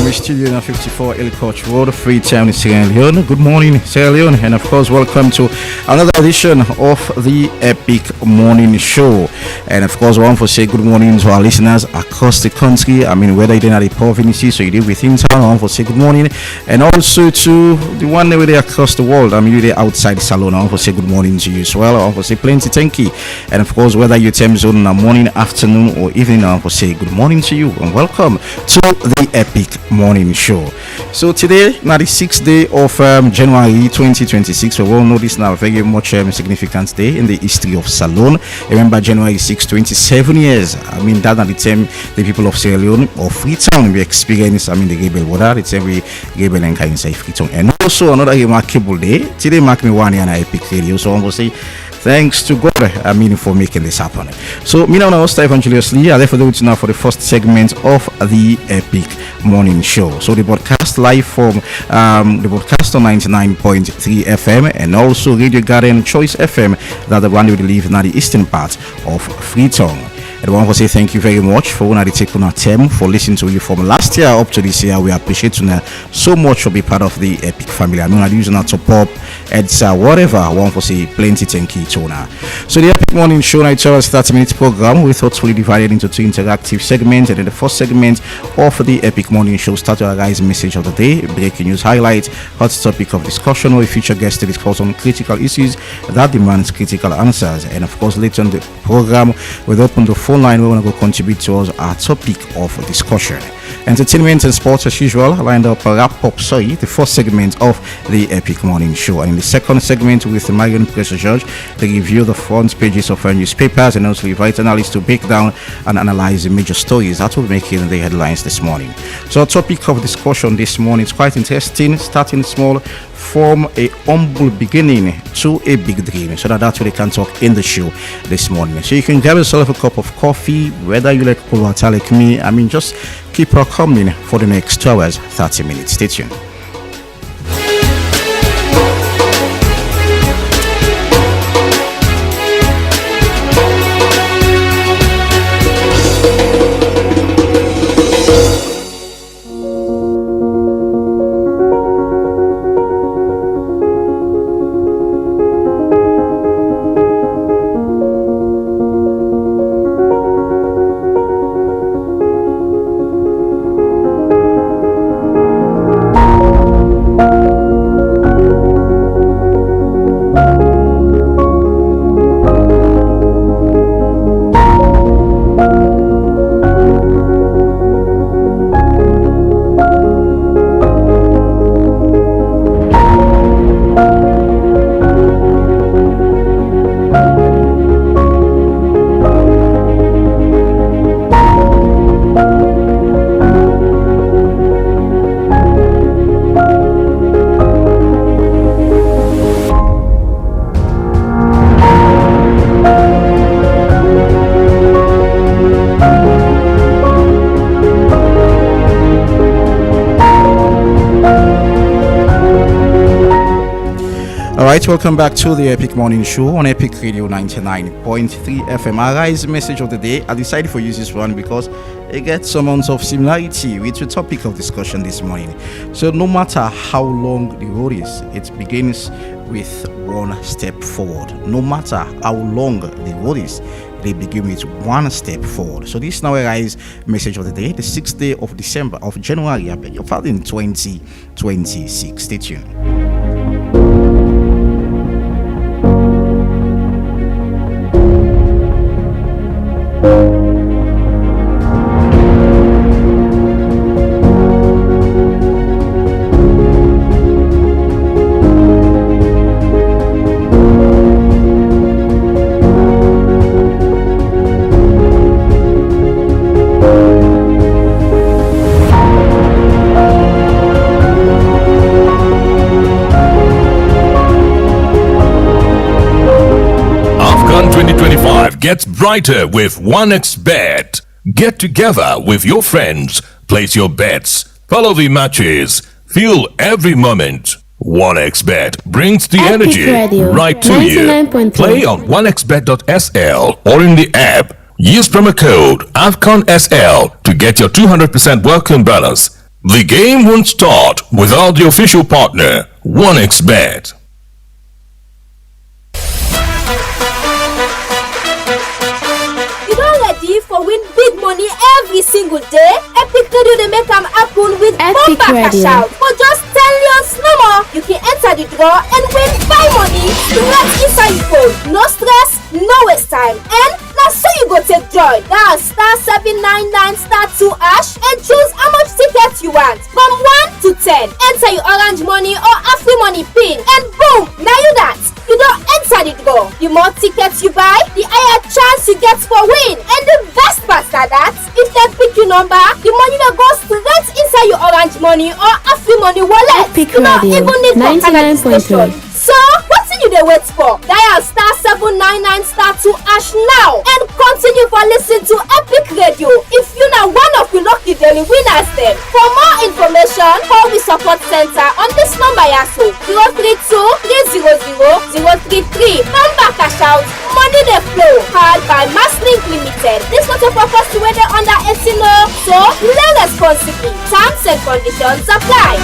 the studio in 54 El Coach Road, Freetown, Sierra Leone. Good morning, Sierra Leone, and of course, welcome to another edition of the Epic Morning Show. And of course, I want to say good morning to our listeners across the country. I mean, whether you're in the provinces or you're within town, I want to say good morning. And also to the one way there across the world. I mean, you're outside Salon, I want to say good morning to you as well. I want to say plenty thank you. And of course, whether you're time zone in the morning, afternoon, or evening, I want to say good morning to you and welcome to the Epic Morning Show. So today, now the 6th day of January 2026. We all know this now very much significant day in the history of Salone. Remember January 6, 27 years. I mean that at the time the people of Sierra Leone or Freetown we experienced. I mean the rebel water. The time we rebel and kind of say Freetown. And also another remarkable day. Today mark me 1 year on Epic Radio. So I'm gonna say thanks to God, I mean, for making this happen. So, me now, host Evangelius Lee. I therefore do it now for the first segment of the Epic Morning Show. So, the broadcast live from the broadcast on 99.3 FM and also Radio Garden Choice FM that the one we live in the eastern part of Freetown. And I want to say thank you very much for when I take on our team for listening to you from last year up to this year. We appreciate you so much for being part of the Epic family. I know I'm using that to pop, EDSA, whatever. I want to say plenty thank you to now. So the Epic Morning Show night 30-minute program we thoughtfully divided into two interactive segments. And in the first segment of the Epic Morning Show, start your guys' message of the day, breaking news highlights, hot topic of discussion, or a feature guest to discuss on critical issues that demands critical answers. And of course, later on the program, we'll open the phone line. We want to go contribute towards our topic of discussion. Entertainment and sports as usual. Lined up a wrap up, the first segment of the Epic Morning Show. And in the second segment with Marion Press George, they review the front pages of our newspapers and also invite analysts to break down and analyze the major stories that will make it in the headlines this morning. So our topic of discussion this morning is quite interesting, starting small from a humble beginning to a big dream, so that's what they can talk in the show this morning. So you can grab yourself a cup of coffee, whether you like cold water like me. I mean, just keep her coming for the next 2 hours 30 minutes. Stay tuned. Welcome back to the Epic Morning Show on Epic Radio 99.3 FM. Our guys' message of the day, I decided to use this one because it gets some amount of similarity with the topic of discussion this morning. So no matter how long the road is, it begins with one step forward. No matter how long the road is, they begin with one step forward. So this is now a guys' message of the day, the 6th day of December of January, I beg your pardon, 2026. Stay tuned. Gets brighter with 1xBet. Get together with your friends, place your bets, follow the matches, feel every moment. 1xBet brings the Epic energy Radio, right to you. 99.3. Play on 1xBet.sl or in the app. Use promo code AFCONSL to get your 200% welcome bonus. The game won't start without the official partner, 1xBet. You don ready for win big money every single day? Epic Radio dey make am happen with Epic bumper cash Radio. out for just 10 million no more. You can enter the draw and win buy money right inside your phone. No stress, no waste time, and na so you go take joy. Dial *799*2# and choose how much tickets you want from 1 to 10. Enter your orange money or Afri money pin and boom, na you that. You don enter the draw. The more tickets you buy, the higher chance you get for win. And the best part na that, if dem pick your number, the money dey go straight inside your orange money or Afri money wallet. Epic You no Radio, even need for 99.3. So, wetin you dey wait for? Dial *799*2# now and continue for listening to Epic Radio. If you na one of the lucky daily winners dem. For more information, call the support center on this number yaso 032-300-033. Number cash out, money dey flow. Powered by Masslink Limited. This not a property wey dey under 18 o. So, play responsibly. Terms and conditions apply.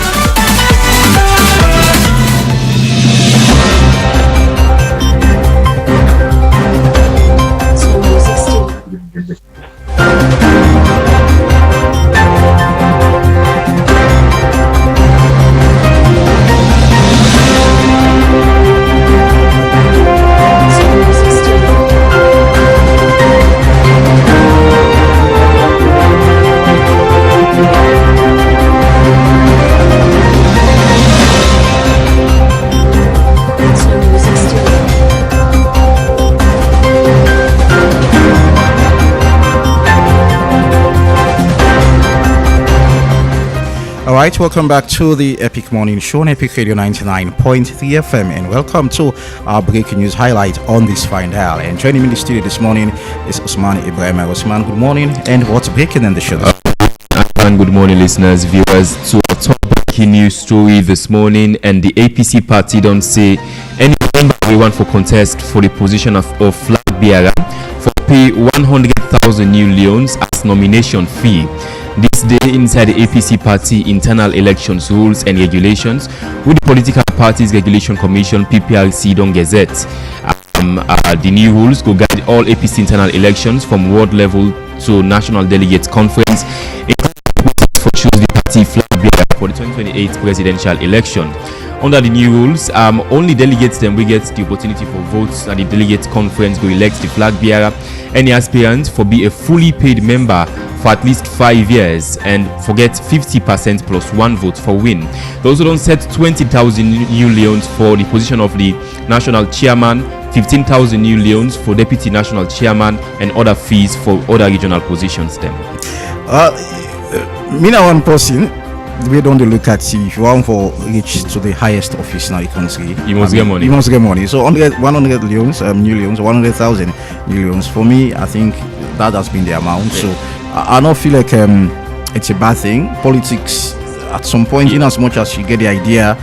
All right, welcome back to the Epic Morning Show on Epic Radio 99.3 FM, and welcome to our breaking news highlight on this fine dial. And joining me in the studio this morning is Usman Ibrahim. Usman, good morning, and what's breaking in the show? And good morning, listeners, viewers. To our top breaking news story this morning, and the APC party don't say any member we want for contest for the position of flag bearer for pay 100,000 new leons as nomination fee. This day inside the APC party internal elections rules and regulations with the Political Parties Regulation Commission PPRC don't gazette. The new rules go guide all APC internal elections from ward level to National Delegates Conference for choose the party flag bearer for the 2028 presidential election. Under the new rules, only delegates then will get the opportunity for votes at the delegate conference go elect the flag bearer. Any aspirant for be a fully paid member for at least 5 years and forget 50% plus 1 vote for win. They also don't set 20,000 new leons for the position of the national chairman, 15,000 new leons for deputy national chairman, and other fees for other regional positions then. Me now one person, we don't look at see if you want for reach to the highest office now in the country. You must get money. You must get money. So 100 leons, new leons, 100,000 new leons. For me, I think that has been the amount. Yeah. So I don't feel like it's a bad thing. Politics, at some point, in as much as you get the idea,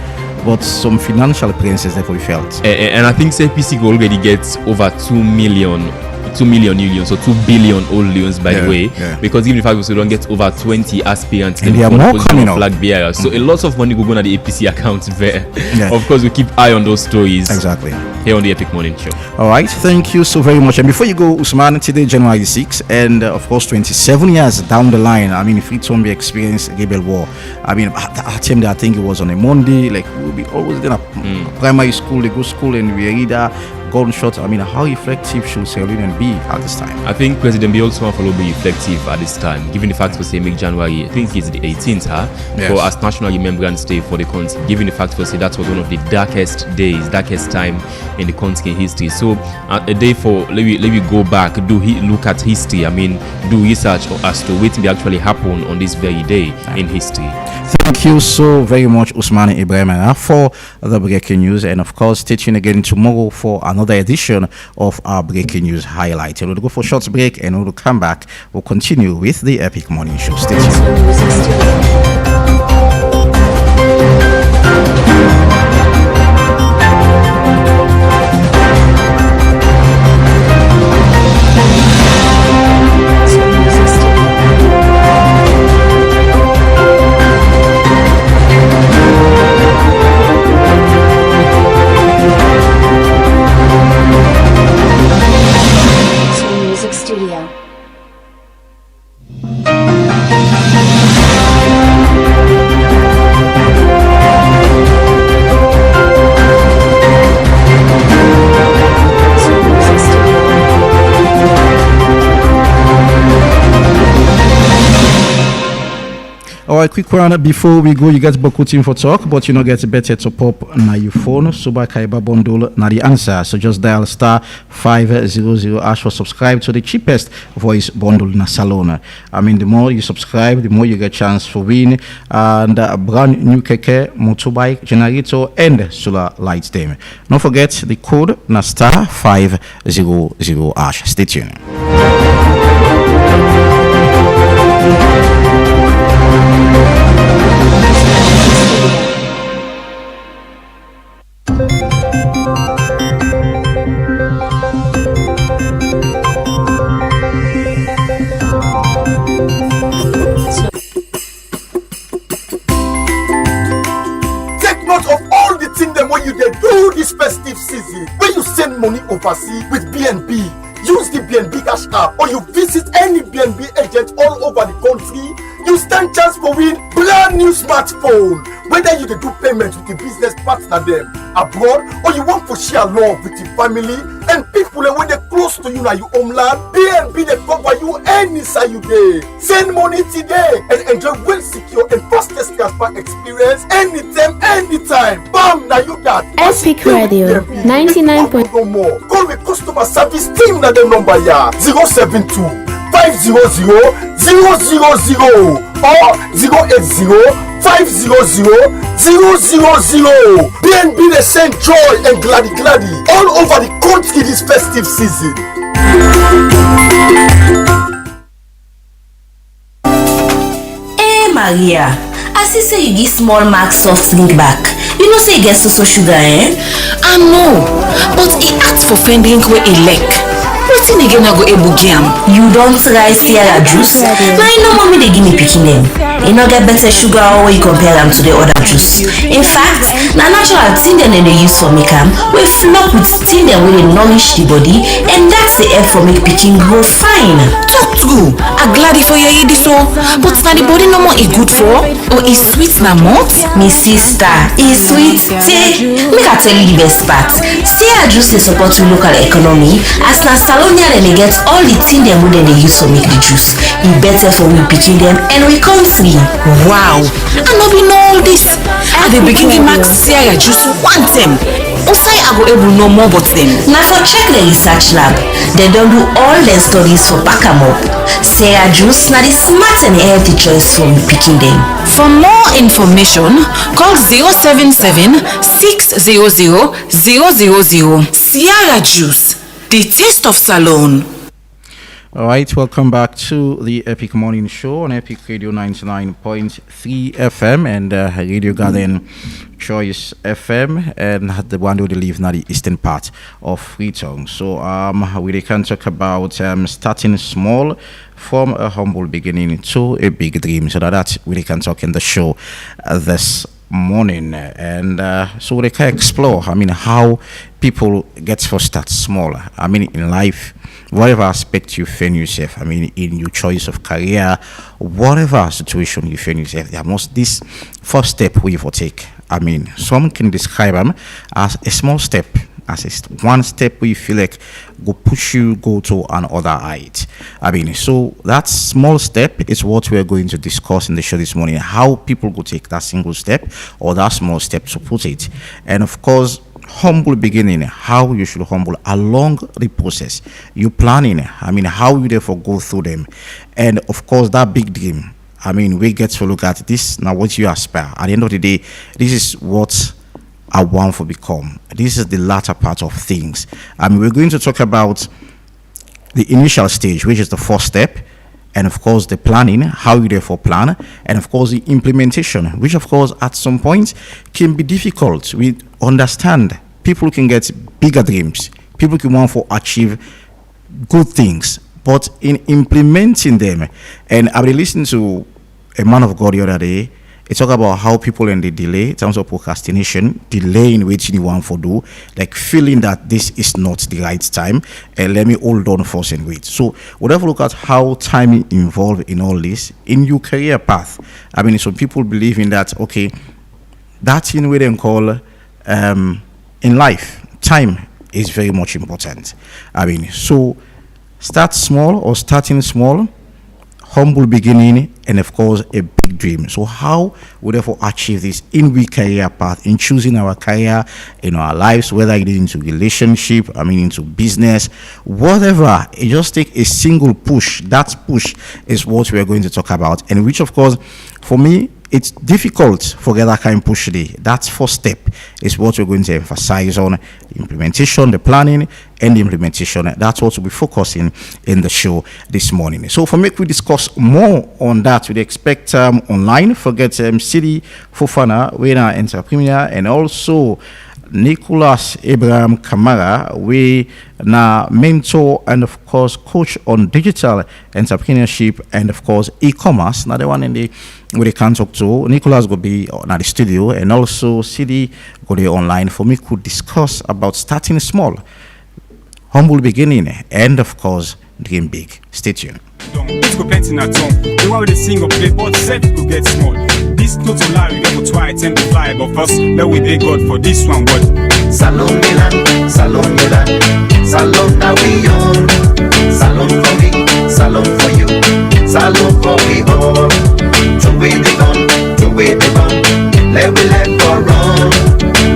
but some financial appearances therefore we felt. And I think CPC already gets over 2 million new leons, so 2 billion old leons by the way, because even if I also don't get over 20 aspirants and they are more coming up, flag bearers, so a lot of money go on the APC account there. Of course, we keep eye on those stories exactly here on the Epic Morning Show. All right, thank you so very much. And before you go, Usman, today January 6th, and of course 27 years down the line, I mean, if it's on the experience Gabriel War, I mean, I think it was on a Monday, like we'll be always in a primary school, they go school and we read gunshot. I mean, how effective should Sierra Leone be at this time? I think President Bill also will be effective at this time, given the fact for say make January, I think it's the 18th, for as National Remembrance Day for the country, given the fact for say that was one of the darkest time in the country history. So a day for let me go back, look at history. I mean, do research as to what actually happened on this very day in history. Thank you so very much, Usman Ibrahim, for the breaking news. And of course, stay tuned again tomorrow for another edition of our breaking news highlight. We'll go for a short break and we'll come back. We'll continue with the Epic Morning Show. Stay tuned. right, quick one before we go. You get Bokutin for talk, but you know get better to pop na your phone. Super Kaiba bundle na the answer. So just dial *500 ash for subscribe to the cheapest voice bundle na Salona. I mean, the more you subscribe, the more you get chance for win and brand new keke, motorbike, generator, and solar lights. Them. Don't forget the code na *500 ash. Stay tuned. When you dey do this festive season, when you send money overseas with BNB, use the BNB Cash app or you visit any BNB agent all over the country, you stand chance for win brand new smartphone. Whether you dey do payment with the business partner them abroad or you want to share love with your family and people when they close to you na your homeland, BNB dey cover you anytime you dey. Send money today and enjoy well secure and fastest transfer experience anytime, anytime. Bam, na you got Epic Radio 99. No more. Call the customer service team na the number ya 072 500 000 or 080 500 000. BNB they send joy and gladdy all over the country this festive season. Hey Maria, I see say you give small Max soft drink back. You know say you get so sugar, eh? I know, but he asked for friend drink where he like. Wetin again I go able give? You don't try Sierra juice? Now you know mommy they give me picking them. You no get better sugar when you compare them to the other juice. In fact, na natural thing dem they use for make am, we flop with thing dem wey dey nourish the body, and that's the help for make picking grow fine. Talk true. I glad for your eat so, but na the body no more e good for, or e sweet na mouth? Me sister, e sweet. Say, make I tell you the best part. Sierra juice dey support we local economy, as na Salonia dem dey get all the thing dem wey dem dey use for make the juice. E better for we picking them and we come free. Wow, I no be know all this. I dey begin give Max Sierra juice one time. Also, I go able know more about them. Now for check the research lab, they don't do all their studies for back 'em up. Sierra juice now the smart and healthy choice for picking them. For more information, call 077 600 000. Sierra juice, the taste of Salon. All right, welcome back to the Epic Morning Show on Epic Radio 99.3 FM and Radio Garden Choice FM, and the one who live in the eastern part of Freetown. So we can talk about starting small from a humble beginning to a big dream. So that's we can talk in the show this morning, and so we can explore how people get to start small. In life, whatever aspect you find yourself, in your choice of career, whatever situation you find yourself, there must this first step we will take. Some can describe them as a small step, as one step we feel like go push you go to another height. So that small step is what we're going to discuss in the show this morning, how people go take that single step or that small step to put it. And of course, humble beginning, how you should humble along the process. You planning, how you therefore go through them. And of course, that big dream. We get to look at this now, what you aspire. At the end of the day, this is what I want to become. This is the latter part of things. We're going to talk about the initial stage, which is the first step, and of course the planning, how you therefore plan, and of course the implementation, which of course at some point can be difficult. We understand people can get bigger dreams, people can want to achieve good things, but in implementing them, and I was listening to a man of God the other day. He talk about how people in the delay, in terms of procrastination, delaying what you want to do, like feeling that this is not the right time, and let me hold on first and wait. So, whatever look at how time involved in all this in your career path. Some people believe in that. Okay, that's in way they call in life, time is very much important. So start small or starting small, humble beginning, and of course a big dream. So how we therefore achieve this in we career path, in choosing our career in our lives, whether it is into relationship, into business, whatever. It just take a single push. That push is what we are going to talk about, and which of course for me it's difficult for that kind of push today. That first step is what we're going to emphasize on: the implementation, the planning, and the implementation. That's what we'll be focusing in the show this morning. So for me, we discuss more on that, we expect online. Forget Sidi Fofana, winner entrepreneur, and also Nicholas Abraham Kamara, we na mentor and of course coach on digital entrepreneurship and of course e-commerce. Now the one in the we they can talk to Nicholas will be at the studio, and also CD go there online for me could discuss about starting small, humble beginning, and of course dream big. Stay tuned. Let's go plenty na tongue. The one with the single play, but set go get small. This no to lie, we go try and the fly, but first let we thank God for this one. What? Salon Milan, Salon Milan, Salon now we own. Salon for me, Salon for you, Salon for we all. To way the gun, to way the gun, let we let for run.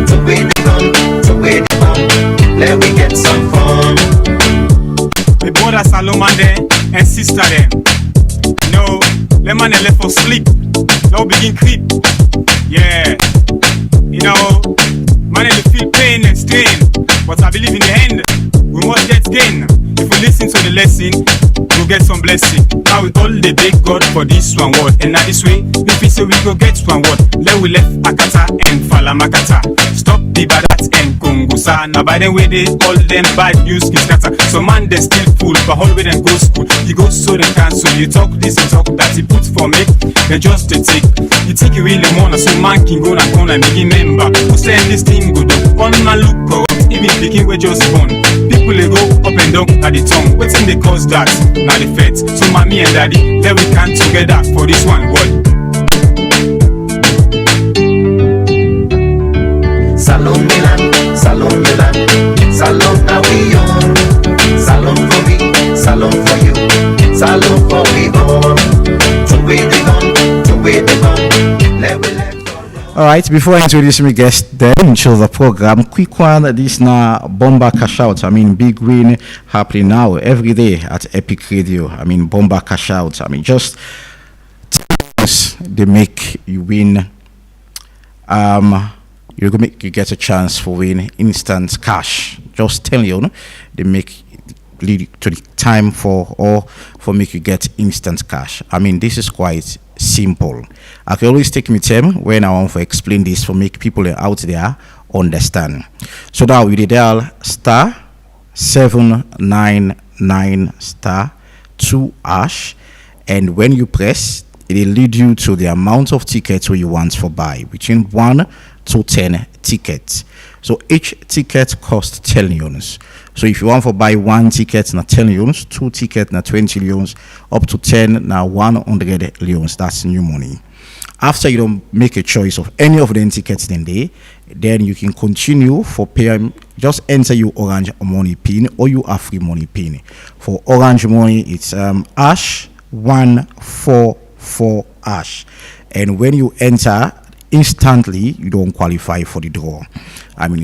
To way the gun, to way the gun, let we get some fun. My brother Salon man there and sister there. No, let man left for sleep. Now begin creep. Yeah, man they feel pain and strain, but I believe in the end we must get gain. If we listen to the lesson, we'll get some blessing. Now we all the big God for this one word, and now this way, if we say we go get one word, let we left Akata and Falamakata. Stop the badat and Kongusa. Now by the way they all them bad news can scatter. So man they still fool, but all way them go school. You go so they cancel. You talk this and talk that. He put for me, they just a tick. You think you really wanna, so man can go na corner and begin member. Who said this thing go do? On my look corrupt, even thinking we just born. People they go up and down at the tongue. Waiting they cause that, now the feds. So mommy and daddy, let we come together for this one word. Salon Milan, Salon Milan, Salon now we own. Salon for me, Salon for you, Salon for we all. To way the gun, to way the gun, let we let. All right, before I introduce my guest then into the program, quick one, this now Bomba Cash Out. Big win happening now every day at Epic Radio. Bomba Cash Out. Just they make you win. You get a chance for win instant cash. Just tell you, they make lead to the time for make you get instant cash. This is quite simple. I can always take my time when I want to explain this for make people out there understand. So now we dial star 799 star 2 hash, and when you press, it will lead you to the amount of tickets you want for buy between 1 to 10 tickets. So each ticket costs 10 leons. So if you want to buy 1 ticket na 10 leons, 2 tickets na 20 leons, up to 10 na 100 leons. That's new money. After you don't make a choice of any of the tickets then you can continue for pay. Just enter your Orange Money pin or your Afri Money pin. For Orange Money, it's hash 144 hash, and when you enter, instantly you don't qualify for the draw.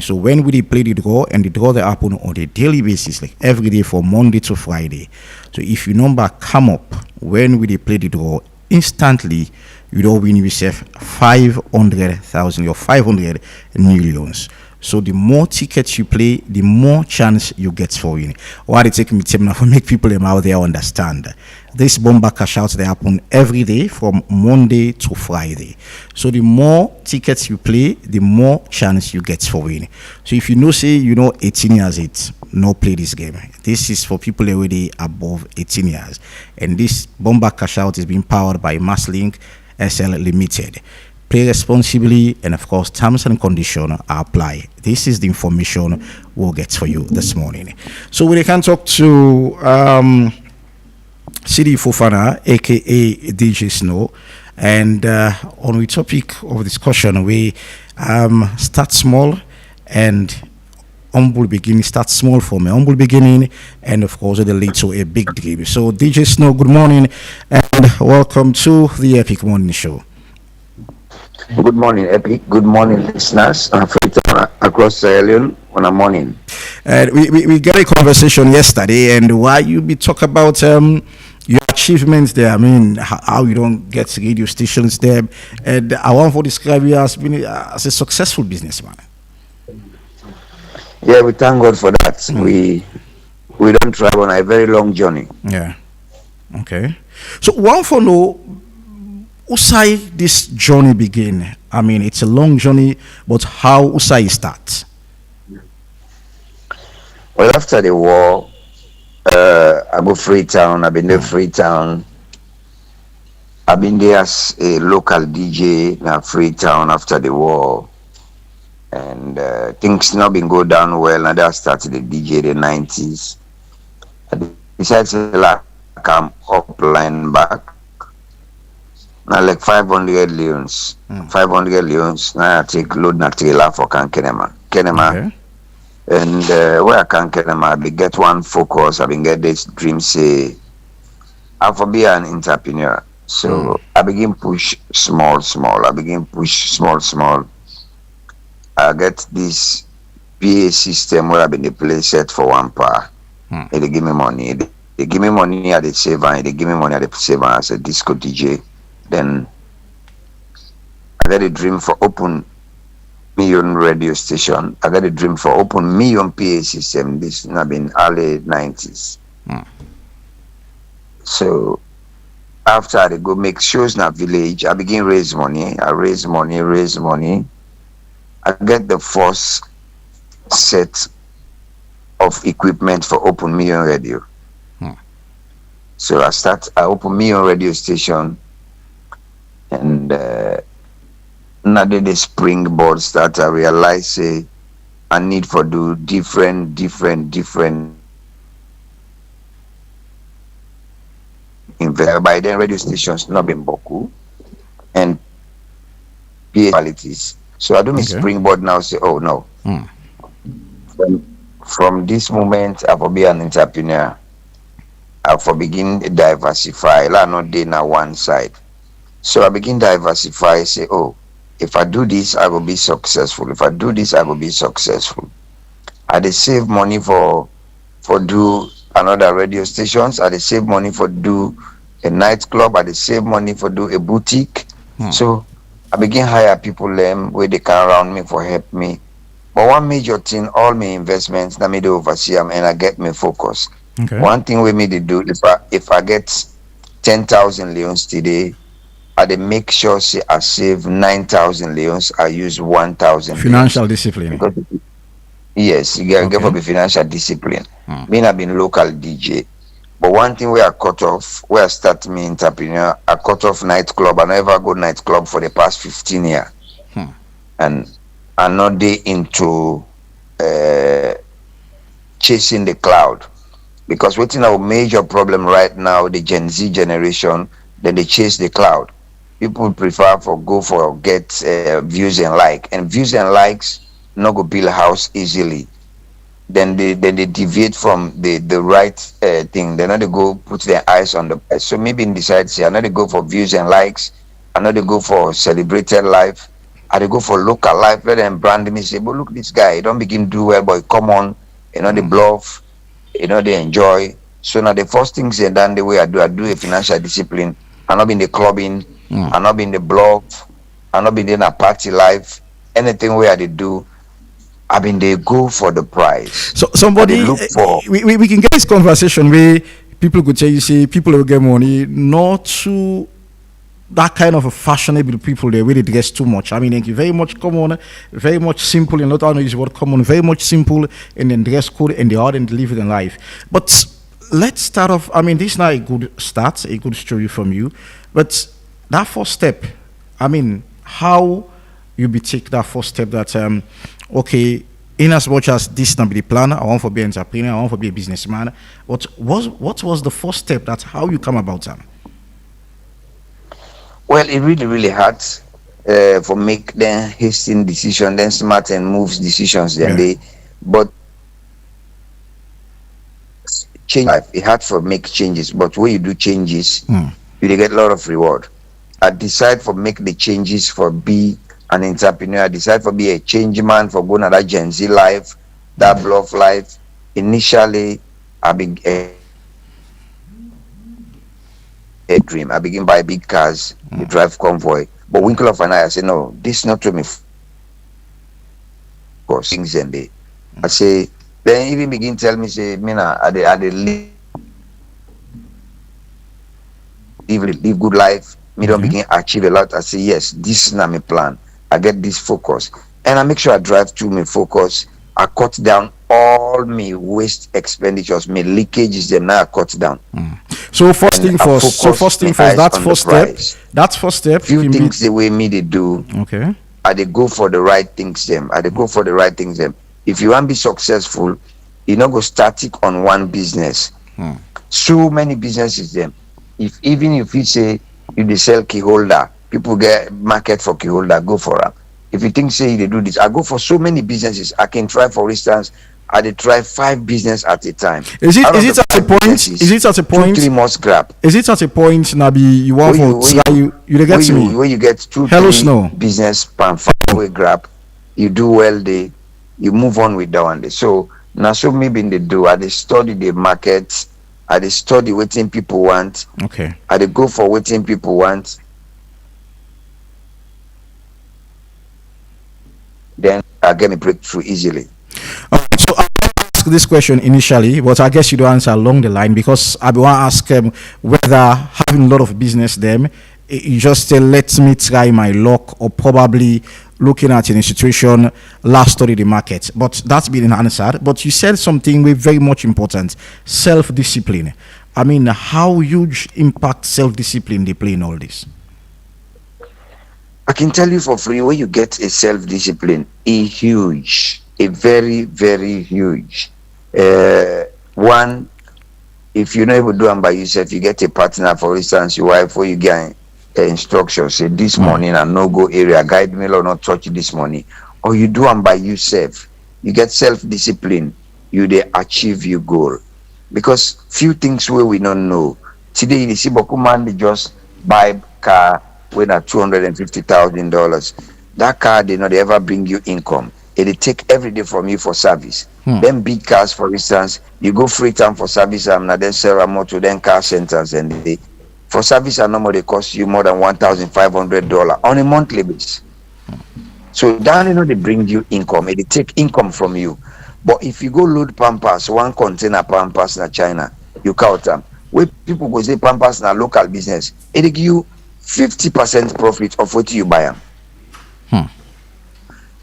So when we play the draw, and the draw they happen on a daily basis, like every day from Monday to Friday. So if your number come up when we play the draw, instantly you don't win yourself 500,000 or 500 millions. So the more tickets you play, the more chance you get for winning. Why they take me time for make people out there understand. This Bomba Cash Out they happen every day from Monday to Friday. So the more tickets you play, the more chance you get for winning. So if you say 18 years it, no play this game. This is for people already above 18 years. And this Bomba Cash Out is being powered by Masslink SL Limited. Play responsibly, and of course terms and conditions are applied. This is the information we'll get for you this morning. So we can talk to CD Fofana, aka DJ Snow, and on the topic of discussion, we start small and humble beginning. Start small for me, humble beginning, and of course it leads to a big dream. So DJ Snow, good morning, and and welcome to the Epic Morning Show. Good morning, Epic. Good morning, listeners. I'm across Sierra Leone on a morning. And we got a conversation yesterday, and why you be talk about your achievements there. I mean, how you don't get radio stations there, and I want to describe you as being as a successful businessman. Yeah, we thank God for that. We don't travel on a very long journey. Yeah. Okay. So one for know, Usai this journey begin. I mean, it's a long journey, but how Usai start? Well, after the war, I go Freetown. I've been there Freetown. I've been there as a local DJ in Freetown after the war. And things not been go down well. And I started the DJ in the 90s. I decided to come up line back. Now like 500 leons. 500 leons. Now I take load na trailer for Kenema. Okay. And where I can Kenema, I be get one focus. I been get this dream say I for be an entrepreneur. So I begin push small. I begin push small. I get this PA system where I been the play set for one power. They give me money. They give me money at the save and they give me money at the save as a disco DJ. Then I got a dream for open million radio station. I got a dream for open million PA system. This have been early 90s. So after I go make shows in a village, I begin raise money. I raise money. I get the first set of equipment for open million radio. So I open million radio station, and now the springboard start. I realize I need for do different. By then radio stations not been boku and PA qualities. So I do my springboard now. Say, oh no. From this moment, I will be an entrepreneur. I will begin diversify. I not day na one side. So I begin diversify. Say, oh, if I do this, I will be successful. If I do this, I will be successful. I dey save money for do another radio stations. I dey save money for do a nightclub. I dey save money for do a boutique. So I begin hire people where they can around me for help me. But one major thing, all my investments, na me dey oversee them and I get me focus. One thing we me dey do, if I get 10,000 leons today, I dey make sure say I save 9,000 leons. I use 1,000. Financial discipline. Yes, you get for the financial discipline. Me I been local DJ. But one thing where I cut off, where I start me entrepreneur, I cut off nightclub. I never go nightclub for the past 15 years. And I'm not day into chasing the cloud. Because what's our major problem right now, the Gen Z generation, then they chase the cloud. People prefer for get views and views and likes not go build a house easily. Then they deviate from the right thing. They not go put their eyes on the price. So maybe decide say I not go for views and likes. I not go for celebrated life. I go for local life. Let them brand me say, but look this guy. He don't begin do well, but come on. They bluff. They enjoy. So now the first things they done the way I do a financial discipline. I not be in the clubbing. I not be in the bluff. I not be in a party life. Anything where they do. I mean, they go for the prize. So somebody look for we can get this conversation where people could tell you, say people will get money, not to that kind of a fashionable people there where they dress too much. I mean, they very much common, very much simple, and not only is what common, very much simple in the dress code and the art and live in life. But let's start off. I mean, this is not a good start, a good story from you. But that first step, I mean, how you be take that first step that okay, in as much as this not be the plan, I want to be an entrepreneur, I want to be a businessman. What was the first step? That's how you come about that? Well, it really hard for make them hasty decision, then smart and moves decisions. But change life. It hard for make changes, but when you do changes, you dey get a lot of reward. I decide for make the changes for be an entrepreneur. I decide for be a change man for going at that Gen Z life, that bluff life. Initially, I begin a dream. I begin buy big cars, drive convoy. But Winkleoff and I say, no, this not to me. For things and day. I say, then even begin tell me, say, Mina, I live good life. Me don't begin achieve a lot. I say, yes, this is not my plan. I get this focus. And I make sure I drive through my focus. I cut down all my waste expenditures, my leakages, them now I cut down. So first thing first. That's first step. That's first step. Few things the way me they do. Okay. I they go for the right things them. If you want to be successful, you not go static on one business. So many businesses them. Even if you say you dey sell key holder, people get market for key holder, go for them. If you think say they do this, I go for so many businesses. I can try, for instance, I dey try 5 business at a time. Is it at a point? 2-3 must grab. Is it at a point, Nabi, you want to try you get to me? Where you get 2-3 business pan 5 way grab, you do well day, you move on with that one day. So now so maybe they do. I dey study the market. I dey study what people want. Okay. I dey go for what people want. Then I get me breakthrough easily. So I asked this question initially, but I guess you don't answer along the line, because I want to ask whether having a lot of business them, you just say, let me try my luck, or probably looking at in a situation, last study the market. But that's been answered. But you said something very much important: self-discipline. I mean, how huge impact self-discipline they play in all this? I can tell you for free, when you get a self-discipline, a very, very huge. One, if you're not able to do them by yourself, you get a partner, for instance, your wife, or you get instructions, say this morning a no-go area, guide me or not touch this morning, or you do them by yourself, you get self-discipline, you they achieve your goal. Because few things where we don't know. Today, you see, Bokuman, they just buy car with a $250,000. That car did not ever bring you income. It take every day from you for service. Then big cars, for instance, you go free time for service, and then sell a motor, then car centers, and they for service and normally they cost you more than $1,500 on a monthly basis. So down they bring you income. They take income from you. But if you go load Pampers, one container Pampers in China, you count them. Where people go say Pampers in a local business, it give you 50% profit of what you buy them.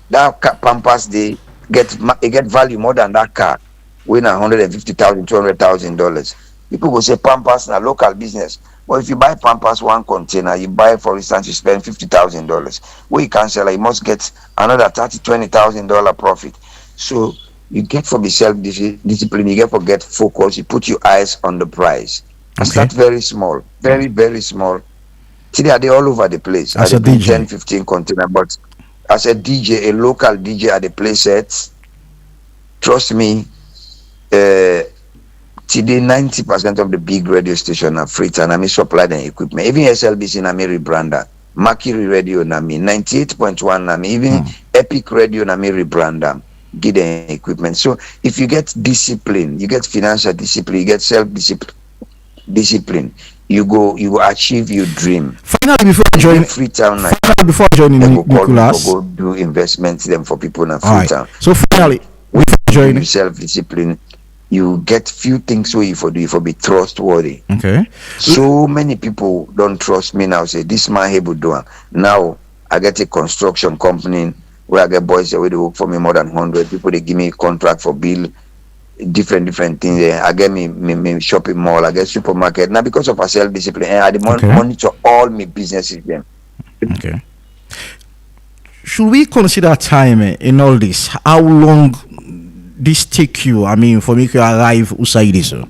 That Pampers they get value more than that car, when $150,000, $200,000. People go say Pampers in a local business. But if you buy Pampers one container, you buy, for instance, you spend $50,000. Where you can sell, you must get another $20,000 profit. So you get for the self-discipline, you get for get focus, you put your eyes on the prize. And start very small, very, very small. Today they all over the place. As a DJ. 10, 15 container, but as a DJ, a local DJ at the place sets, trust me, today 90% of the big radio station are free and I may supply the equipment. Even SLBC na me rebrander, Mercury Radio na me, 98.1 na me, even Epic Radio na me rebrander, give them equipment. So if you get discipline, you get financial discipline, you get self-discipline, you go achieve your dream. Finally, before joining Freetown, Nicholas, go do investments them for people in Freetown. So finally, join self-discipline. You get few things where you for be trustworthy. Okay. So many people don't trust me now. Say this man able to do it. Now I get a construction company where I get boys that they work for me more than 100 people. They give me contract for bill, different things. I get me shopping mall. I get supermarket. Now because of a self-discipline, I monitor all my businesses. Them. Okay. Should we consider time in all this? How long this take you? I mean, for me to arrive Usaidi, sir.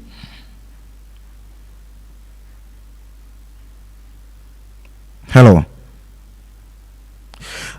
Hello.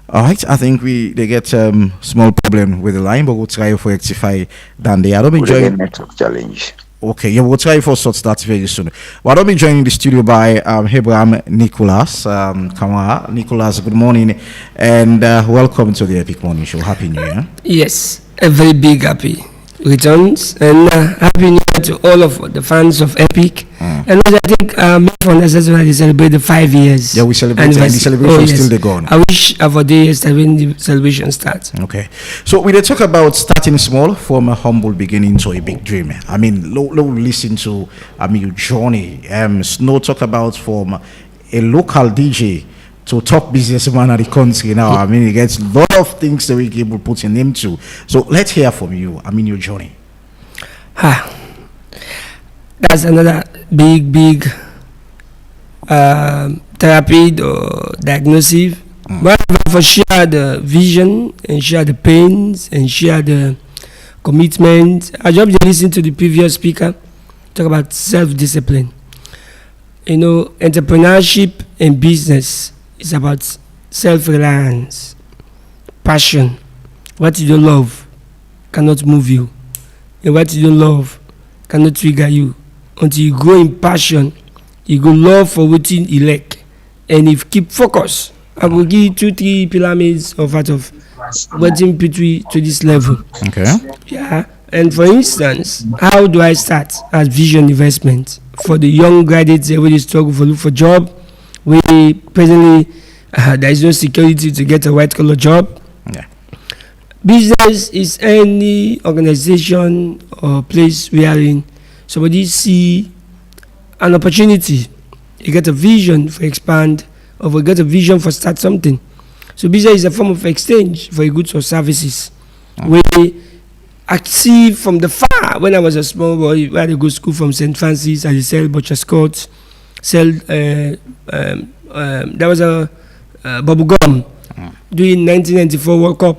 All right, I think they get small problem with the line, but we'll try to rectify that. I don't enjoy network challenge. Okay, yeah, we'll try for sort that very soon. Well, I'll be joining the studio by Abraham Nicholas. Kamara. Nicholas, good morning and welcome to the Epic Morning Show. Happy New Year. Yes, a very big happy returns and happy new year to all of the fans of Epic. And also I think for necessarily celebrate the 5 years. Yeah, we celebrate and the celebration is still gone. I wish for the years that when the celebration starts. Okay, so we talk about starting small from a humble beginning to a big dream. I mean, listen to your journey. Snow talk about from a local DJ to top businessman at the country now. I mean, it gets a lot of things that we can put your name to. So let's hear from you. I mean, your journey. That's another big therapy or diagnosis. But for share the vision and share the pains and share the commitment. I just listen to the previous speaker talk about self-discipline. You know, entrepreneurship and business is about self-reliance, passion. What you don't love cannot move you, and what you don't love cannot trigger you. Until you grow in passion, you go love for what you like, and if keep focus. I will give you 2-3 pyramids of out of waiting between to this level. Okay. Yeah. And for instance, how do I start as vision investment for the young graduates that really struggle for look for job? We presently there is no security to get a white collar job. Yeah. Business is any organization or place wherein somebody see an opportunity, you get a vision for expand, or you get a vision for start something. So business is a form of exchange for goods or services. We see from the far when I was a small boy, I had to go to school from St. Francis, I sell butcher Scott, sell there was a bubble gum during 1994 World Cup.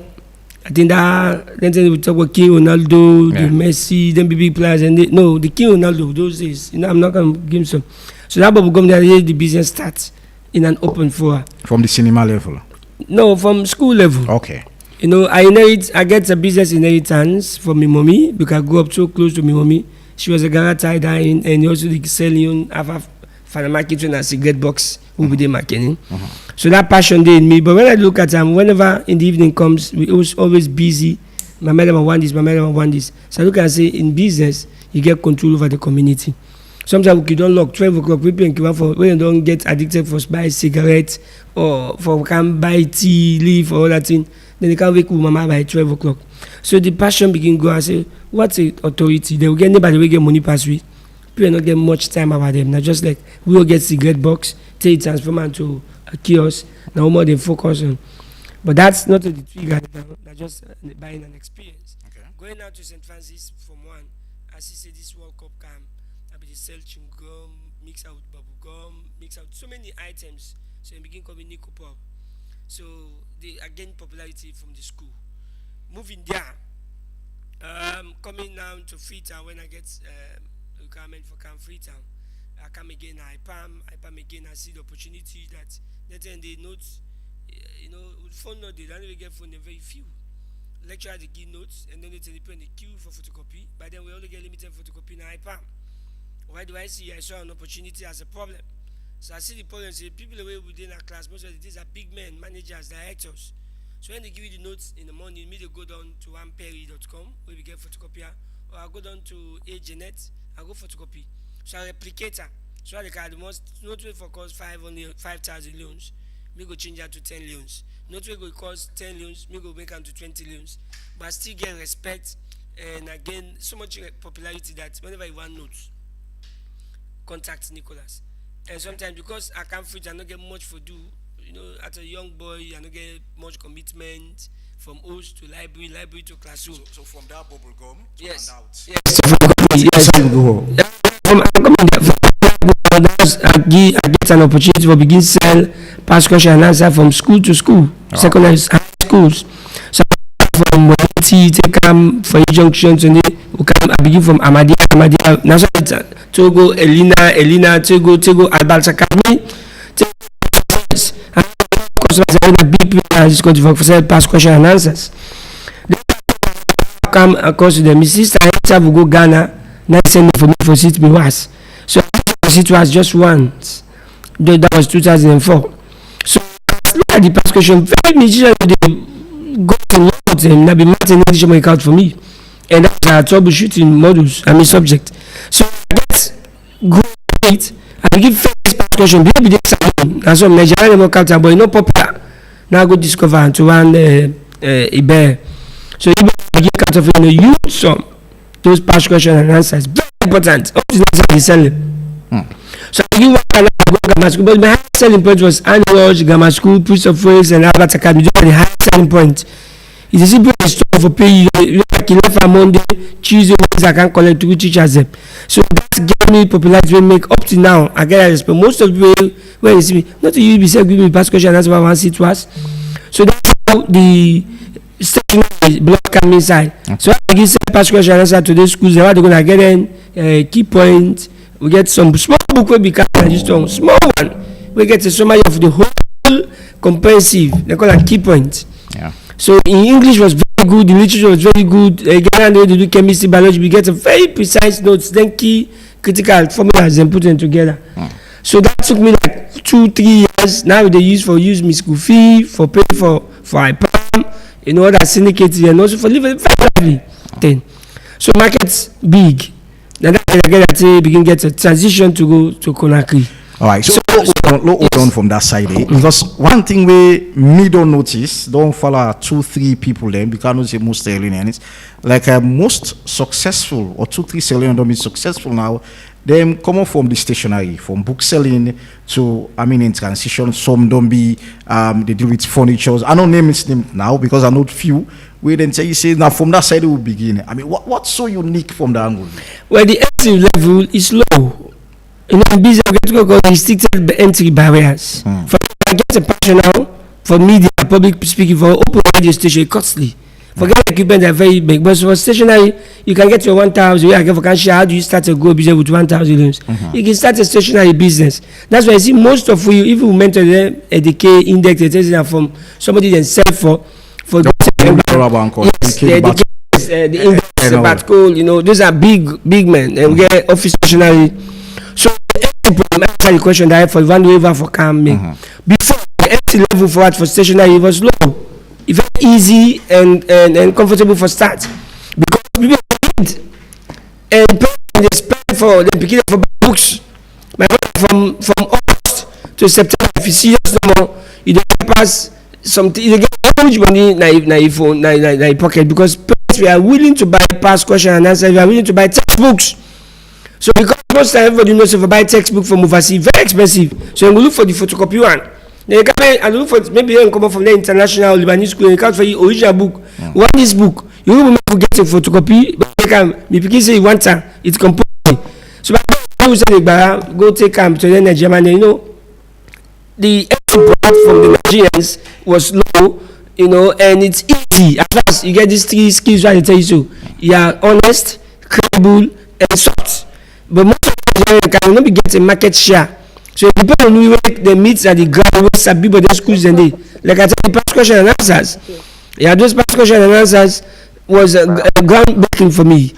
I think that then we talk about King Ronaldo, the Messi, then big players, and the King Ronaldo those days. You know, I'm not gonna give him some. So that bubble gum there, the business starts in an open forum. From the cinema level. No, from school level. Okay. You know, I get a business inheritance from my mommy because I grew up so close to my mommy. She was a garage tie dyeing and also the selling half for the market and a cigarette box will be the marketing. So that passion there in me. But when I look at them, whenever in the evening comes, we was always busy. My madam want this, my madam want this. So I look and say in business, you get control over the community. Sometimes we don't lock 12 o'clock, we pay for when you don't get addicted for buy cigarettes or for can buy tea, leaf or all that thing. Then they can't wake up mama by 12 o'clock. So the passion begin go and say, what's the authority? They will get anybody will get money pass we. People not get much time about them. Now just like we will get cigarette box, take transform into a kiosk. Now more they focus on. But that's not the trigger. They're just buying an experience. Okay. Going out to St. Francis from one, as you say this World Cup camp, I be sell chewing gum, mix out bubble gum, mix out so many items. So they begin coming Nico Pop. So they again popularity from the school. Moving there, coming down to Freetown when I get requirement for Camp Freetown. I come again, I palm again, I see the opportunity that then they notes, you know, with phone note, they don't even get phone, they're very few. Lecturer they give notes and then they tell people in the queue for photocopy, but then we only get limited photocopy in IPAM. Why do I see I saw an opportunity as a problem? So I see the problem, say people away within our class, most of these are big men, managers, directors. So when they give you the notes in the morning, you go down to amperry.com where we get photocopier, or I go down to AGNet, I go photocopy. So I replicator. So I can the most not wait for cost 5,000 loans, me go change that to 10 loans. Not wait go cost 10 loans, me go make them to 20 loans. But I still get respect and again so much popularity that whenever you want notes, contact Nicholas. And sometimes because I can't fit, I don't get much for do. You know, as a young boy, I don't get much commitment from host to library to classroom. So from that bubble gum to handouts. Yes. I'm coming there. I get an opportunity for begin sell past question and answer from school to school, secondary high schools. So from take for injunctions and I begin from Amadia, National Togo, Elina, Togo, Albert Academy. A big people is going to for past question and answers. Come across to them. My sister will go Ghana. Now he sent me for me for CTBWAS. So I went for CTBWAS just once. That was 2004. So look at the past question. Very musicians they go a lot and now be Martin English make out for me. And that's our troubleshooting models, subject. So I get great. I give first past question. Maybe this salon. That's what Nigerian work out, but not popular. Now I go discover and to one Iber. So I give cut off in a huge sum. Those past question and answers very important. Up to now I sell it. So I give one grammar school, but my highest selling point was Annual Grammar School, Prince of Wales, and Albert Academy. Those are the highest selling point. It's a simple store for pay. You like left on Monday, Tuesday, Wednesday, I can collect 2 teachers them. So that's gave me popularity we make up to now. I get a respect. Most of the people when you see me, not to you be said, give me past question, that's what I want to see to us. So that's how the stationary block come inside. So I give past question and answer to those schools, they're gonna get in key points. We get some small book where we can register small one. We get a summary of the whole comprehensive. They call it key points. Yeah. So in English was very good, the literature was very good. Again, they do chemistry, biology. We get a very precise notes, then key critical formulas and put them together. So that took me like 2-3 years. Now they use me school fee for pay for IPAM, other syndicates and also for living very thing. So market's big. Now that I begin get a transition to go to Conakry. All right, so hold on from that side, because one thing we don't notice, don't follow 2-3 people then, because not say most Sierra like most successful or 2-3 Sierra Leoneans don't be successful now. Them come from the stationery, from book selling to in transition. Some don't be they deal with furniture. I don't name its name now because I know few. We then say now from that side it will begin. What's so unique from the angle? Well, the entry level is low. In business, we get to go restricted entry barriers. For get a passion now for media, public speaking, for open radio station, costly. Forget equipment are very big, but for stationery, you can get your 1,000. I get for cash. How do you start a go business with 1,000 loans? You can start a stationery business. That's why I see most of you, if you mentor them, a decay index, etc. from somebody then sell for the index, the Batco, those are big men and get office stationery. So answer the question that for one waiver for can make. Before the entry level for stationery it was low. It's very easy and comfortable for start because people need and they spend for the beginning for books. My brother from August to September, if you see us no more, you don't pass something. You get how much money na pocket because parents we are willing to buy past question and answer. We are willing to buy textbooks. So because most time everybody knows if you buy textbook from overseas, very expensive. So you look for the photocopy one. Then you come and look for maybe you come from the international Lebanese school and you count for your original book. Want this book? You will get a photocopy, but you can maybe say one time it's composed. So I say go take to the Nigerian, the entry product from the Nigerians was low, and it's easy. At last you get these 3 skills right I tell you so. You are honest, credible, and soft. But most of the can not be getting market share. So it depends on who the meets at the ground, where Sabi, but the schools and they. Like I said, the past question and answers. Yeah, those past question and answers was a groundbreaking for me.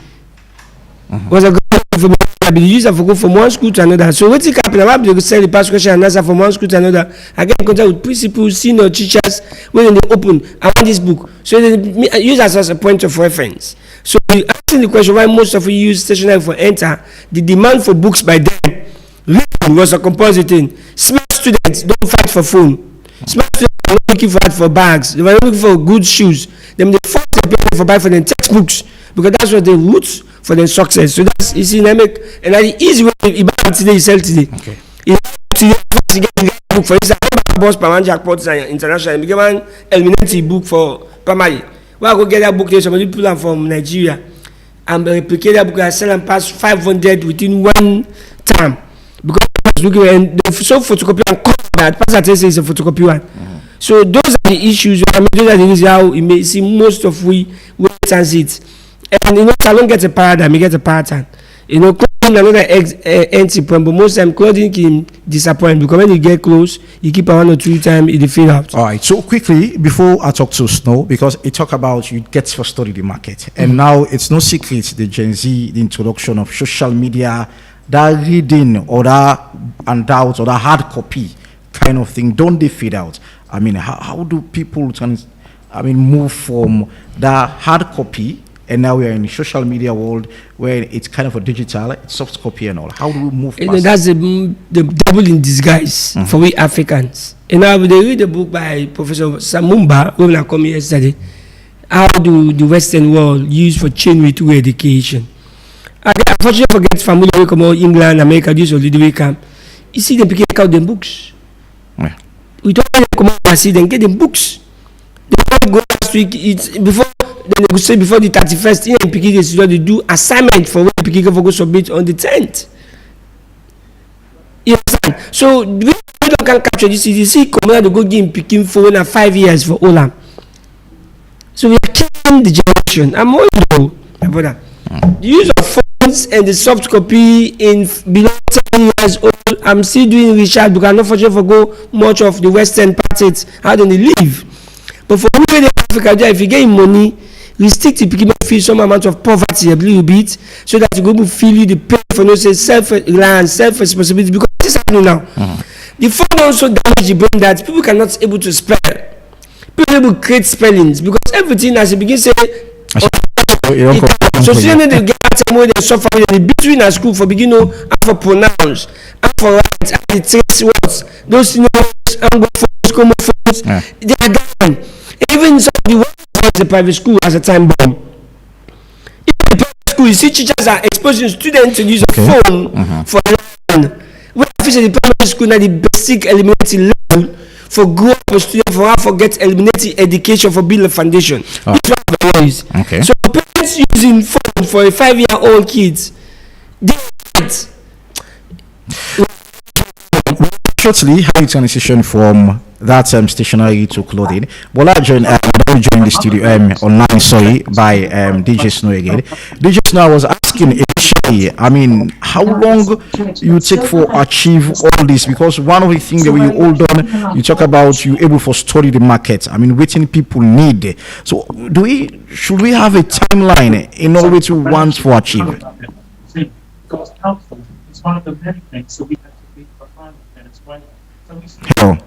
Was a groundbreaking for me. I be used to go from one school to another. So what happen? I have to sell the past question and answer from one school to another. I get in contact with principals, senior teachers when they open. I want this book. So they use us as a point of reference. So asking the question why most of you use stationery for enter, the demand for books by them reading was a composite thing. Smart students don't fight for phone. Smart students are not looking for bags. They were looking for good shoes. Then they force the people for buy for them textbooks because that's what the roots for their success. So that's dynamic and that's the easy way you buy today, you sell today. Okay. You get a book for instance, I boss Paman Jackpot International. You get one elementary book for primary. Well, I go get that book there. Somebody pull them from Nigeria and replicate that book and sell them past 500 within one time. Because I was looking and the so photocopy and copy that pass attest is a photocopy one. So those are the issues. Those are the reasons how you may see most of we transit. And salon gets a paradigm, you get a pattern. Clothing another entry point, but most time clothing can disappoint because when you get close, you keep 1 or 2 times, it fade out. All right. So quickly, before I talk to Snow, because it talk about you get to study the market, and now it's no secret the Gen Z, the introduction of social media, that reading or that handout or that hard copy kind of thing, don't they fade out? I mean, how do people move from that hard copy, and now we are in the social media world where it's kind of a digital, it's soft copy and all. How do we move past that's the devil in disguise for we Africans. And now they read a book by Professor Samumba, when I come here yesterday, how do the Western world use for chain to education. I unfortunately forget family we come out England, America, this or the camp. You see them picking out them books. Yeah. We don't come out and see them get them books. They go last week, it's before then they say before the 31st, here in Pikin they do assignment for when Pikin go submit on the 10th. You understand? So we don't can capture this. You see, come out to go give Pikin phone at 5 years for Olam. So we are killing the generation. I'm old though, my brother. The use of phones and the soft copy in below 10 years old, I'm still doing research because I'm not fortunate for go much of the Western parts. How do they live? But for we in Africa, if you get money, restrict the people feel some amount of poverty a little bit, so that you go to feel you the pain for no say self-reliance, self-responsibility. Because this is happening now. The phone also damage the brain that people cannot able to spell. People able to create spellings because everything as you begin say. So students they get more they suffer in between at school for begin know how for pronounce, how for write, how the trace words. Those anglophones, homophones, they are gone. Even some of the ones the private school as a time bomb. In the private school, you see teachers are exposing students to use a phone for learning. When officially the primary school now the basic elementary level for grow up students for how to get elementary education for build a foundation. Oh. This one of the ways. Okay. So parents using phone for a 5-year-old kids, they shortly how you transition from that stationery to clothing. Bola joined the studio online, sorry, by DJ Snow again. DJ Snow, I was asking initially, I mean, how long you take for achieve all this? Because one of the things that we hold on, you talk about you able for study the market. I mean, waiting people need. So should we have a timeline in order to want to achieve? Because helpful is one of the many things that we have to be behind as well. Hello.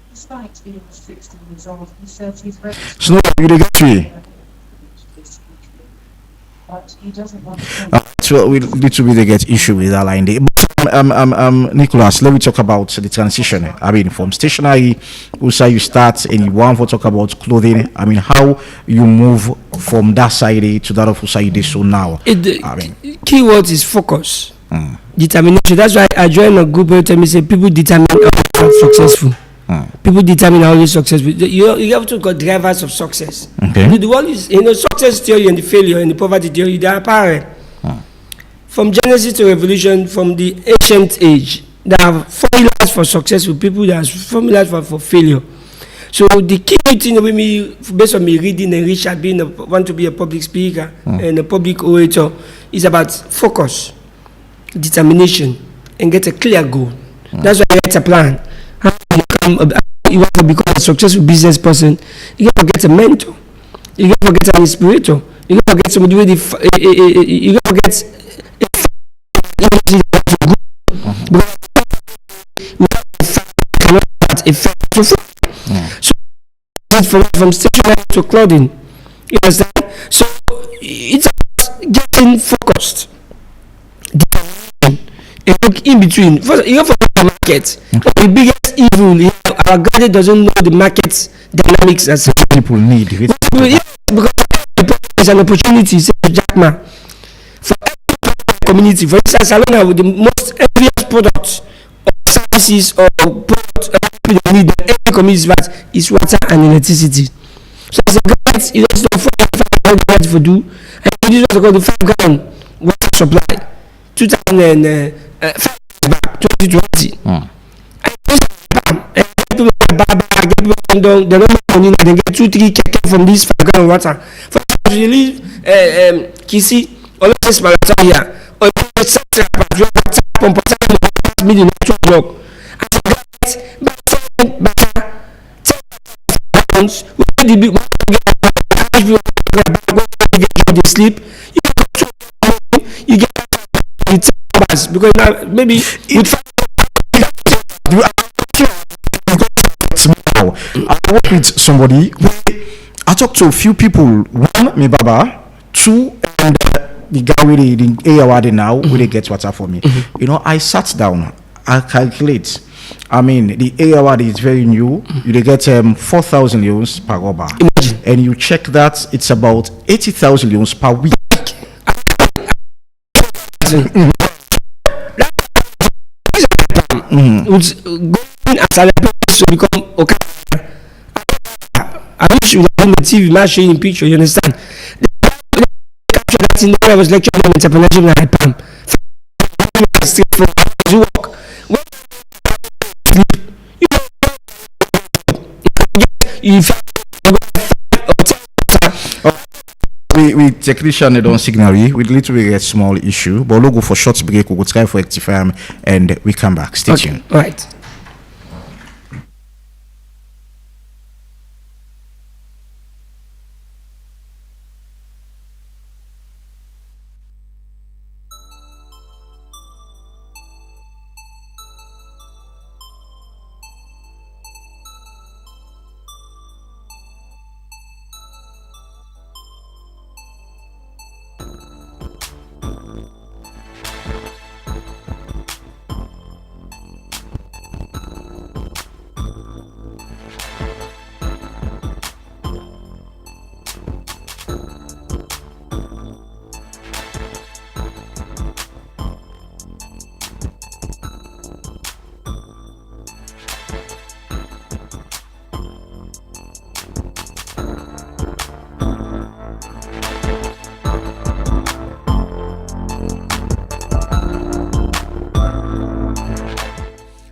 Despite being 60 years old, he says he's ready. Snow, you get me. But he doesn't want to. So we need to really get issue with that line there. But, Nicholas, let me talk about the transition. I mean, from stationery, also you start and you want to talk about clothing. I mean, how you move from that side to that of Usaide so now. Key word is focus, determination. That's why I joined a group where tell me say people determine how to be successful. People determine how you're successful. You have to call drivers of success. Okay. The world is, success theory and the failure and the poverty theory, they are parallel. From Genesis to Revolution, from the ancient age, there are formulas for successful people, there are formulas for failure. So the key thing with me, based on me reading and research, want to be a public speaker and a public orator, is about focus, determination, and get a clear goal. That's why you get a plan. How you want to become a successful business person, you got to get a mentor, you got to get an inspirator, you got to get somebody with you got to get so from stationery to clothing, you understand? So it's about getting focused, and look in between. First, you have to the market. The biggest evil, our government doesn't know the market dynamics as people need. Because there's an opportunity, say Jack Ma, for every community. For instance, I don't know the most obvious products or services or products people need in every community is water and electricity. So as a government, it doesn't know for do, and it is also called the 5 gallon water supply. 2020. They don't make money, they get 2-3 keke from this 5 gallon water. For example, you leave Kisi or let's say here, or set on meeting 2 o'clock. As a guide, by 10 we the big they sleep. You get the numbers because now maybe with I work with somebody. I talk to a few people. One, me baba. Two, and the guy with the AWD now, will they get water for me? You know, I sat down. I calculate. I mean, the AWD is very new. You get 4,000 euros per rubber, and you check that it's about 80,000 euros per week. Going as a to become okay. I wish you on the TV match showing picture. You understand? That's in the way I was lecturing on entrepreneurship and IPAM. You work. We technician don't signal we literally get small issue, but we'll go for short break. We'll try for rectify and we come back. Stay tuned. Right.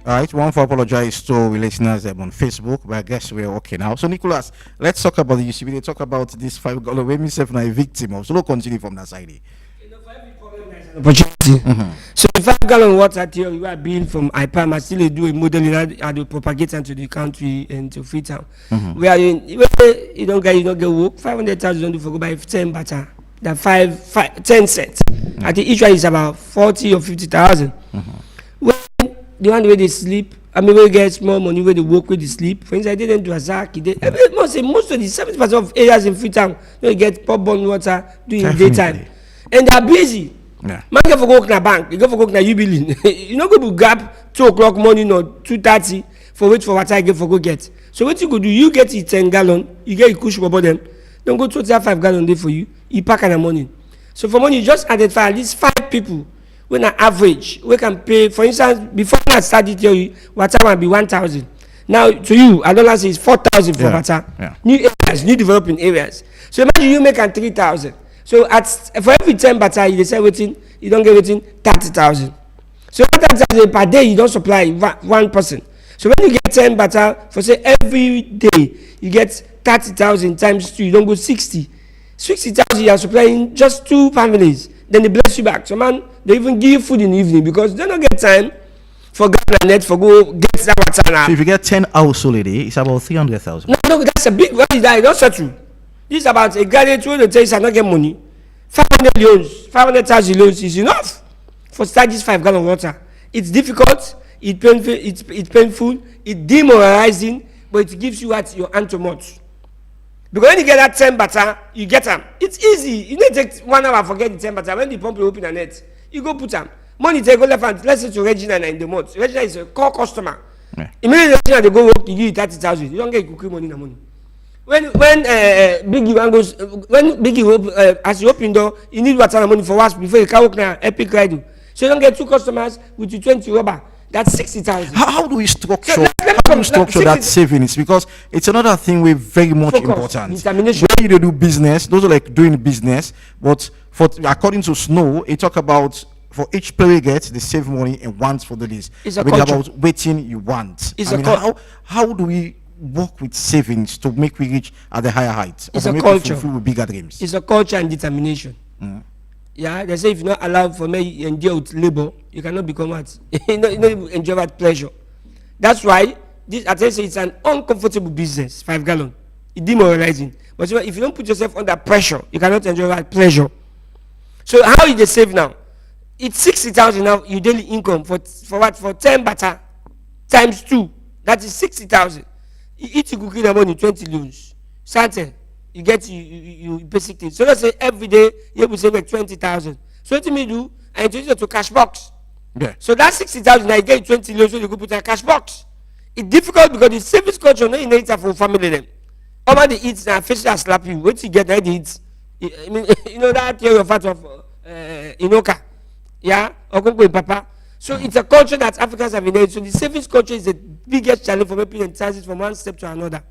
Alright, one for apologize to our listeners on Facebook, but I guess we're okay now. So, Nicholas, let's talk about the UCB. They talk about this 5 gallon. When myself now a victim of, so we'll continue from that side. Opportunity. So, the 5 gallon water theory we are being from IPAM, I still do a modeling and do propagate into the country and to Freetown. We are in, you don't get work, 500,000 don't do for go buy 10 butter. That 10 sets. I think each one is about 40 or 50,000. The one where they sleep, I mean, we get more money where they work with the sleep. For instance, I didn't do a Zaki. Most of the 70% of areas in Freetown, they get pop-borne water during daytime. And they're busy. Yeah. Man go for go to the bank, you go for go to the U-Billing. You know, go to grab 2 o'clock morning or 2:30 for wait for water, you get for go get. So what you go do, you get it 10 gallon, you get a cushion for them. Don't go to that 5 gallon day for you, you pack in the morning. So for money, you just identify at least 5 people. When an average, we can pay, for instance, before I started theory, water might be 1,000. Now, to you, I don't say it's 4,000 for water. Yeah. New areas, new developing areas. So imagine you make 3,000. So for every 10 batter, you say waiting, you don't get waiting 30,000. So 30,000 per day, you don't supply one person. So when you get 10 batter, for say every day, you get 30,000 times 2, you don't go 60. 60,000, you are supplying just 2 families. Then they bless you back. So man, they even give you food in the evening because they don't get time for Ghana net for go get that water now. So if you get 10 household a day, it's about 300,000. No, that's a big. What is that? It's not so true. This is about a graduate who they tell you not get money. 500 loans, 500,000 loans is enough for start this 5 gallon water. It's difficult, it's painful, it's demoralizing, but it gives you what your hand to mouth. Because when you get that 10 batter, you get them. It's easy. You need to take 1 hour for getting 10 batter. When the pump will open a net, you go put them. Money take go left hand. Let's say to Regina in the month. Regina is a core customer. Yeah. Immediately Regina they go work, you give you 30,000. You don't get cooking money in the money. When Biggie one goes, when Biggie as you open door, you need water money for us before you can work now. Epic Rider. So you don't get 2 customers with you 20 rubber. That's 60,000. How do we structure? So that savings? Because it's another thing we're very much important. Determination. When you do business, those are like doing business. But for according to Snow, it talk about for each player gets they save money and wants for the list. It's about waiting you want. How do we work with savings to make we reach at the higher heights? It's a culture. With bigger dreams. It's a culture and determination. Yeah, they say if you're not allowed for me to endure with labor, you cannot become what? you know, enjoy that pleasure. That's why this, I tell you, it's an uncomfortable business, 5 gallon. It's demoralizing. But if you don't put yourself under pressure, you cannot enjoy that pleasure. So how is they save now? It's 60,000 now, your daily income for what? For 10 batter times 2. That is 60,000. You eat your cooking money 20 loans. Certain. You get you basic things. So let's say every day you will save like 20,000. So what me do? I introduce you to cash box. Yeah. So that 60,000 I get 20 loans so you go put in a cash box. It's difficult because the savings culture no inherit for family them. Over the eats and facial slap you. What you get that eats. I mean you know that theory of part of Inoka. Yeah, or Congo Papa. So it's a culture that Africans have inherited. So the savings culture is the biggest challenge for people entices from one step to another.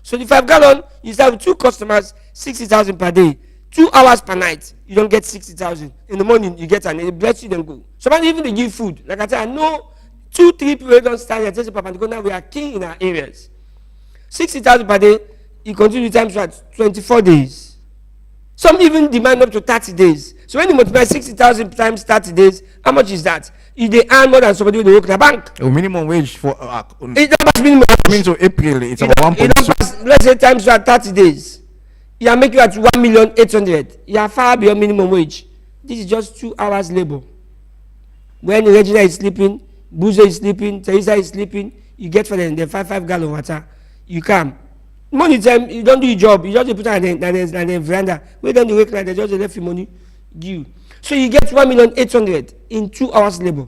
So the 5 gallon, you start with 2 customers, 60,000 per day. 2 hours per night, you don't get 60,000. In the morning, you get it bless you, then go. Somebody even they give food. Like I said, I know 2-3 people don't stand here. Tell Papa, now we are king in our areas. 60,000 per day, you continue times what? 24 days. Some even demand up to 30 days. So when you multiply 60,000 times 30 days, how much is that? If they earn more than somebody who work in a bank. Minimum wage for it must minimum wage. I mean, so April it's about 1.2. Let's say times 30 days. You are making at 1,800,000. You are far beyond minimum wage. This is just 2 hours labor. When Regina is sleeping, Buzo is sleeping, Teresa is sleeping, you get for them the 5 gallon water. You come. Money time, you don't do your job. You just put on the veranda. When then you wake like they just left you money due. So you get 1,800,000 in 2 hours labor.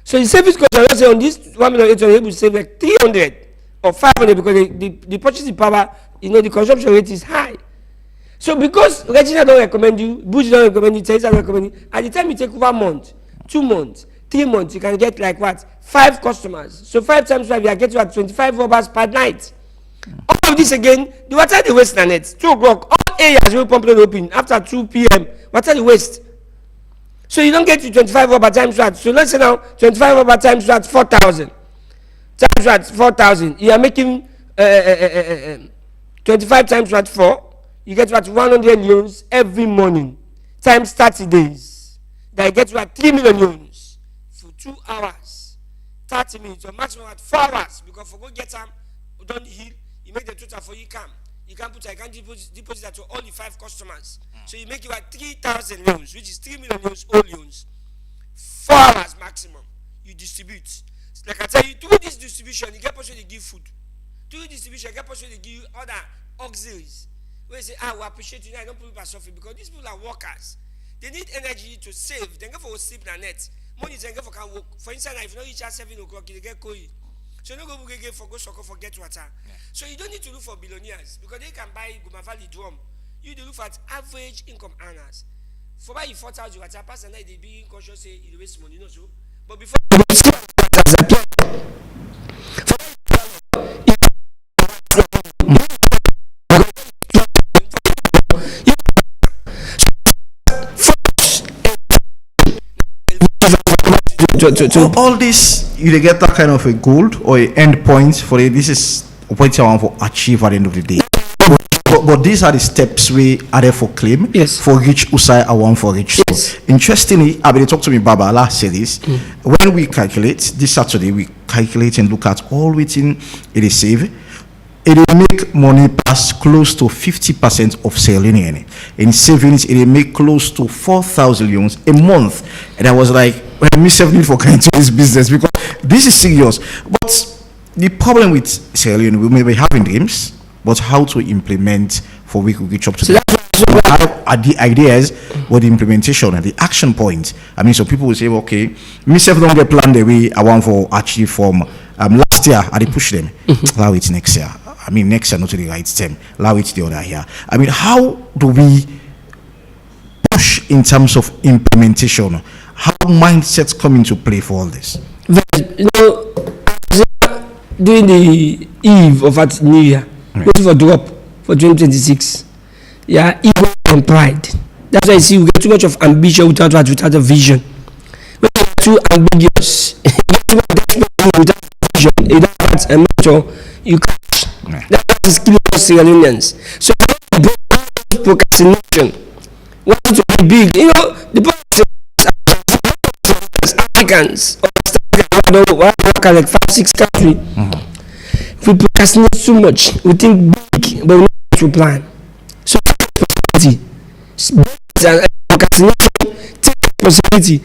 So the service cost, let's say on this 1,800,000, you will save like 300 or 500 because the purchasing power, you know, the consumption rate is high. So because Regina don't recommend you, Bush don't recommend you, Teresa don't recommend you, at the time you take 1 month, 2 months, 3 months, you can get like what? 5 customers. So 5 times 5, you are getting what? 25 rubbers per night. All of this again, the water the waste na net. 2 o'clock, all areas will pump open after 2 p.m. Water the waste. So you don't get to 25 rubber times what? So let's say now 25 rubber times what? 4,000. Times what? 4,000. You are making 25 times what? 4. You get what? 100 loans every morning. Times 30 days. That you get what? 3 million loans for 2 hours. 30 minutes or maximum at 4 hours. Because for go get them, don't heal. You make the total for you come. You can put, I can deposit that to all the 5 customers. So you make you at 3,000 loans, which is 3 million loans, all loans. 4 hours maximum. You distribute. Like I tell you, through this distribution, you get person to give food. Through distribution, you get person to give other auxiliaries. Where you say, we appreciate you. I don't put people are suffering because these people are workers. They need energy to save. They go for sleep in the net. Money they go for can work. For instance, if you don't reach at 7 o'clock, you get cold. So you don't go for go soccer for get water. Yeah. So you don't need to look for billionaires because they can buy Goma Valley drum. You look at average income earners. For buy you 4,000 water, pass and they be conscious say you waste money, you know so. But before So all this, you get that kind of a goal or a end point for it. This is a point I want to achieve at the end of the day. But these are the steps we are there for claim. Yes. For reach Usai, I want for reach. Yes. So interestingly, I been talk to me Baba last series. When we calculate this Saturday, we calculate and look at all within it is save. It will make money pass close to 50% of selling in savings. It will make close to 4,000 loans a month. And I was like, well, me self need for kind of this business because this is serious. But the problem with selling, we may be having dreams, but how to implement for we could reach up to the ideas, but the implementation and the action point. I mean, so people will say, okay, me self don't get plan the way I want for achieve from last year. I did push them. Allow it next year. I mean, next year, not to the right term. Allow it the other year. I mean, how do we push in terms of implementation? How mindsets come into play for all this? You know, during the eve of that New Year, waiting for drop for 2026. Yeah, ego and pride. That's why you see we get too much of ambition without a vision. When you are too ambiguous, without vision, without a mentor, you can't. That's the skill of Sierra Leoneans. So procrastination, want to be big. You know, the problem is Africans understand work like 5-6 countries. We procrastinate too much. We think big, but we not to plan. So responsibility. Procrastination, take responsibility.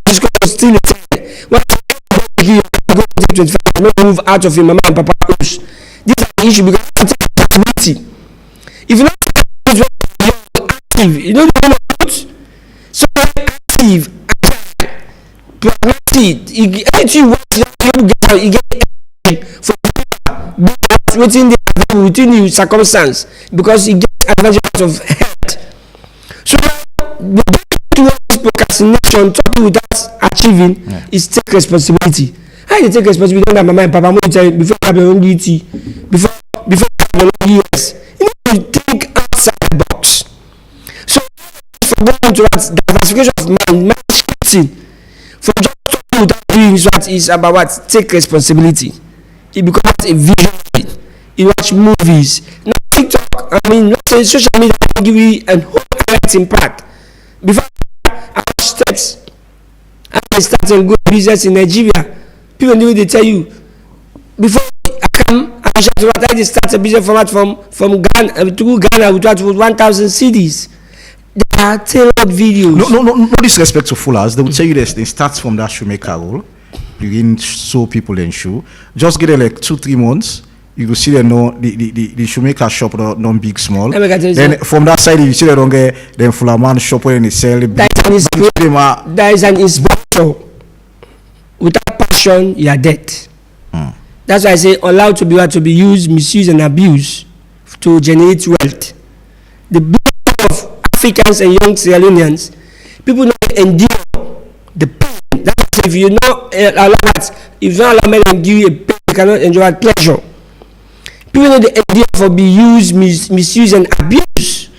That's why still a time. When you go to 25, not move out of your mama and papa house. This is an issue because you take responsibility. If you're not active, you know the truth. So active, pragmatic. Anything you want, you get for within the circumstance because it gets advantage of health. So the towards procrastination, talking without achieving is take responsibility. How you take responsibility under mama and papa when you tell you before you have your own duty, before you have your own US. You know, you think outside the box. So for going to that diversification of mind shifting from just talking without doing what is about what take responsibility. It becomes a vision. You watch movies. Now TikTok, I mean, let's say social media can give you a whole right impact. Before I watch steps, I start a good business in Nigeria. People know they tell you before I come, I start a business format from Ghana to Ghana with 1,000 CDs. They are tailored videos. No disrespect to Fullers. They will tell you this. They start from that shoemaker role. You can show people in shoe. Just get it like 2-3 months. You will see them know the shoemaker shop non big small. Then from that side you see they don't get then Fuller man shop when they sell it. There is an inspector. Without passion, you are dead. That's why I say allowed to be used, misused, and abused to generate wealth. The beauty of Africans and young Sierra Leoneans, people don't endure the pain. That's why if you not allow that, if you not allow men to give you a pain, you cannot enjoy pleasure. People know the idea for be used, misused, and abused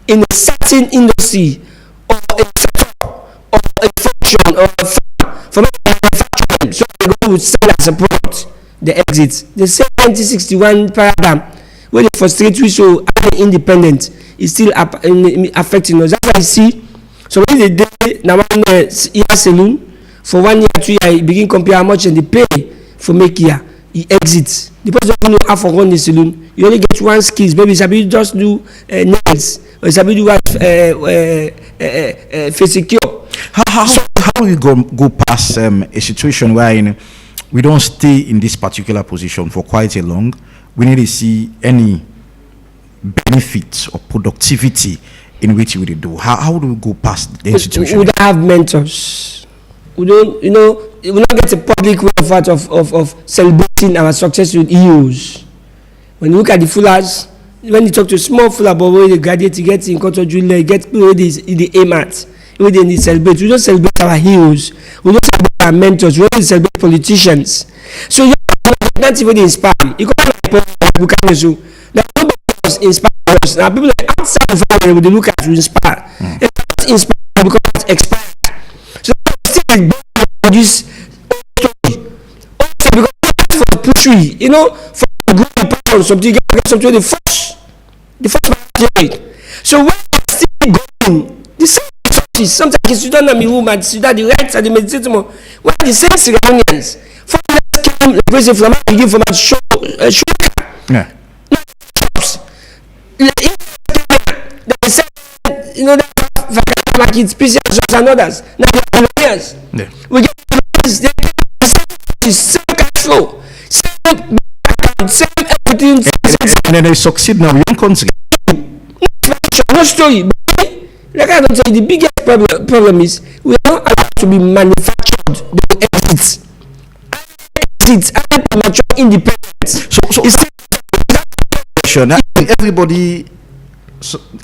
in a certain industry or a sector or a function or a firm. For manufacturing, so they go with sell as a product, the exit. The same 1961 paradigm where they frustrate you so independent is still affecting us. That's why I see so when they did now one year saloon for 1 year, 2 years, he begin compare how much and they pay for make year. He exits. The person don't know how for run the saloon. You only get one skills. Maybe Sabi just do nails or Sabi do what face secure. How do we go past a situation where we don't stay in this particular position for quite a long? We need to see any benefits or productivity in which we do. How do we go past the institution? We don't have mentors. We don't, we don't get a public way of celebrating our success with EOs. When you look at the Fullers, when you talk to small Fuller boy, where they graduate, you get in control, you get where they aim at. We don't celebrate. We don't celebrate our heroes. We don't celebrate our mentors. We don't celebrate politicians. So you can't even inspire. You can't like so that nobody else inspire us. Now people like outside the family they look at to inspire. They can't inspire because it's expired. So still this story. Also because for the pushing, for the good person, something get something the first material. So when we're still going, the same sometimes you don't know me woman, you don't the rights and the meditation. When the same ceremonials, for came the president from the give from a show, yeah. Shops. They said, that like it's special shops and others. Now the pioneers. Yeah. We get the same cash flow, same everything. And then they succeed now in country. No story. Like I don't say, the biggest problem is we are not allowed to be manufactured. The exits and mature independence. So everybody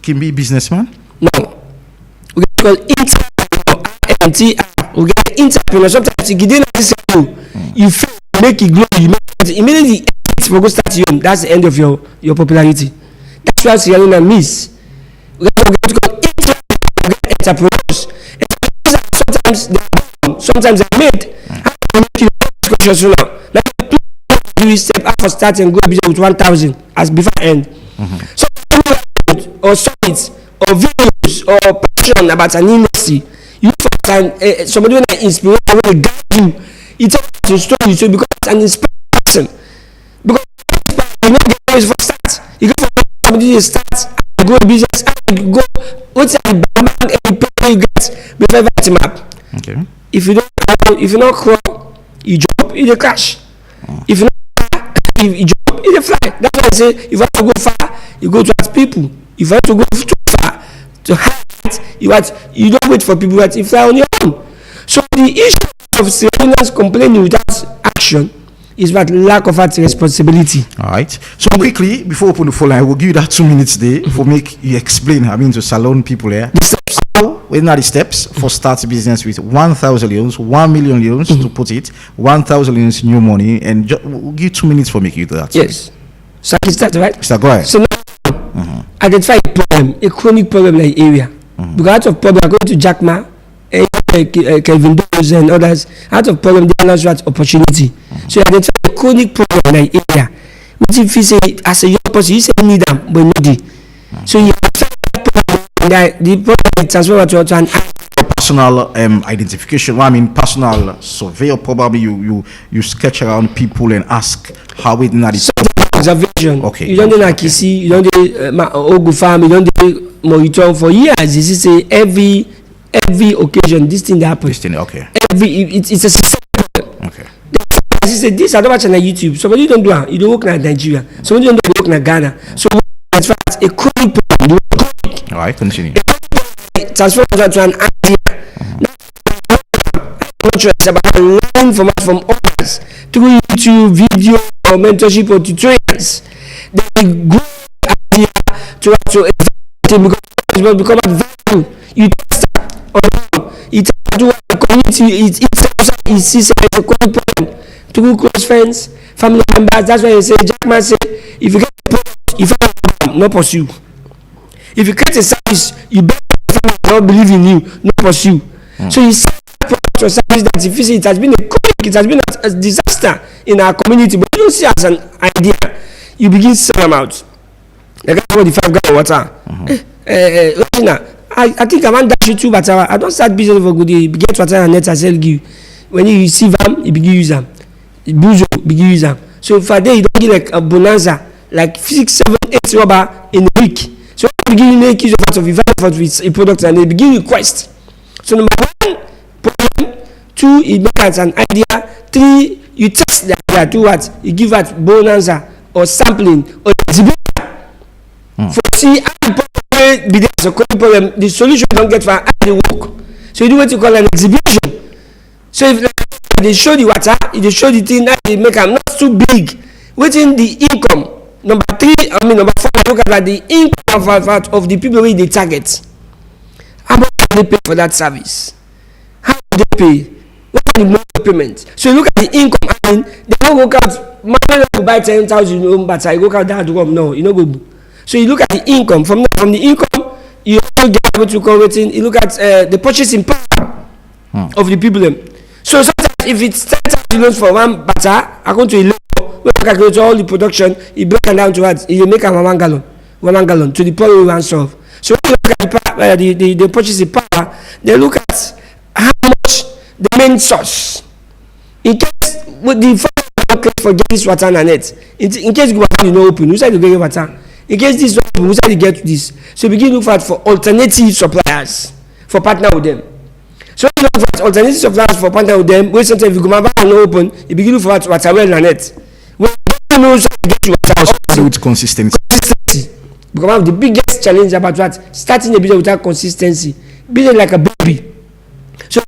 can be businessman. No, we get called entrepreneur. We get entrepreneur. Sometimes you get in this you fail, make it grow. You make it immediately. If we go start you, that's the end of your popularity. That's why Sierra Leone miss. We get called entrepreneurs. Sometimes they're made. How can you make it now? You step up for start and go business with 1,000 as before end. So or summits or videos or passion about an industry, you find somebody when I inspire, when guide you, it's a story, so because an inspired person. Because you know the always for start. You go for somebody to start, and go business, and you go what's the bank and pay you get before you team up. Okay. If you not crawl, you jump, you crash. If you not fly, you jump, you fly. That's why I say if you want to go far, you go towards people. If you want to go too far, to height, you don't wait for people that you fly on your own. So the issue of civilians complaining without action is about lack of responsibility. All right. So quickly, before we open the phone line, I will give you that 2 minutes there for make you explain. I mean, to salon people here. The steps. What are the steps for start business with 1,000 leons, 1 million leons to put it, 1,000 leons new money, and we'll give 2 minutes for making you do that. Yes. So I can start, right? Start, go ahead. So now, identify a problem, a chronic problem in the area. Because out of problem, according to Jack Ma, Kevin Doze and others, out of problem, they are not opportunity. So you identify a chronic problem in the area. Which if you say, as a young person, you say you need them, but needy. So you identify the problem is transferred to an personal identification. Well, I mean, personal survey, or probably you sketch around people and ask how it is. Observation. Okay. You don't do Nakisi, you don't do Ogu farm, you don't do monitor for years. This is every occasion this thing happens. This thing, okay. It's a system. Okay. This I don't watch on YouTube. Somebody don't do it. You don't work in Nigeria. Somebody don't do work in Ghana. So as far as a chronic problem, all right, continue. Transfer to an idea. It's about learning from others through YouTube, video, or mentorship or tutorials. Then good idea to become value. You test on it to a community. It sees a problem through close friends, family members. That's why you say Jack Ma say if you get a problem, if you not pursue. If you create a service, you better not believe in you, not pursue. So you see product or service that if you see it has been it has been a disaster in our community, but you don't see it as an idea, you begin to sell them out. Like I got the 5 gallon water. I think I want dash you 2 but I don't start business for good. You get water and net I sell you. When you receive them, you begin use them. Buzo begin use them. So for a day you don't get like a bonanza, like 6, 7, 8 rubber in a week. So you begin make use of with a product and they begin request. So number 1, problem. 2, it makes an idea. 3, you test the idea. 2, what? You give that bonanza or sampling or exhibition. For see how the problem be there as a problem, the solution don't get for how they work. So you do what you call an exhibition. So if like, they show the water, they show the thing that they make them not too big. Within the income. Number 4, look at the income of the people who they target. How much do they pay for that service? How do they pay? What are the monthly payments? So you look at the income. I mean, they don't work out. Man will buy 10,000 home, but I go out that room. No, you know go. So you look at the income. From the income, you also get what you call waiting. You look at the purchasing power of the people. So sometimes if it's 10,000 loans for one batter, according to a law, we calculate all the production, it break down to what? You make a 1 gallon to the problem we want to solve. So when you look at the purchasing power, they look at how much the main source. In case with the for get this water and net, in case you know open, you say you get water. In case this open, you say you get this. So you begin to look for alternative suppliers for partner with them. So you look for alternative suppliers for partner with them. Where sometimes if you go back and open, you begin to look for water well and net. When you know so you get to water with consistency. Because one of the biggest challenge about what starting a business without consistency, business like a baby. So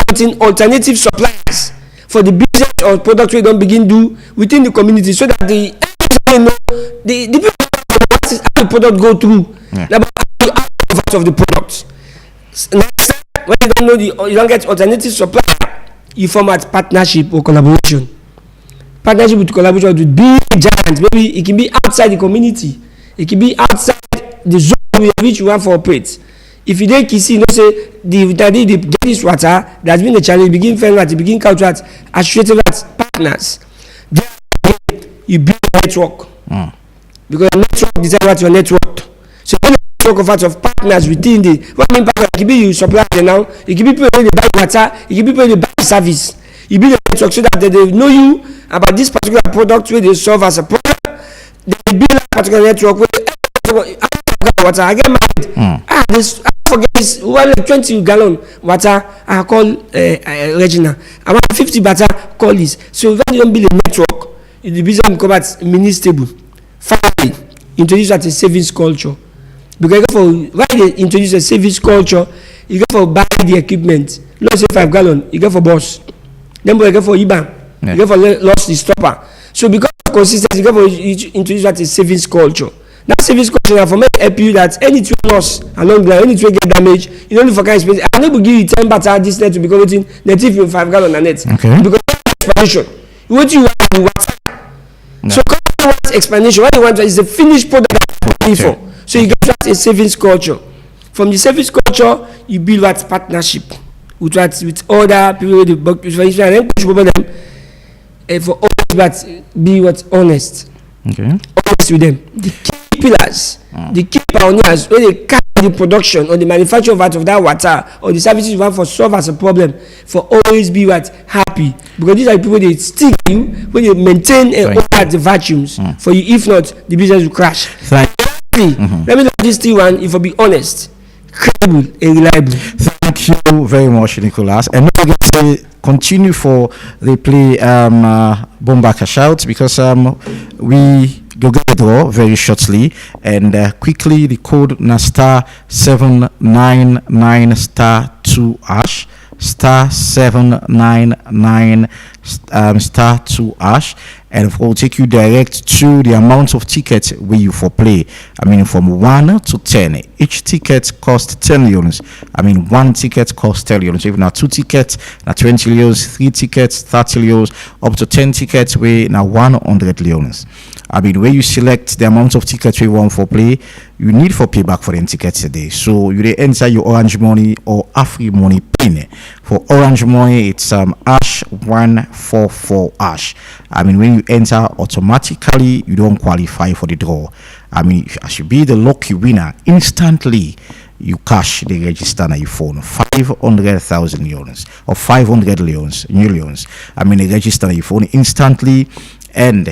finding alternative suppliers for the business or product we don't begin do within the community, so that the people how the product go through, the out of the product. Next time, when you don't know you don't get alternative supplier, you form a partnership or collaboration. Partnership with collaboration with big giants. Maybe it can be outside the community. It can be outside the zone which you want to operate. If you don't see, you know, say the get this water, there's been a challenge. Begin friend that you begin count that associated partners. Then you build a network because network decide what your network. So when network of partners within the. What I mean partner, it could be you supply now. It could be people wey dey buy water. It could be people wey dey buy service. You build a network so that they know you about this particular product wey dey solve as a problem. They build a particular network wey water. I get married. This I forget this 20 gallon water. I call Regina. I want 50 water. Call this. So when you don't build a network, the business become at mini stable. Finally, introduce that a savings culture. Because why they introduce a savings culture, you go for buy the equipment. Let's say 5 gallon, you go for bus. Then you go for IBAN. You go for lost the stopper. So because of consistency, you go for introduce that a savings culture. That savings culture for me help you that anything loss along the line, anything get damage, you don't need for kind of space. I'm not going to give you 10 batter this net to become waiting native in 5 gallon a net. Okay. Because explanation. What you want to water. So want explanation. What you want is the finished product for. So you get that a savings culture. From the savings culture, you build that partnership with other people with them for always but be what honest. Okay. Honest with them. The key pillars, the key pioneers when they carry the production or the manufacture of that water or the services you want for solve as a problem for always be what happy because these are the people they stick you when you maintain and over the vacuums for you. If not, the business will crash. Let me know this thing one if I be honest, credible and reliable. Thank you very much, Nicholas. And now we to continue for the play Bomba Cash Out because we go get the draw very shortly and quickly the code na star 799 star 2 hash star 799 star 2 hash, and of course will take you direct to the amount of tickets where you for play. I mean from 1 to 10. Each ticket costs 10 leons. I mean one ticket costs 10 leons. If now 2 tickets, now 20 leons, 3 tickets, 30 leons, up to 10 tickets where now 100 leons. I mean, when you select the amount of tickets you want for play, you need for payback for them tickets today. So you enter your Orange Money or Afri Money pin. For Orange Money, it's hash 144 hash. I mean, when you enter automatically, you don't qualify for the draw. I mean, as you be the lucky winner, instantly you cash the register on your phone 500,000 leons or 500 leons, new leons. I mean, the register on your phone instantly, and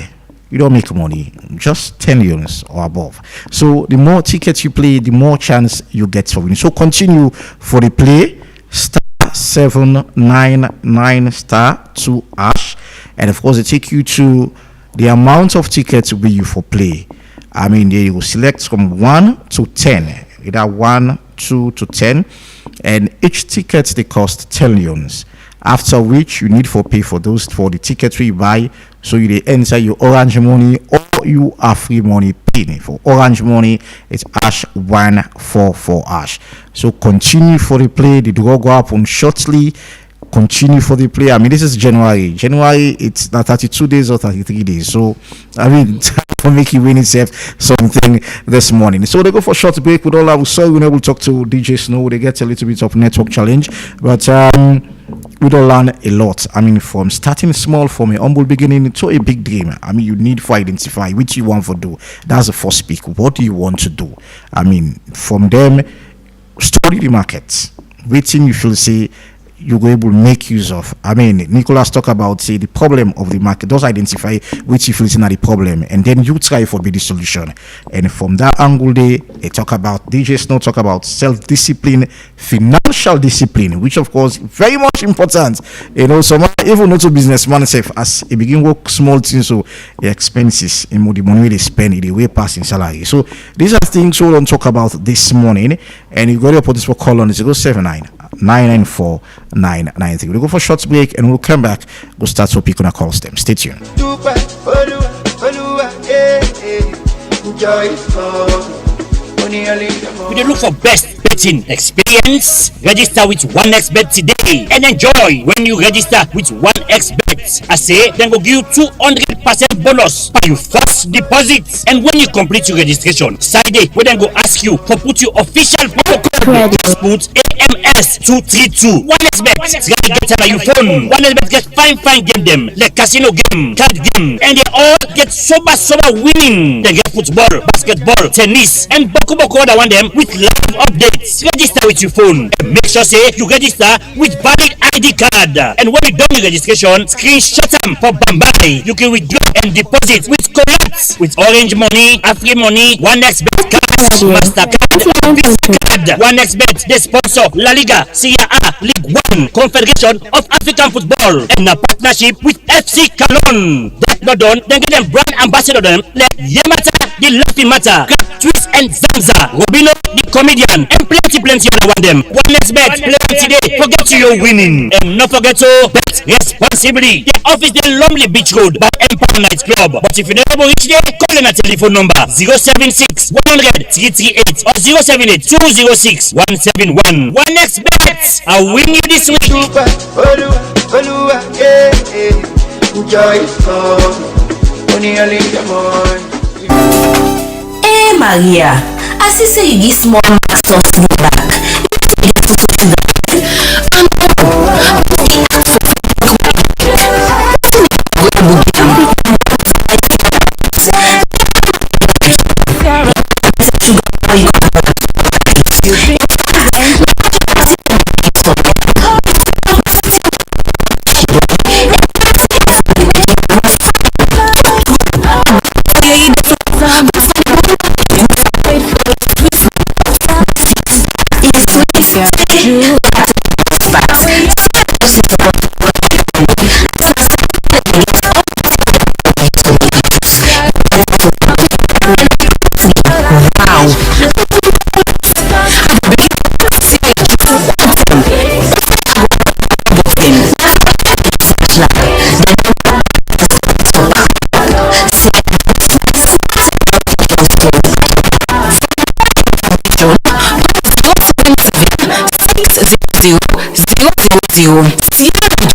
you don't make money, just 10 leons or above. So the more tickets you play, the more chance you get for winning. So continue for the play, star 799 star 2 hash, and of course they take you to the amount of tickets where you for play. I mean, they will select from 1 to 10, either 1, 2 to 10, and each ticket they cost 10 leons. After which you need for pay for those for the tickets we buy. So you enter your Orange Money or you Afri Money pin. For Orange Money, it's hash 144 hash. So continue for the play. The draw go up on shortly. Continue for the play. I mean, this is January. January, it's not 32 days or 33 days. So I mean, for making win itself something this morning. So they go for a short break. With all that, we saw we will talk to DJ Snow. They get a little bit of network challenge, but we don't learn a lot. I mean, from starting small, from a humble beginning to a big dream. I mean, you need to identify which you want to do. That's the first pick. What do you want to do? I mean, from them, study the market. Waiting, you feel say you go able to make use of. I mean, Nicholas talk about say the problem of the market. Just identify which you feel is not the problem, and then you try for be the solution. And from that angle, they talk about DJ Snow talk about self-discipline, financial discipline, which of course very much important. You know, some even not to businessman self as a begin work small things, so the expenses and the money they spend the way passing salary. So these are things we don't talk about this morning. And you got to put this for call on 079-994-993. We'll go for a short break and we'll come back. We'll start to pick on our calls them. Stay tuned. We look for best betting experience. Register with 1xBet today and enjoy when you register with 1xBet. I say, then go give you 200% bonus by your first deposit. And when you complete your registration, Saturday, we then go ask you to put your official promo code. Just put AMS232. 1xBet. Get on your phone. 1xBet get fine game them like casino game, card game, and they all get super winning. They get football, basketball, tennis, and basketball poke other one them with live updates. Register with your phone. And make sure say you register with valid ID card. And when you done the registration, screenshot them for Bambai. You can withdraw and deposit with correct with Orange Money, Afri Money, 1xBet Cash, Mastercard, Visa Card. 1xBet, they sponsor La Liga, Serie A, League One, Confederation of African Football, and a partnership with FC Cologne. That not done, then get them brand ambassador them like Yamata, the Laughing Matter, Twist and Zamza, Robino, the comedian, and plenty other one them. 1xBet, play today, forget you're winning. And not forget to bet responsibly. The office the Lumley Beach Road by Empire Night Club. But if you never reach there, call in a telephone number 076 100 338 or 078 206 171. 1xBet, I win you this week. Hey Maria, I see say you give small marks on small back. You get to see that.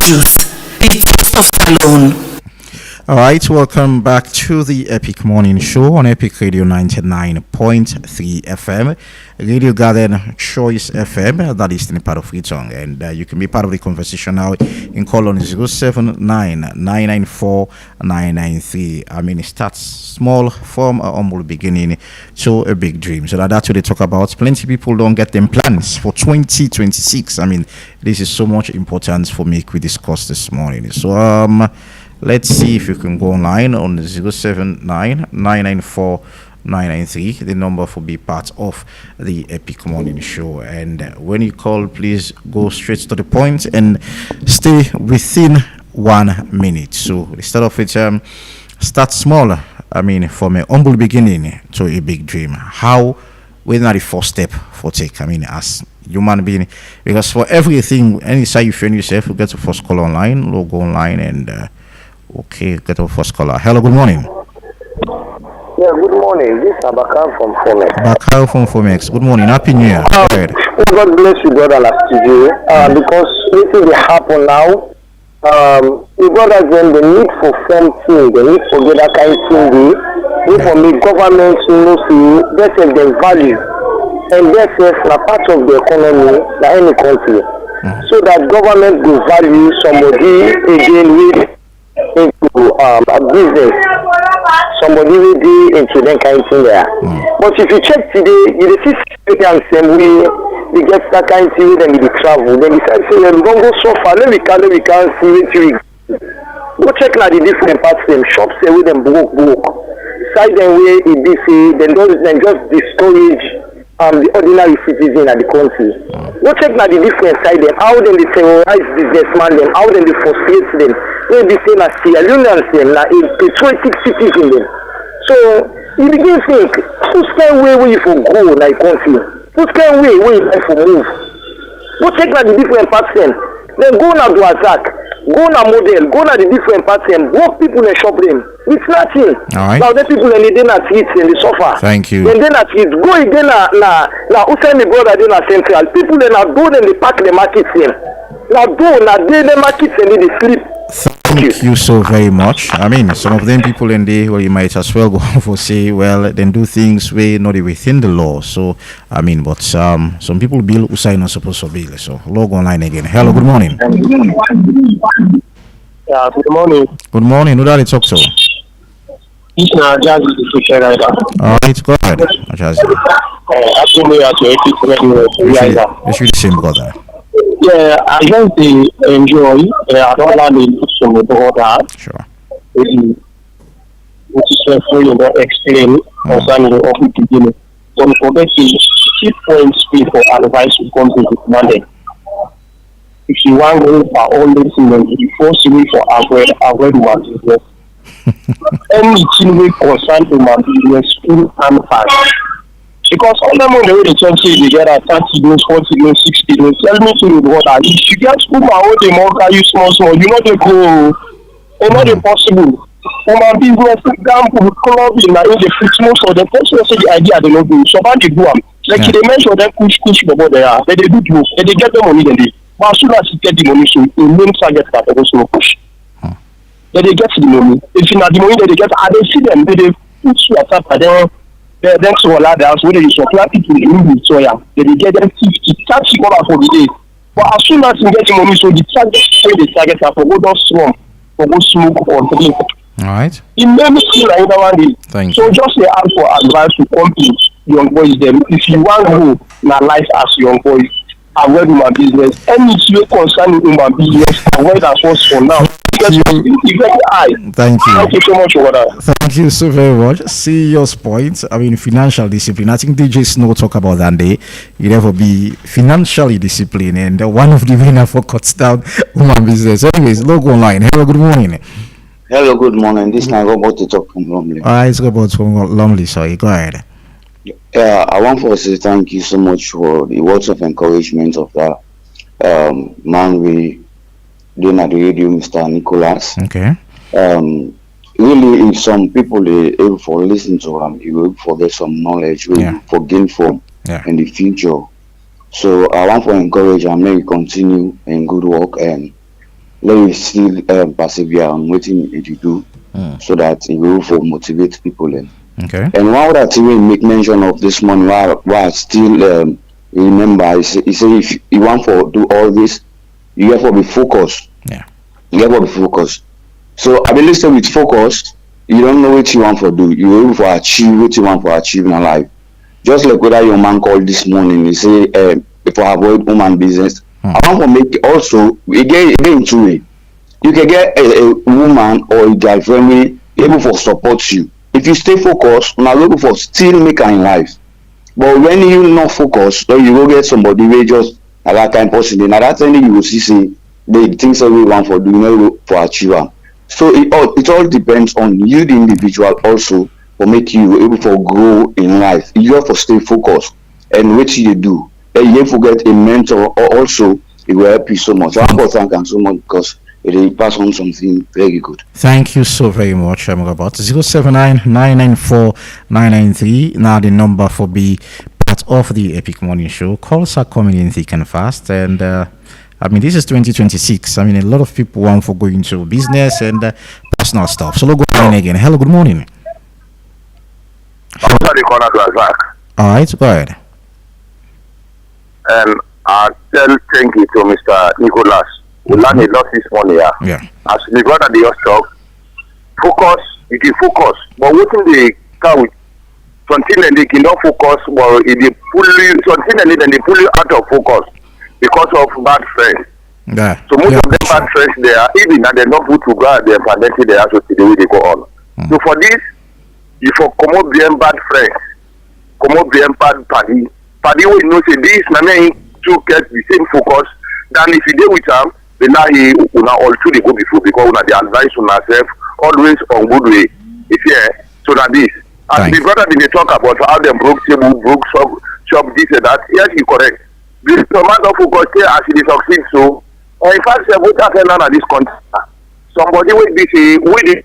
Juice, the taste of Salon. All right, welcome back to the Epic Morning Show on Epic Radio 99.3 FM, Radio Garden Choice FM, that is in part of Fritong, and you can be part of the conversation now in call on 079-994-993. I mean, it starts small from a humble beginning to a big dream. So that's what they talk about. Plenty of people don't get them plans for 2026. I mean, this is so much important for me we discussed this morning. So let's see if you can go online on 079-994-993, the number for be part of the Epic Morning Show. And when you call, please go straight to the point and stay within 1 minute. So the start of it, start small. I mean, from a humble beginning to a big dream. How? We're not the first step for take. I mean, as human being, because for everything, any side you find yourself, you get to first call online, or go online and okay, get our first caller. Hello, good morning. Yeah, good morning. This is Abakar from Fomex. Abakar from Fomex. Good morning. Happy New Year. Go ahead. God bless you, brother, last studio. Because this will happen now. The brothers, then the need for something, the need for get that kind of thing, need for me government to know that's the value, and that's a part of the economy that any country. So that government will value somebody again with into a business, somebody will be into that kind of thing there. But if you check today, you see the same way we get that kind of thing, then we travel, then we say, we don't go so far, then we can't see it. Go check now the different parts, them shops, say with them broke. Side them way it be say, then just discourage the ordinary citizen of the country. Go check now the different side them, how then they terrorize businessmen them, how then they frustrate them. They say na Sierra Leone them, na a patriotic citizen them. So you begin to think, who's kind way where you for go na a country? Who's kind way where you like for move? Go check now the different parts them. Then go now to attack. Go now model. Go now the different parts them. Walk people and shop them. It's nothing. Right. Now the people and they not eat and they suffer. Thank you. When they not eat, go again na who send the brother they na central. People they not go then they pack the markets them. Now go now they the markets and they sleep. Thank you so very much. I mean, some of them people in there, well, you might as well go for say, well, then do things way not within the law. So, I mean, but some people bill Usai not supposed to bill. So, log online again. Hello, good morning. Yeah, good morning. Good morning. Who did I talk to? It's Jazzy, the social rider. All right, go ahead, Jazzy. Actually, at your Wish you the same, brother. Yeah, I just enjoy. I don't want to do some about that. Sure. Which is free and explain concerning the office beginning. Don't forget to keep points free for advice to come to Monday. If you want to go for all this, you force me for avoid my business. Anything we concern to my business, full and fast. Because all the money the church say they get at 30 days, 40 days, 60 days. Tell me to the water. If you get school, my own the more you small, you know they go. It's not impossible. For my business, example, club in the fix most of the person say the idea they don't do. So how they do them? Like they mention them push about they are. They do and they get the money then they. But as soon as you get the money, so the main target that they also push. Then they get the money. If you not the money that they get, they see them. They put you at top and then so a lot else whether you supply people in the soya. They get them 50 tax you for the day. But as soon as you get the money, so the target are for go down strong, for go smoke or drink. All right. It made me feel like one day. Thank so just ask for advice to company young boys them. If you want to go my life as young boys, avoid my business. Any issue concerning my business, avoid that first for now. Because it's very high. Thank you. Thank you so much for that. Thank you so very much. Serious point. I mean, financial discipline. I think DJ Snow talk about that day. You never be financially disciplined, and one of the winner for cuts down woman business. Anyways, logo online. Hello, good morning. Hello, good morning. This is Robert to talk from Lumley. It's Robert from Lumley. Sorry, go ahead. Yeah, I want to say thank you so much for the words of encouragement of that man we doing at the radio, Mr. Nicholas. Okay. Really, if some people are able for listen to him, you will forget some knowledge, for gain from in the future. So I want to encourage and maybe continue in good work and let you still persevere on what you do, so that you will for motivate people in. Okay. And one other thing we make mention of this morning, while I still remember, he say if you want to do all this, you have to be focused. Yeah. You have to be focused. So I believe that with focus, you don't know what you want to do. You will to achieve what you want to achieve in life. Just like what your man called this morning, he say if I avoid woman business, I want to make also again two way. You can get a woman or a girlfriend able to support you. If you stay focused, you're able for still make in life. But when you not focus, then you go get somebody who just at that kind of person. And at that time you will see the things that we want for doing for achieve. So it all depends on you, the individual, also for make you able to grow in life. You have to stay focused and what you do. And you have to get a mentor, or also it will help you so much. I want to thank you so much because it will pass on something very good. Thank you so very much, Robert. 079-994-993. Now the number for be part of the Epic Morning Show. Calls are coming in thick and fast, and I mean, this is 2026. I mean, a lot of people want for going to business and personal stuff. So let's go in again. Hello, good morning. All right, go ahead. I tell thank you to Mr. Nicholas. We learned a lot this morning. Yeah. As the brother they just talk, focus, you can focus. But what in the car with something and they cannot focus, well, if they pull you something and then they pull you out of focus because of bad friends. Yeah. So most of them bad friends there, even that they're not put to God, they're fantastic, they have to see the way they go on. So for this, you for come up being bad friends, come up being bad party. Party will know say this, na me to get the same focus than if you deal with them. Then now he una all two they go before because una the advice on ourselves always on good way. If so that this. As the brother they talk about how them broke table, broke shop this and that. Yes, you correct. This amount of focus there as they succeed. So in fact, what happened at this country? Somebody will be say we did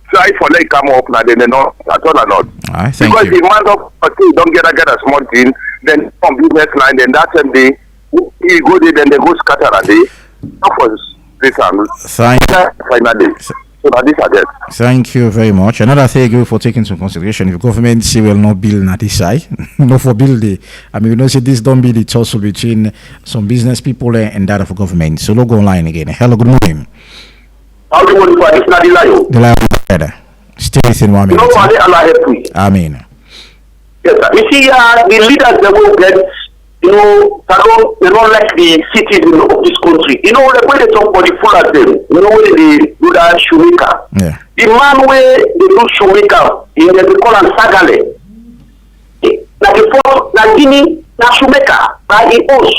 try for like come up now then not at all or not. Because the amount of don't get a small thing, then from business line, then that same day he go there, then they go scatter a day. Thank you very much. Another thing for taking into consideration, if government say will not build na this side, no for build it. I mean, we know say this don't be the tussle between some business people and that of government. So logo online again. Hello, good morning. How do you want to the lion? Stay within 1 minute. Amen. Yes, sir. You see, the leaders they will get, they don't like the cities of this country. The way they talk about the full of them, when they do that shoemaker. Yeah. The man where they do shoemaker, they call him Sagale. Like the first, like Guinea, na shoemaker, like the host.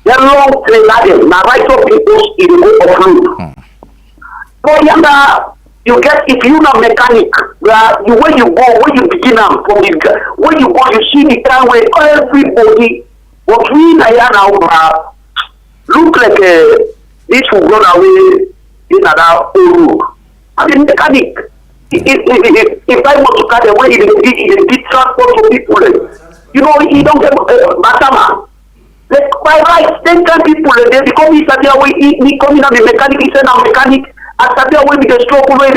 They're long train like them. Now right up the host, it will go offload. But you get, if you're not mechanic, when you go, when you begin from the, when you go, you see the time where everybody, what we now look like this will run away in another road. I mean, mechanic. If I want to cut away, it transport to people. You don't get Batama. Like, by right, 10 people, they become he coming on the mechanic, he said, I'm mechanic. I started away with the stroke away.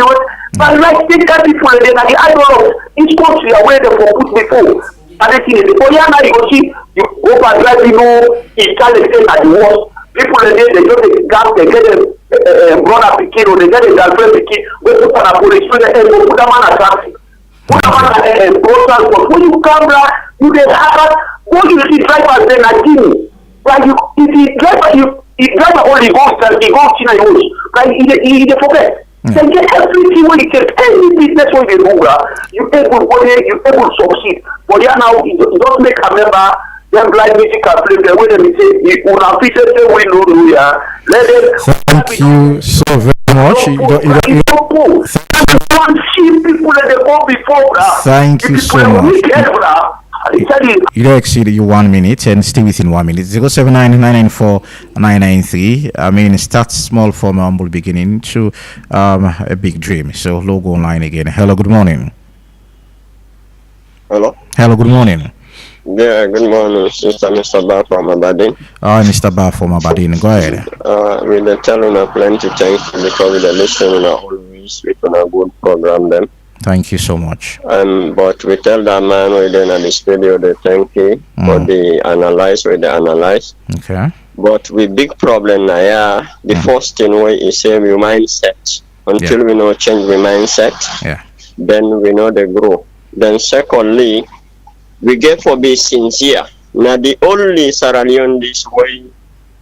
But like, 10 people, they are the idol of each country away they for put before. And the thing is, before you go see, you go for drive, Italian thing at the worst. People they just get gas, they get a brother picking, or they get a girlfriend picking, we put on a police, put a man at traffic. Put a man at road transport. When you come back, you get hackers, go to the drivers, then at Guinea. Like, if driver only goes to China, like, he forget. They get everything when you get any business when you do, you able to succeed. But yeah, now, you don't make a member. Them blind music can play the way they say, you will appreciate the way you do. Let them. Thank you so very much. Thank you so much. You don't exceed your 1 minute and stay within 1 minute. 079-994-993. I mean, start small from a humble beginning to a big dream. So, logo online again. Hello, good morning. Hello. Hello, good morning. Yeah, good morning, Mr. Bar from Aberdeen. Mr. Bar from Aberdeen, go ahead. We're telling a plenty thanks because we're listening always with a good program then. Thank you so much. But we tell that man within the studio they thank you for the analyze where they analyze. Okay. But with big problem now, the first thing we is say we mindset. Until we know change we mindset, then we know they grow. Then secondly, we get for be sincere. Now the only Sierra Leone this way,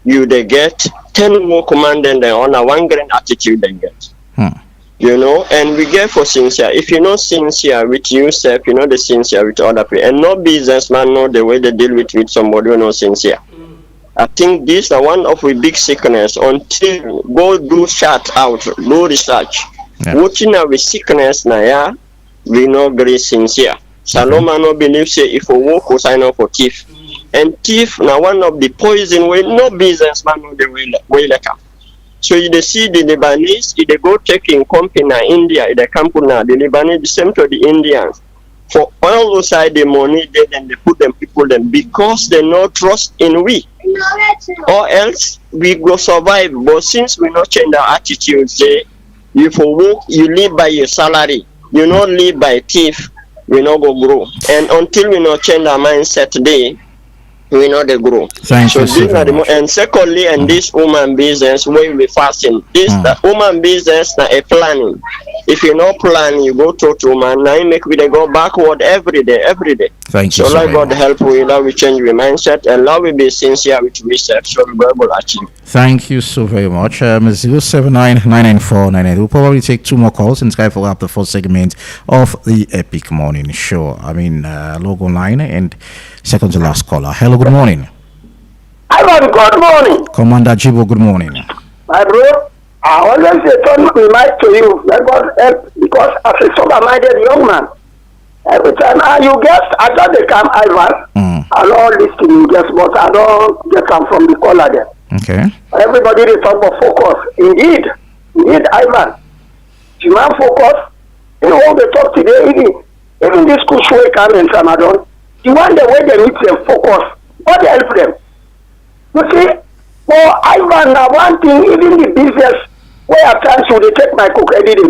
you they get 10 more command and they on a 1 grand attitude they get. And we get for sincere. If you're not sincere with yourself, you're not the sincere with other people. And no businessman know the way they deal with somebody who not sincere. I think this is one of the big sickness. Until go do shout out, do research. Watching our sickness now, we know very sincere. Saloma no believe say if we walk we sign up for thief. And thief now one of the poison way no businessman know the way like. So you see the Lebanese, they go taking company in India, the company the Lebanese the same to the Indians. For all those side the money they then they put them people them because they no trust in we. Or else we go survive. But since we not change our attitude, say you for work you live by your salary, you not live by thief, we not go grow. And until we not change our mindset today, we know they grow. Thank you so much. And secondly, and this woman business where we fasting. This woman business na a planning. If you not plan, you go to woman. Now you make we they go backward every day. Thank you so so much. God help we allow we change we mindset and allow we be sincere with research so we will able to achieve. Thank you so very much. 079-994-993. We'll probably take 2 more calls and Skype for up the first segment of the Epic Morning Show. I mean, logo online and second to last caller. Hello, good morning. Hello, good morning. Commander Jibo, good morning. My bro, I always return my mic to you. Let God help because as a sober-minded young man, every time you guess, I thought they come Ivan. I don't listen to you guess, but I don't get them from the caller there. Okay. Everybody they talk about focus. Indeed, Ivan. You man focus. You know all they talk today, even this school show come in Ramadan. The one the way they need them focus, what help them? You see, for Ivan, now one thing, even the business, where at times would they take my cook every day,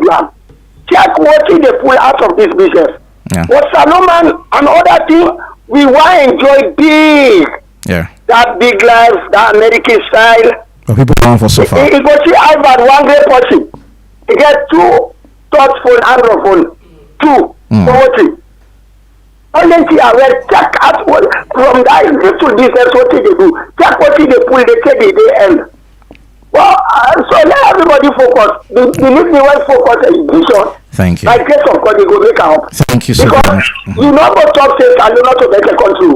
check what they pull out of this business. But Salomon and other thing, we want to enjoy big. That big life, that American style. But people want for so far. If you see Ivan, one great person, he get 2 touch phone, Android phone, 2 for watching. Honestly, I will check out what from that little distance what they do. Check what they pull, they say they end. Well, so let everybody focus. Believe me, when focus is vision. Thank you. By grace of God, they go make up. Thank you so because much. you know what talk says, I do not to make a country.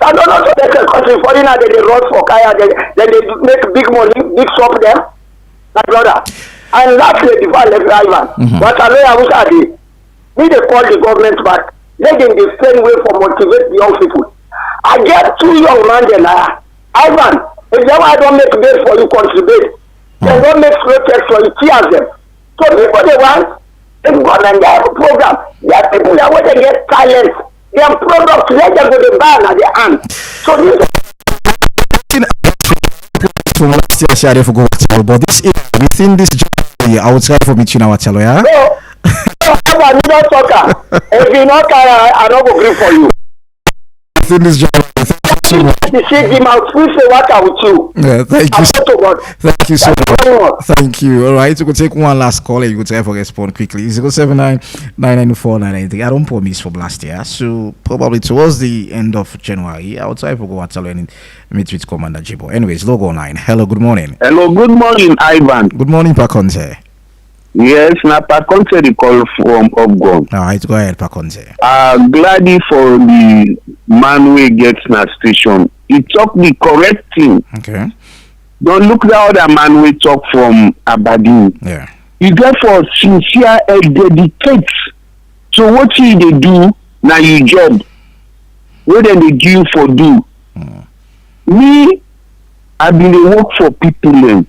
I do not to make a country. Foreigner, they run for Kaya, then they make big money, big shop them. My brother. And lastly, before I left Ivan, what I know I was we they call the government back. Let them the same way for motivate the young people. I get 2 young men there now. Ivan, if I don't make base for you contribute, they don't make slow text for you, tears them. So people they want, if government they have a program, there are people that when they get talent, their products, let them go to ban at their hand. So this from last year, I forgot, but this is within this job, I would try for between our channel, yeah? I need not soccer. If you not I don't go agree for you. Within this job, so much. Yeah, thank you. Thank you so much. Thank you. All right, we could take one last call and you could try for respond quickly. 079-994-993. I don't promise for last year, so probably towards the end of January, I will try for go and tell and meet with Commander Jibo. Anyways, logo 9. Hello, good morning. Hello, good morning, Ivan. Good morning, Pakonte. Yes, na Pakonte the call from Obgon. All right, go ahead, Pakonte. Glad for the man we gets na station. He talk the correct thing. Okay. Don't look the other man we talk from Aberdeen. Yeah. You get for sincere and dedicate to what they do na your job. What they give you for do. Me, I been dey work for people then.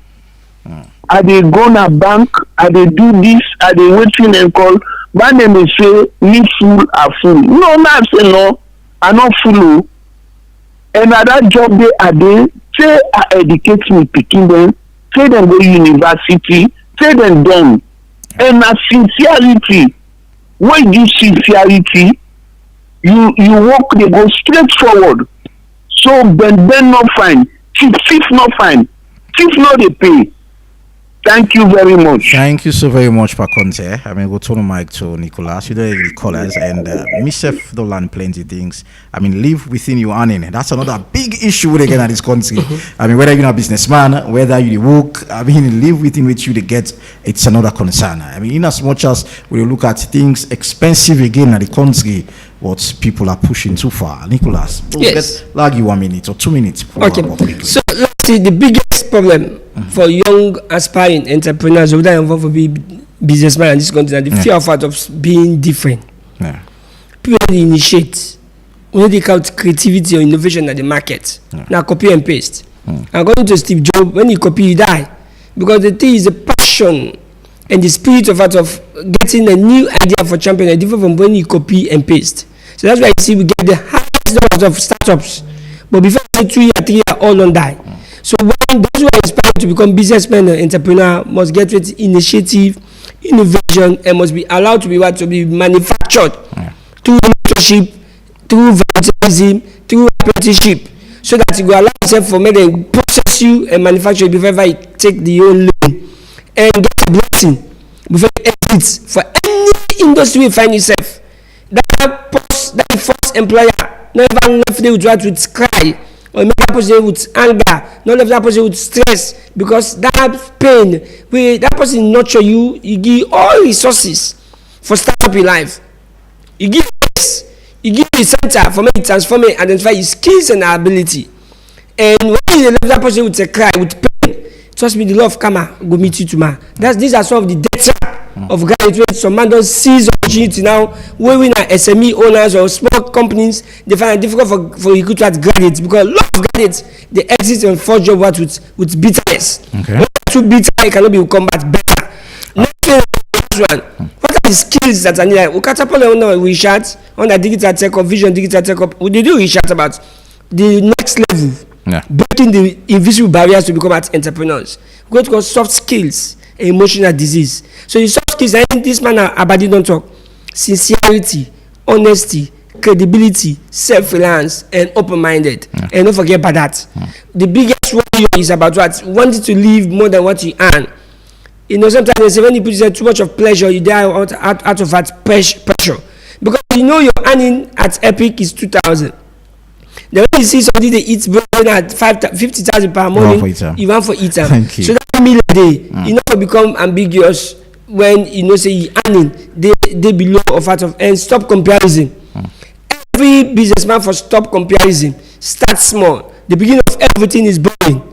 I dey go na bank, I dey do this, I dey waiting and call. My name is say me fool a fool. No, I say no, I not fool. And at that job they are there, say I educate me picking them, say them go university, say them done. And na sincerity. When you sincerity, you work, they go straight forward. So Ben not fine, thief not fine, thief not they pay. Thank you very much. Thank you so very much, Pakonte. I mean, we'll turn the mic to Nicholas. You don't have the callers, and myself don't learn plenty things. I mean, live within your earning. That's another big issue with again at this country. I mean, whether you're a businessman, whether you work, I mean, live within which you get, it's another concern. I mean, in as much as we look at things expensive again at the country, what people are pushing too far. Nicholas, yes. Let's lag you 1 minute or 2 minutes. Okay. So let's see the biggest problem for young aspiring entrepreneurs who are involved to be businessmen in this country and the fear of being different. Yeah. People initiate when they count creativity or innovation at the market. Now copy and paste. According to Steve Jobs, when you copy, you die. Because the thing is the passion and the spirit of getting a new idea for champion are different from when you copy and paste. So that's why you see we get the highest numbers of startups. But before 2 years, 3 years, all don't die. So when those who are inspired to become businessmen and entrepreneur must get with initiative, innovation, and must be allowed to be manufactured through mentorship, through volunteerism, through apprenticeship, so that you will allow yourself for me to process you and manufacture before you take the own loan and get a blessing before you exit for any industry you find yourself. That first employer never left you with cry or make that person with anger, not left that person with stress, because that pain, that person nurture you, you give all resources for start up your life. You give this, you give the center for me to transform it, identify your skills and ability. And when you left that person with a cry, with pain, trust me, the law of karma will meet you tomorrow. These are some of the death of graduates. Some man don't seize opportunity now. When we are SME owners or small companies, they find it difficult for recruit at graduates, because a lot of graduates they exit and forge job with bitterness. Okay. When too bitter, it cannot be combat better. What are the skills that are needed? We catapult on research on the digital tech up, vision digital tech up. We do research about the next level. Breaking the invisible barriers to become entrepreneurs. We're going to call soft skills, emotional disease. So the soft skills, I think this man Abadi don't talk. Sincerity, honesty, credibility, self-reliance, and open-minded. And don't forget about that. The biggest one is about what? Wanting to live more than what you earn. You know, sometimes they say when you put too much of pleasure, you die out of that pressure. because you know your earning at Epic is 2,000. Then when you see somebody they eat burger at 50,000 per morning, you want for eat them. Thank you. So that meal a day, you know, become ambiguous when you know say you earning they below or out of, and stop comparison. Every businessman for stop comparison. Start small. The beginning of everything is boring.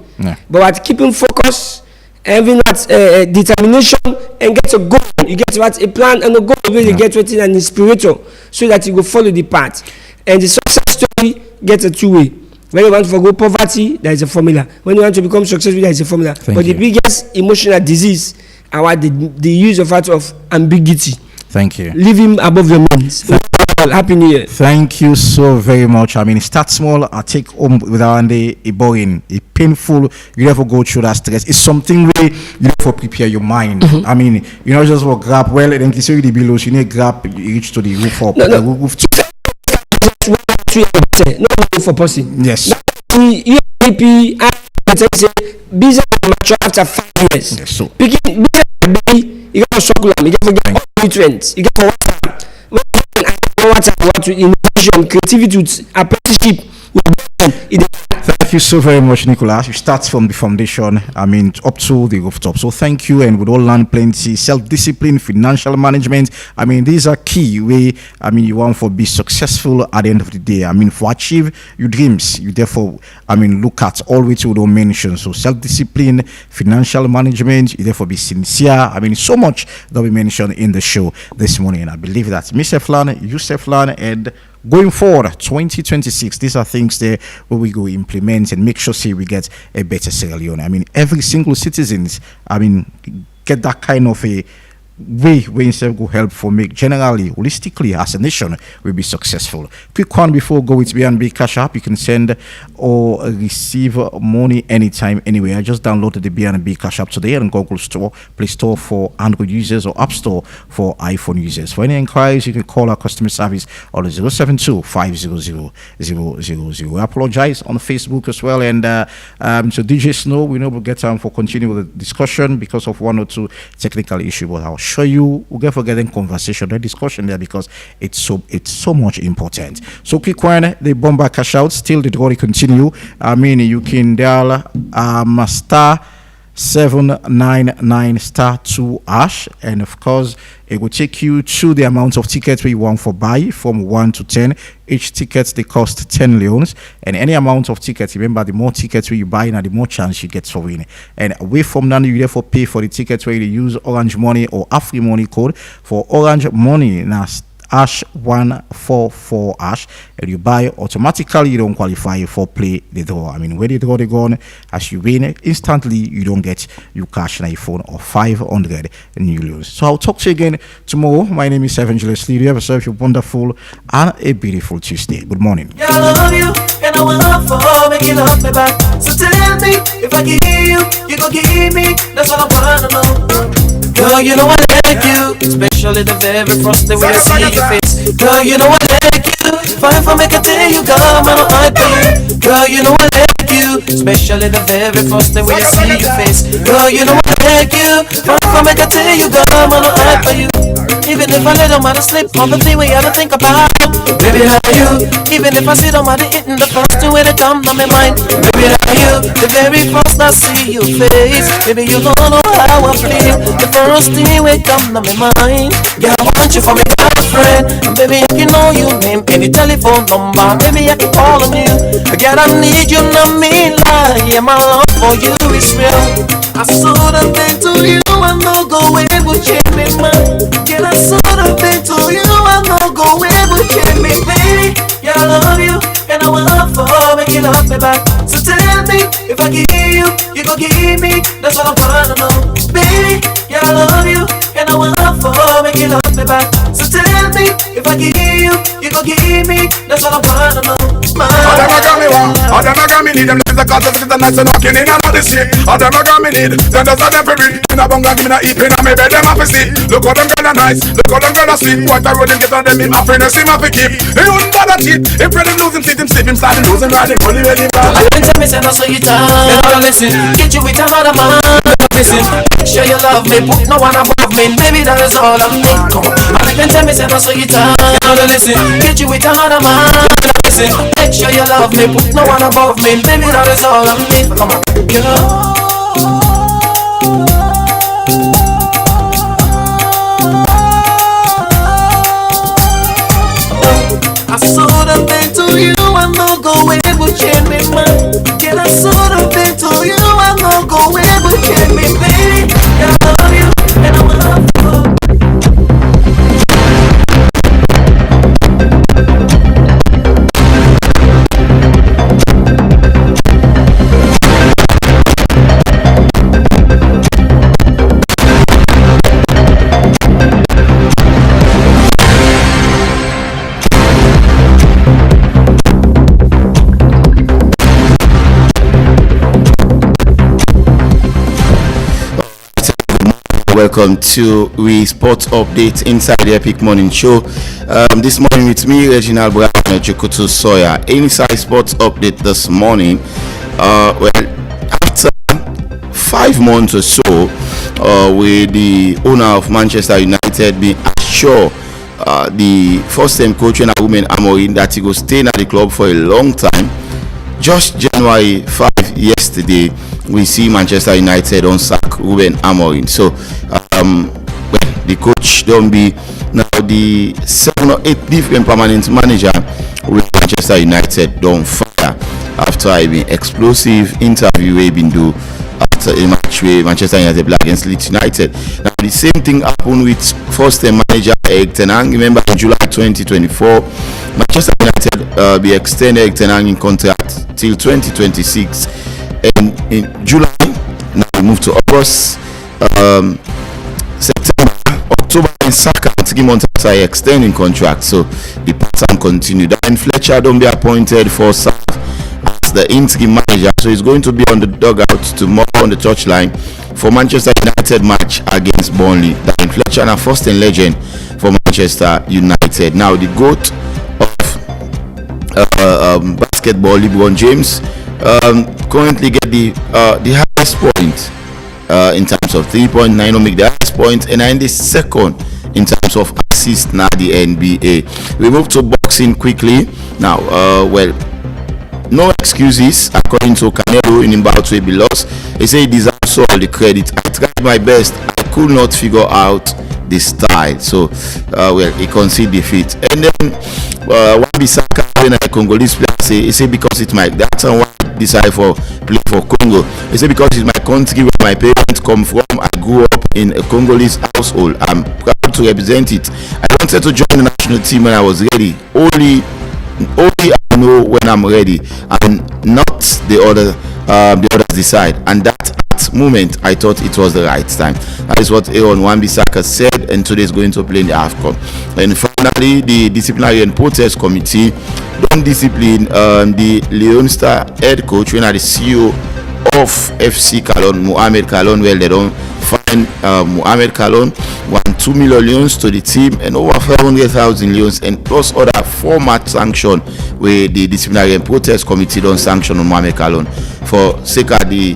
But at keeping focus, having that determination, and get a goal, you get what a plan and a goal, where you get what an inspirator, so that you go follow the path. And the success story gets a two-way. When you want to go poverty, there is a formula. When you want to become successful, there is a formula. But the biggest emotional disease are the use of ambiguity. Thank you. Living above your means. Happy New Year. Thank you so very much. I mean, start small. I take home without a boring, a painful. You never go through that stress. It's something where you have to prepare your mind. I mean, you know, just for grab well, and then you see the below. You need grab, you reach to the roof up. The roof not for person. Yes. UAP, business mature after 5 years. Yes, so picking baby, you got chocolate, you got forget all nutrients, you got what innovation, creativity, apprenticeship. Thank you so very much, Nicholas. You start from the foundation, I mean, up to the rooftop. So thank you, and we all learn plenty. Self-discipline, financial management. I mean, these are key way. I mean, you want to be successful at the end of the day. I mean, for achieve your dreams, you therefore, I mean, look at all which we don't mention. So self-discipline, financial management. You therefore be sincere. I mean, so much that we mentioned in the show this morning. I believe that Mr. Flan, Yusuf Flan, and going forward, 2026, these are things there where we go implement and make sure say we get a better Sierra Leone. I mean, every single citizens, I mean, get that kind of a way where instead go help for make generally, holistically as a nation will be successful. Quick one before we go with BNB Cash App. You can send or receive money anytime, anywhere. I just downloaded the BNB Cash App today on Google Store, Play Store for Android users, or App Store for iPhone users. For any inquiries, you can call our customer service on 072-500-000. I apologize on Facebook as well, and so DJ Snow, we know we'll get time for continuing with the discussion because of one or two technical issues, but I'll show you we'll get forgetting conversation, the discussion there, because it's so much important. So quick one, the bomber cash out, still the draw continue. I mean, you can dial star 799 star 2 hash, and of course it will take you to the amount of tickets we want for buy from 1 to 10. Each ticket they cost 10 leons, and any amount of tickets, remember, the more tickets you buy now, the more chance you get for winning. And away from that, you therefore pay for the tickets where you use Orange Money or Afri Money code. For Orange Money now, hash 144 hash, and you buy automatically. You don't qualify for play the draw. I mean, when you draw the gun, as you win instantly, you don't get you cash an iPhone or 500 and you lose. So I'll talk to you again tomorrow. My name is Evangelist Lee. You have yourself a wonderful and a beautiful Tuesday. Good morning. Yeah, I love you and I will love for make you love me back. So tell me, if I give you, you gon' give me. That's all I wanna know. Girl, you know I like you, especially the very first day when I see your face. Girl, you know I like you, fine for make a day you come, I don't hype for you. Girl, you know I like you, especially the very first day when I see your face. Girl, you know I like you, fine for make a day you come, I don't hype for you. Even if I let them out of sleep, all the thing we gotta think about. Baby, how you? Even if I sit on my hitting the first two way that come to my mind. Baby, how you? The very first I see your face, baby, you don't know how I feel. The first thing we come to my mind. Yeah, I want you for my girlfriend, and baby, you know your name, any telephone number, baby, I can call on you. Girl, I need you, not me lie. Yeah, my love for you is real. I saw the thing to you, I know go away, but change me mind. Girl, I saw the thing to you, I know go away, but change me, baby. Yeah, I love you, and I will love for make you love me back. So tell me, if I give you, you gon' give me. That's all I wanna know, baby. Yeah, I love you, and I will love for make you love me back. So tell me, if I give you, you gon' give me. That's all I wanna know. Other got me one, other got me need them lips the cause of the nights and knocking in and out the shit. Other got me need, then there's other for read. In a bunga give me a eat in a me bed them happy see. Look how them girl nice, look how them girl sweet. What I roll them get on them in happiness him happy keep. He wouldn't bother cheat, if Fred him losing seat him sleep him sliding losing riding only ready for. I can't tell me say no so you time, you gotta listen. Get you with another man, listen. Share sure you love me, put no one above me. Baby, that is all I'm need. Come on. And I can tell me, say no, so you turn. You know the listen. Get you with another man. Listen. Make sure you love me, put no one above me. Baby, that is all I'm need. Come on. You know. I sort of been to you, I'm not going to change me, man. Can I sort of been to you, I'm not going to change me, baby. I love you, and I love you. Welcome to we sports update inside the Epic Morning Show. This morning with me, Reginald Brown and Jukutu Sawyer. Inside sports update this morning. Well, after 5 months or so, with the owner of Manchester United being assured the first-time coach and woman Amorim that he will stay at the club for a long time. Just January 5 yesterday, we see Manchester United on sack Ruben Amorim. So, the coach don't be now the 7 or 8 different permanent manager with Manchester United don't fire after an explosive interview we been do after a match where Manchester United play against Leeds United. Now the same thing happened with first-time manager Erik ten Hag. Remember in July 2024, Manchester United be extended Erik ten Hag in contract till 2026, and in July now we move to August, September, October, and Saka 3 months after extending contract. So the pattern continued. Darren Fletcher don't be appointed for South as the interim manager, so he's going to be on the dugout tomorrow on the touchline for Manchester United match against Burnley. Darren Fletcher, a first-time legend for Manchester United. Now the GOAT of basketball, LeBron James, currently get the highest point in terms of 3.9, make the highest point, and in the second in terms of assists now the NBA. We move to boxing quickly now. Well, no excuses according to Canelo in bout to be lost. He said he deserves all the credit. I tried my best, I could not figure out the style. So well, he conceded defeat. And then Wan-Bissaka, when a Congolese player, he said because it's my, that's why I decided for play for Congo. He said because it's my country where my parents come from. I grew up in a Congolese household. I'm proud to represent it. I wanted to join the national team when I was ready. Only I know when I'm ready, and not the others decide. And that moment I thought it was the right time. That is what Aaron Wan-Bissaka said, and today is going to play in the AFCON. And finally, the disciplinary and protest committee don't discipline the Leon Star head coach when the CEO of FC Cologne, Mohamed Cologne. Well, they don't find Mohamed Cologne 2 million leons to the team and over 500,000 leons, and plus other 4-match sanction where the disciplinary and protest committee don't sanction on Mohamed Cologne for sake of the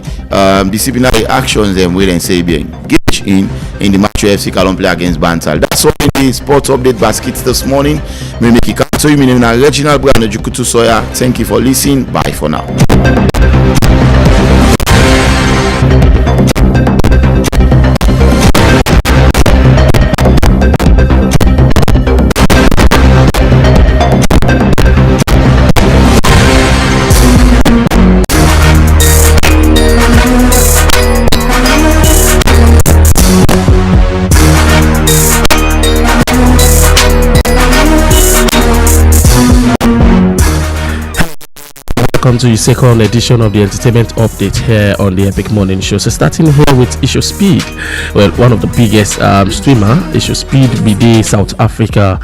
disciplinary actions them will and say be engaged in the match where FC Cologne play against Bantal. That's all in the sports update baskets this morning. Me make it come to you. My name is Reginald Brown Jukutu Sawyer. Thank you for listening. Bye for now. Welcome to the second edition of the entertainment update here on the Epic Morning Show. So starting here with Isho Speed, well, one of the biggest streamer, Isho Speed, BD South Africa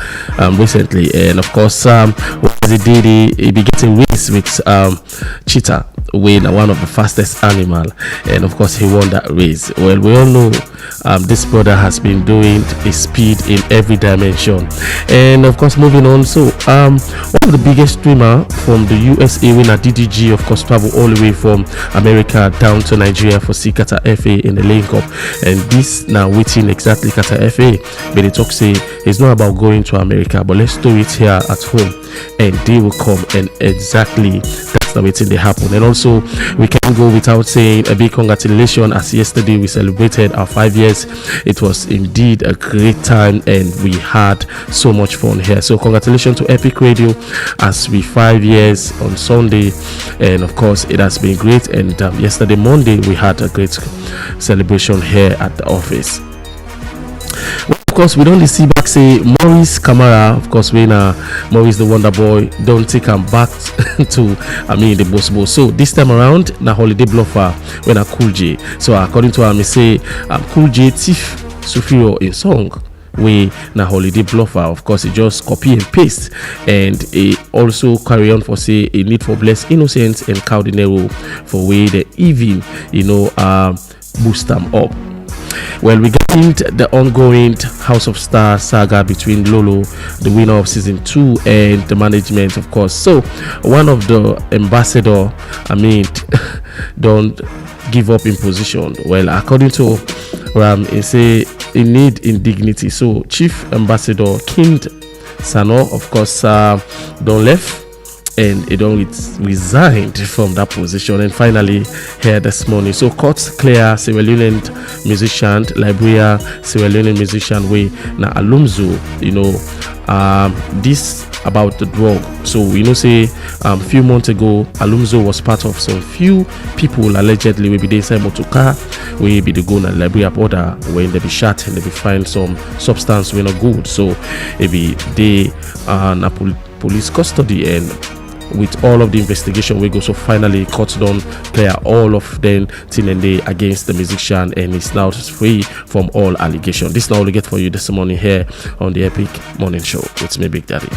recently, and of course, he be getting wins with Cheetah win one of the fastest animal, and of course he won that race. Well, we all know this brother has been doing a speed in every dimension. And of course, moving on, so one of the biggest streamer from the USA, winner DDG, of course, travel all the way from America down to Nigeria for see Qatar FA in the link up. And this now waiting exactly Qatar FA, but they talk say it's not about going to America, but let's do it here at home, and they will come, and exactly that's the way they happen. And also, we can't go without saying a big congratulations, as yesterday we celebrated our 5 years. It was indeed a great time, and we had so much fun here. So congratulations to Epic Radio as we 5 years on Sunday, and of course it has been great. And yesterday Monday we had a great celebration here at the office. Of course, we don't see back say Maurice Kamara, of course, when Maurice the Wonder Boy, don't take him back to the boss. So this time around, na holiday bluffer when a Cool J. So according to him, he say Cool J thief Sufio in song. We na holiday bluffer. Of course, he just copy and paste, and he also carry on for say a need for bless innocence and Cardinero for way the even boost them up. Well, we got into the ongoing House of Stars saga between Lolo, the winner of season 2, and the management, of course. So one of the ambassador, don't give up in position. Well, according to Ram, he say he need indignity. So Chief Ambassador King Sano, of course, don't left, and he don't resigned from that position. And finally here this morning, so courts clear Sierra Leonean musician, Liberia Sierra Leonean musician way na Alumzo, this about the drug. So say few months ago Alumzo was part of some few people allegedly will be inside motor car we be the go na Liberia border when they be shot and they be find some substance we not good. So it be they na police custody, and with all of the investigation we go, so finally court done clear all of them till and day against the musician, and he's now free from all allegation. This now all we get for you this morning here on the Epic Morning Show with me, Big Daddy.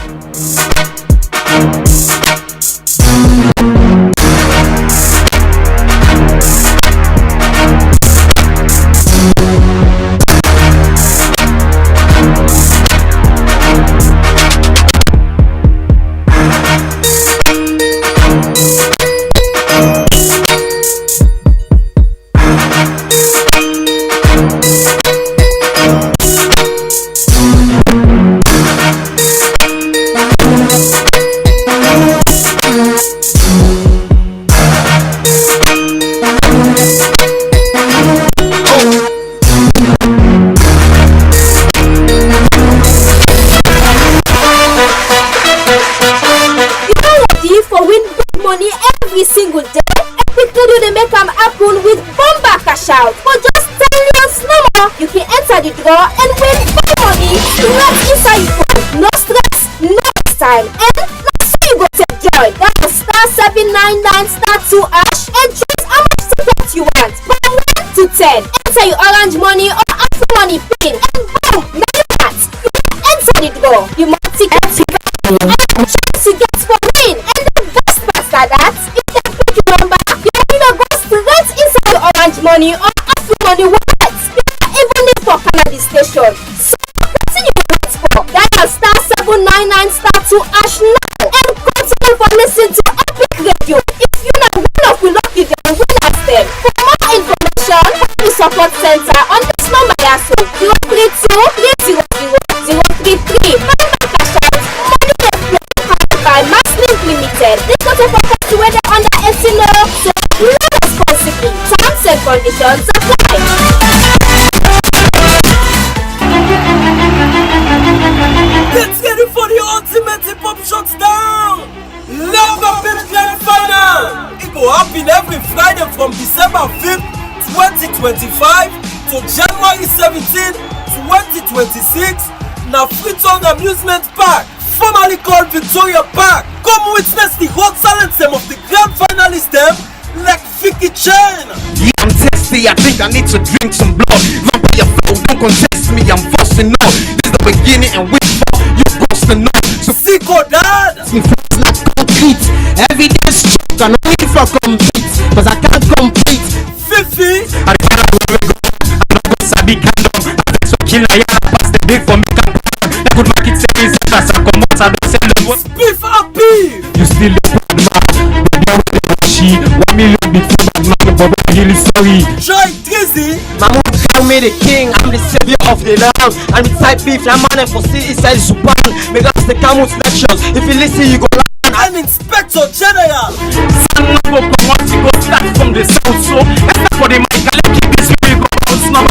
And win money right inside your phone. No stress, no time. And now so you go take joy. That is *799*2# and choose how much ticket you want. From 1 to 10. Enter your orange money or Afro money pin, and boom, now you got. You enter the draw. You must ticket and chance you get for win. And the best part is that if they pick your number, you go straight inside your orange money or Afro money wallet. Even if for Canada station. So continue to wait for dial *799*2# now and continue for listening to Epic Radio. If you know one of we love you, then win us them. For more information, help support center on this number also 032 300 033. Remember cash out money powered by Masslink Limited. This not a property whether under SNO, so learn responsibly. Terms and conditions apply. Get ready for the ultimate hip-hop shutdown! Love Big Grand Final! It will happen every Friday from December 5th, 2025 to January 17th, 2026 na Freetown Amusement Park, formerly called Victoria Park. Come witness the hot talents of the grand finalists them like Vicky Chen. Yeah, I'm testy, I think I need to drink some blood. Vampire flow, don't contest me, I'm forcing on. This is the beginning and which part you supposed to know. So Siko Dad, like concrete, evidence can only for compete, cause I can't compete. Fifi, I can't go. I'm not sabi condom. I so kill I pass the big for me. The good market service as I come out, I don't sell them. Beef and beef. You still the good man. She 1 million before man, but I'm really sorry. Joy Drizzy. Mama call me the king, I'm the savior of the land. I'm the type beef, I'm man for see inside Supan. Make us the Camus lectures. If you listen, you go learn. I'm Inspector General. Son of a promote, you go start from the south. So except for the mic, I keep this way go bounce now.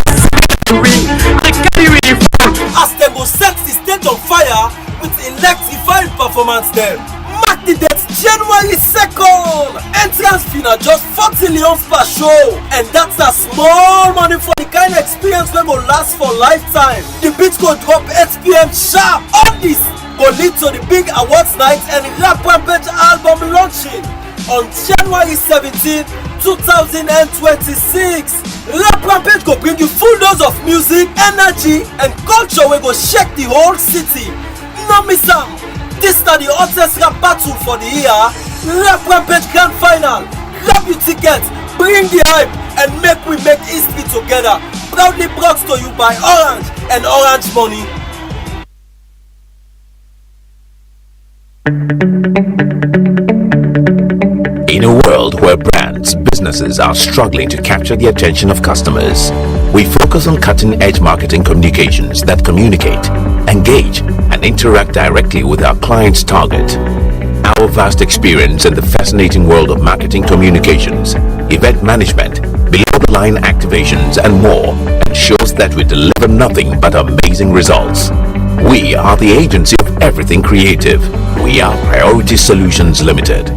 I carry with the phone. As them go set the state on fire with electrified performance them. Mark the date January 2nd. Entrance fee na just 40 million per show. And that's a small money for the kind of experience that will last for lifetime. The beat go drop 8 p.m. sharp. All this will lead to the big awards night and Rap Rampage album launching on January 17, 2026. Rap Rampage go bring you full dose of music, energy and culture wey go shake the whole city. No miss am. This is the hottest rap battle for the year. Rap Rampage Grand Final. Grab your ticket, bring the hype, and we make history together. Proudly brought to you by Orange and Orange Money. In a world where brands, businesses are struggling to capture the attention of customers, we focus on cutting-edge marketing communications that communicate, engage, and interact directly with our clients' target. Our vast experience in the fascinating world of marketing communications, event management, below-the-line activations, and more ensures that we deliver nothing but amazing results. We are the agency of everything creative. We are Priority Solutions Limited.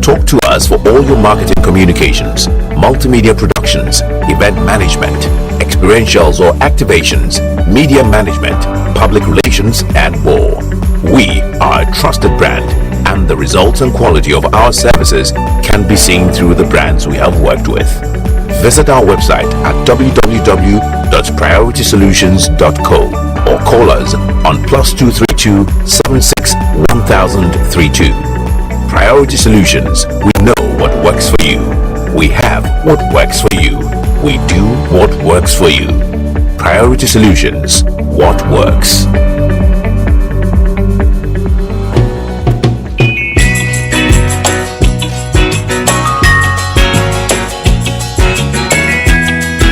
Talk to us for all your marketing communications, multimedia productions, event management, experientials or activations, media management, public relations, and more. We are a trusted brand, and the results and quality of our services can be seen through the brands we have worked with. Visit our website at www.prioritysolutions.co or call us on +232 76 1032. Priority Solutions, we know what works for you. We have what works for you. We do what works for you. Priority Solutions, what works.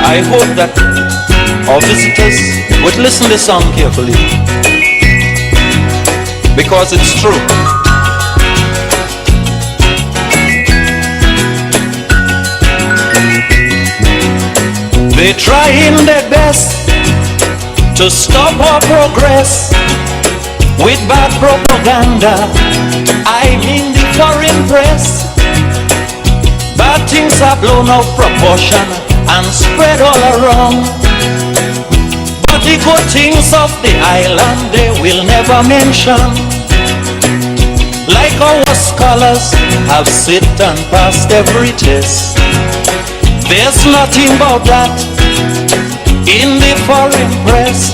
I hope that our visitors would listen to this song carefully, because it's true. They're trying their best to stop our progress with bad propaganda. I mean the foreign press. Bad things are blown out of proportion and spread all around. But the good things of the island they will never mention. Like our scholars have sit and passed every test. There's nothing about that in the foreign press.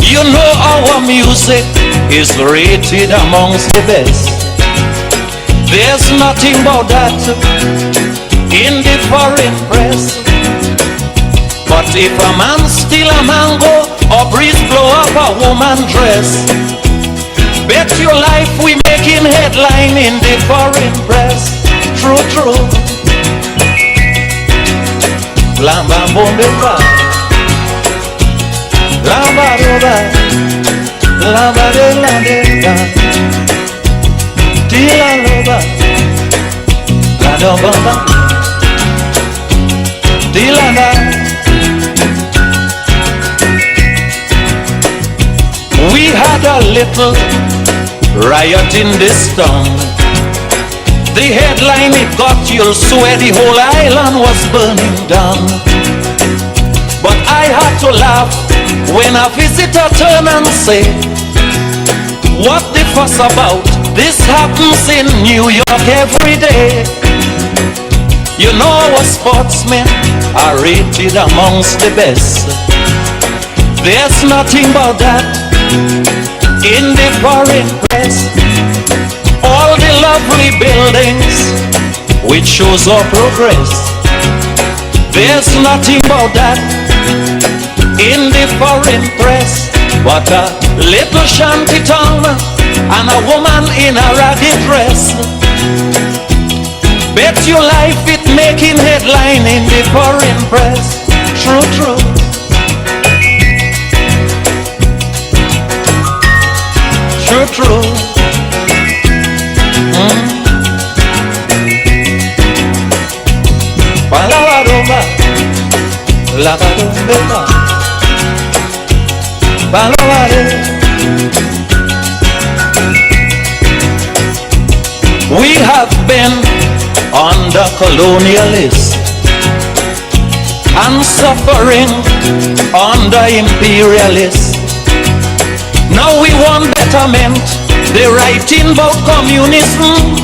You know our music is rated amongst the best. There's nothing about that in the foreign press. But if a man steal a mango or breeze blow up a woman dress, bet your life we making headline in the foreign press. True, true. Lamba bomba, lamba roba, lamba de la denda, tila roba, la domba, tila na. We had a little riot in this town. The headline it got, you'll swear the whole island was burning down. But I had to laugh when a visitor turned and said, what the fuss about? This happens in New York every day. You know our sportsmen are rated amongst the best. There's nothing about that in the foreign press. All the lovely buildings which shows our progress. There's nothing about that in the foreign press, but a little shanty town and a woman in a ragged dress. Bet your life it making headline in the foreign press. True, true. True, true. Palavaroma, lavarombeta, palavare. We have been under colonialists and suffering under imperialists. Now we want betterment. They writing about communism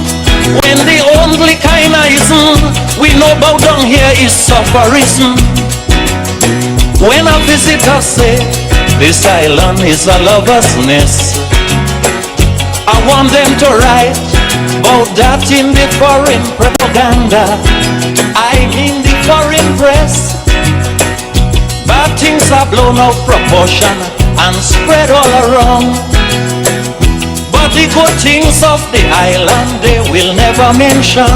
when the only kind of ism we know about down here is sufferism. When a visitor say this island is a lover's nest, I want them to write about that in the foreign propaganda. I mean the foreign press. Bad things are blown out proportion and spread all around. But the good things of the island they will never mention.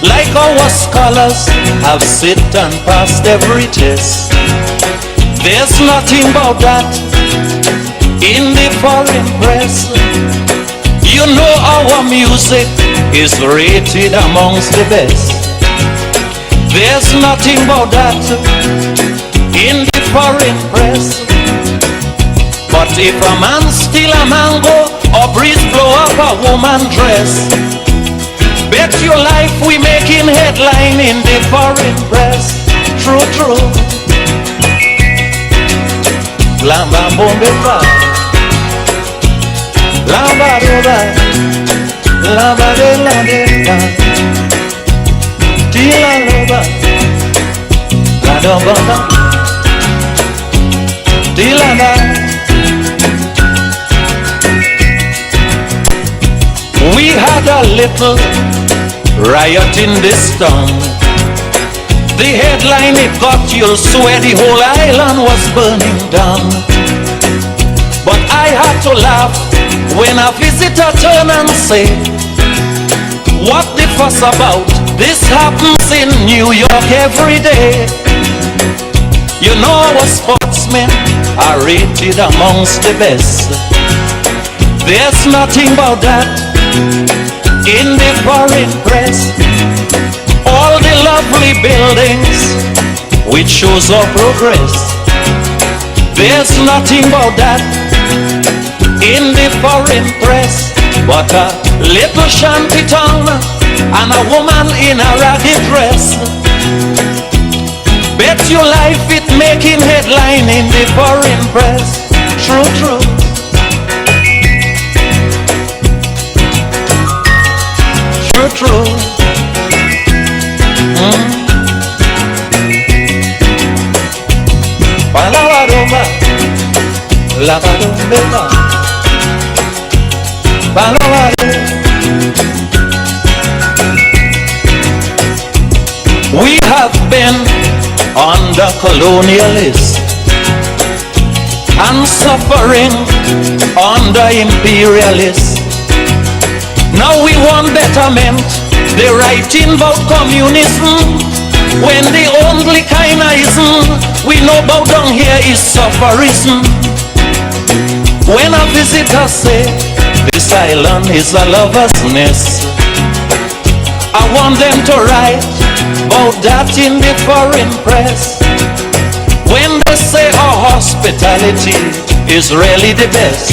Like our scholars have sit and passed every test. There's nothing about that in the foreign press. You know our music is rated amongst the best. There's nothing about that in the foreign press. But if a man steal a mango or breeze blow up a woman dress, bet your life we making headline in the foreign press. True, true. Lamba bombeba, lamba roba, lamba de la de, tila roba, la domba, tila na. We had a little riot in this town. The headline it got, you'll swear the whole island was burning down. But I had to laugh when a visitor turned and say, what the fuss about? This happens in New York every day. You know our sportsmen are rated amongst the best. There's nothing about that in the foreign press. All the lovely buildings which shows our progress. There's nothing about that in the foreign press, but a little shanty town and a woman in a ragged dress. Bet your life it making headline in the foreign press. True, true. True, true. Palavaroma, lavarombeta, palavare. We have been under colonialists and suffering under imperialists. Now we want betterment. They writing about communism when the only kind of ism we know about down here is sufferism. When a visitor say this island is a lover's nest, I want them to write about that in the foreign press. When they say our hospitality is really the best,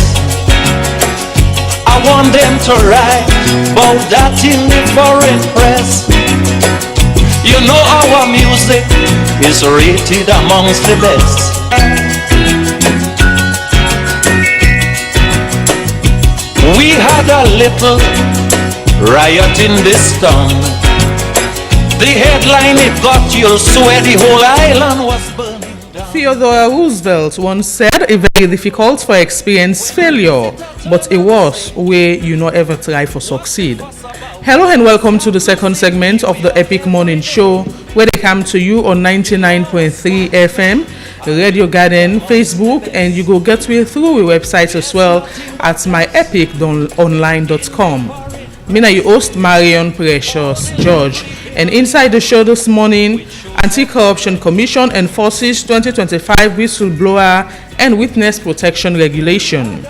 I want them to write about that in the foreign press. You know our music is rated amongst the best. We had a little riot in this town. The headline it got, you'll swear the whole island was burning down. Theodore Roosevelt once said, "It's very difficult for experience failure, but it was where you not ever try for succeed." Hello and welcome to the second segment of the Epic Morning Show, where they come to you on 99.3 FM, Radio Garden, Facebook, and you go get me through the website as well at myepiconline.com. Mina, your host Marion Precious George, and inside the show this morning, Anti-Corruption Commission enforces 2025 whistleblower and witness protection regulation,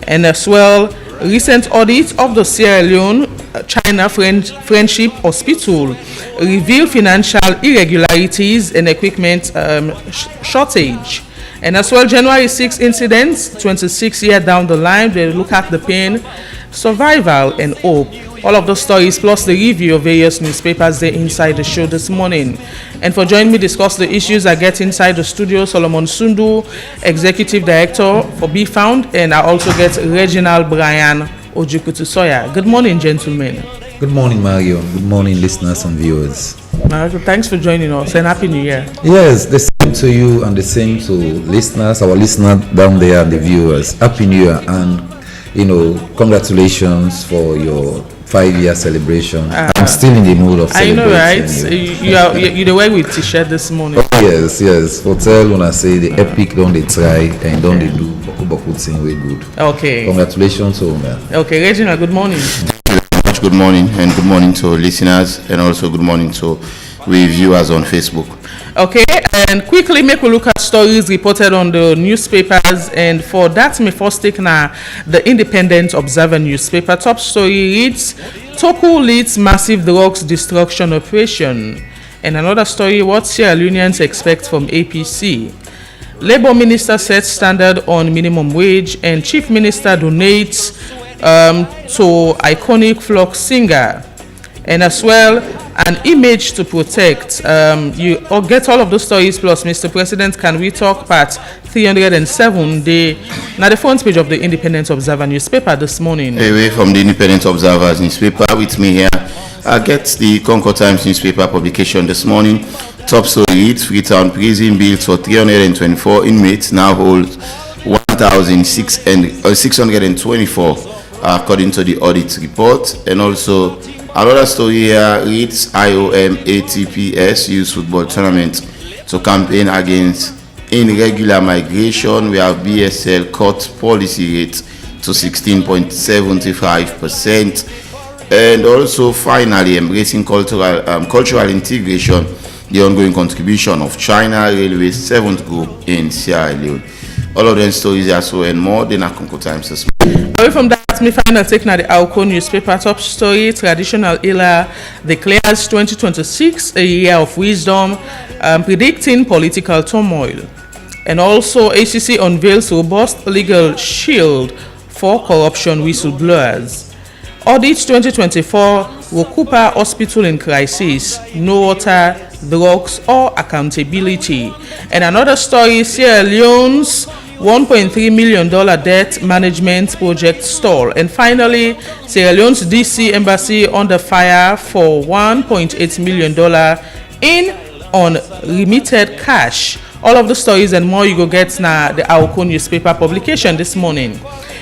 and as well, recent audit of the Sierra Leone China Friendship Hospital reveal financial irregularities and equipment shortage. And as well, January 6 incidents, 26 years down the line, they look at the pain, survival, and hope. All of those stories plus the review of various newspapers there inside the show this morning. And for joining me discuss the issues, I get inside the studio Solomon Sundu, Executive Director for Be Found, and I also get Reginald Brian Ojukutu Soya. Good morning, gentlemen. Good morning, Mario. Good morning, listeners and viewers. Mario, thanks for joining us, and Happy New Year. Yes, the same to you and the same to listeners, our listeners down there and the viewers. Happy New Year, and congratulations for your 5-year celebration. I'm still in the mood of celebrating. I know, right? You the way with T-shirt this morning. Oh, yes. Hotel, when I say the epic, don't they try and don't they do boku thing way good. Okay. Congratulations, man. Okay, Regina, good morning. Good morning, and good morning to listeners, and also good morning to we viewers on Facebook. Okay, and quickly make we look at stories reported on the newspapers, and for that, me first take now the Independent Observer newspaper. Top story reads, Toku leads massive drugs destruction operation. And another story, what Sierra Leoneans expect from APC. Labour Minister sets standard on minimum wage, and Chief Minister donates to iconic folk singer. And as well, an image to protect. You get all of those stories plus Mr. President, can we talk part 307 now the front page of the Independent Observer newspaper this morning. Away from the Independent Observer's newspaper, with me here, I get the Concord Times newspaper publication this morning. Top story reads, Freetown prison built for 324 inmates now holds 1,624 according to the audit report. And also another story here reads, IOM ATPS use football tournament to campaign against irregular migration. We have BSL cut policy rate to 16.75%. And also finally, embracing cultural integration, the ongoing contribution of China Railway's 7th group in Sierra Leone. All of them stories are so and more than a Concord Times this morning. Away from that, me final take now the Alco newspaper top story. Traditional healer declares 2026 a year of wisdom, predicting political turmoil. And also ACC unveils robust legal shield for corruption whistleblowers. Audit 2024 Wokupa Hospital in crisis, no water, drugs or accountability. And another story, Sierra Leone's $1.3 million debt management project stall. And finally, Sierra Leone's DC embassy under fire for $1.8 million in unremitted cash. All of the stories and more you go get now the Aoko newspaper publication this morning.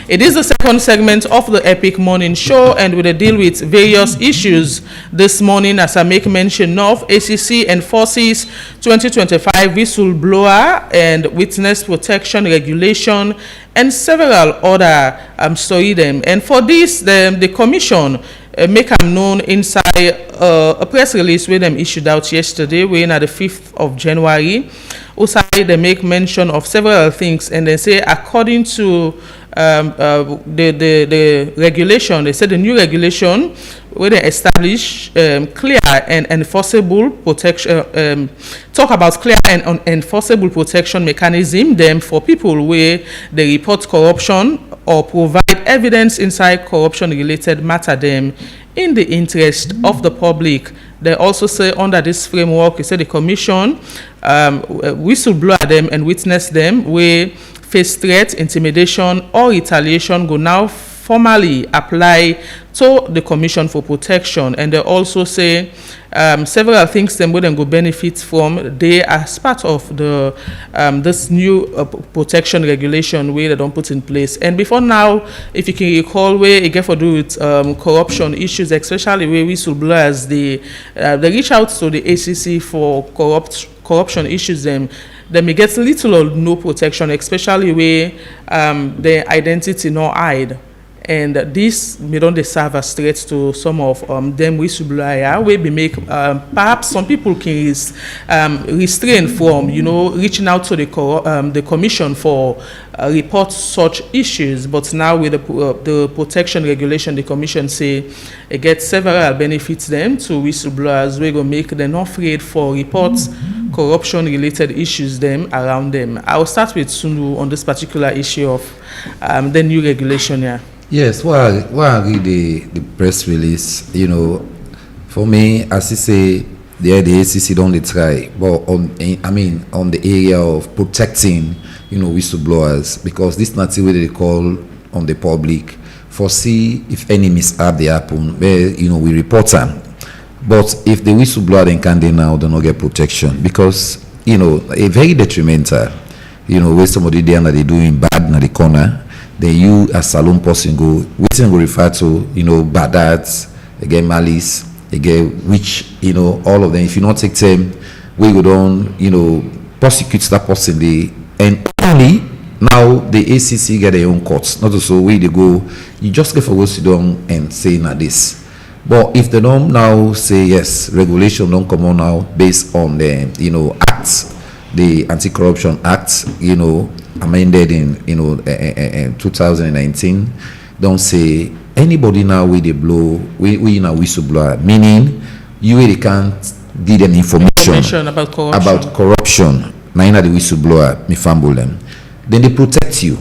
It is the second segment of the Epic Morning Show, and we will deal with various issues this morning as I make mention of ACC enforces 2025 whistleblower and witness protection regulation and several other story them. And for this, the commission make them known inside a press release where them issued out yesterday, when at the 5th of January. Also, they make mention of several things, and they say according to the regulation, they said the new regulation where they establish clear and enforceable protection, talk about clear and enforceable protection mechanism them for people where they report corruption or provide evidence inside corruption related matter them in the interest of the public. They also say under this framework, they say the commission whistleblower them and witness them where face threat, intimidation or retaliation go now formally apply to the Commission for Protection. And they also say several things them would go benefit from they as part of the this new protection regulation where they don't put in place. And before now, if you can recall, where it get to do with corruption issues, especially where whistleblowers they reach out to the ACC for corruption issues, they may get little or no protection, especially where their identity not hide. And this may don't serve as threat to some of them whistleblowers where we make perhaps some people can restrain from reaching out to the commission for report such issues. But now with the protection regulation, the commission say it gets several benefits them to whistleblowers. We go make them not afraid for reports corruption related issues them around them. I will start with Sundu on this particular issue of the new regulation here. Yes, well, I read the press release, for me, as you say, the ACC don't try, but on the area of protecting, whistleblowers, because this is not the way they call on the public, foresee if any mishap they happen, where, we report them. But if the whistleblower then can they now, they not get protection, because, a very detrimental, where somebody there that they doing bad in the corner, then you as salon person go refer to bad acts, again malice, again which all of them, if you not take them, we go down prosecute that person and only now the ACC get their own courts, not also where they go, you just get for go sit down and say this. But if they don't now say yes, regulation don't come on now based on the acts, the Anti-Corruption Act, amended in 2019, don't say anybody now with a blow we in a whistleblower, meaning you really can't give them information about corruption. Now the whistleblower me fumble them. Then they protect you.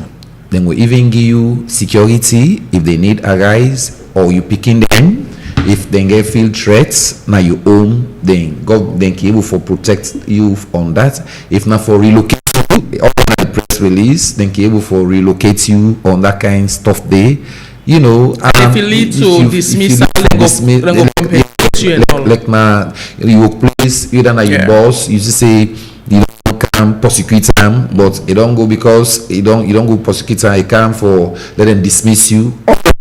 Then we even give you security if they need arise or you picking them. If they get field threats, now you own, then God then able for protect you on that. If not for relocate you, all the press release, then able for relocate you on that kind of stuff there. If you lead to dismissal, like now you workplace, you don't know your boss, you just say you don't can prosecute them, but it don't go because you don't go prosecute them, it can for let them dismiss you.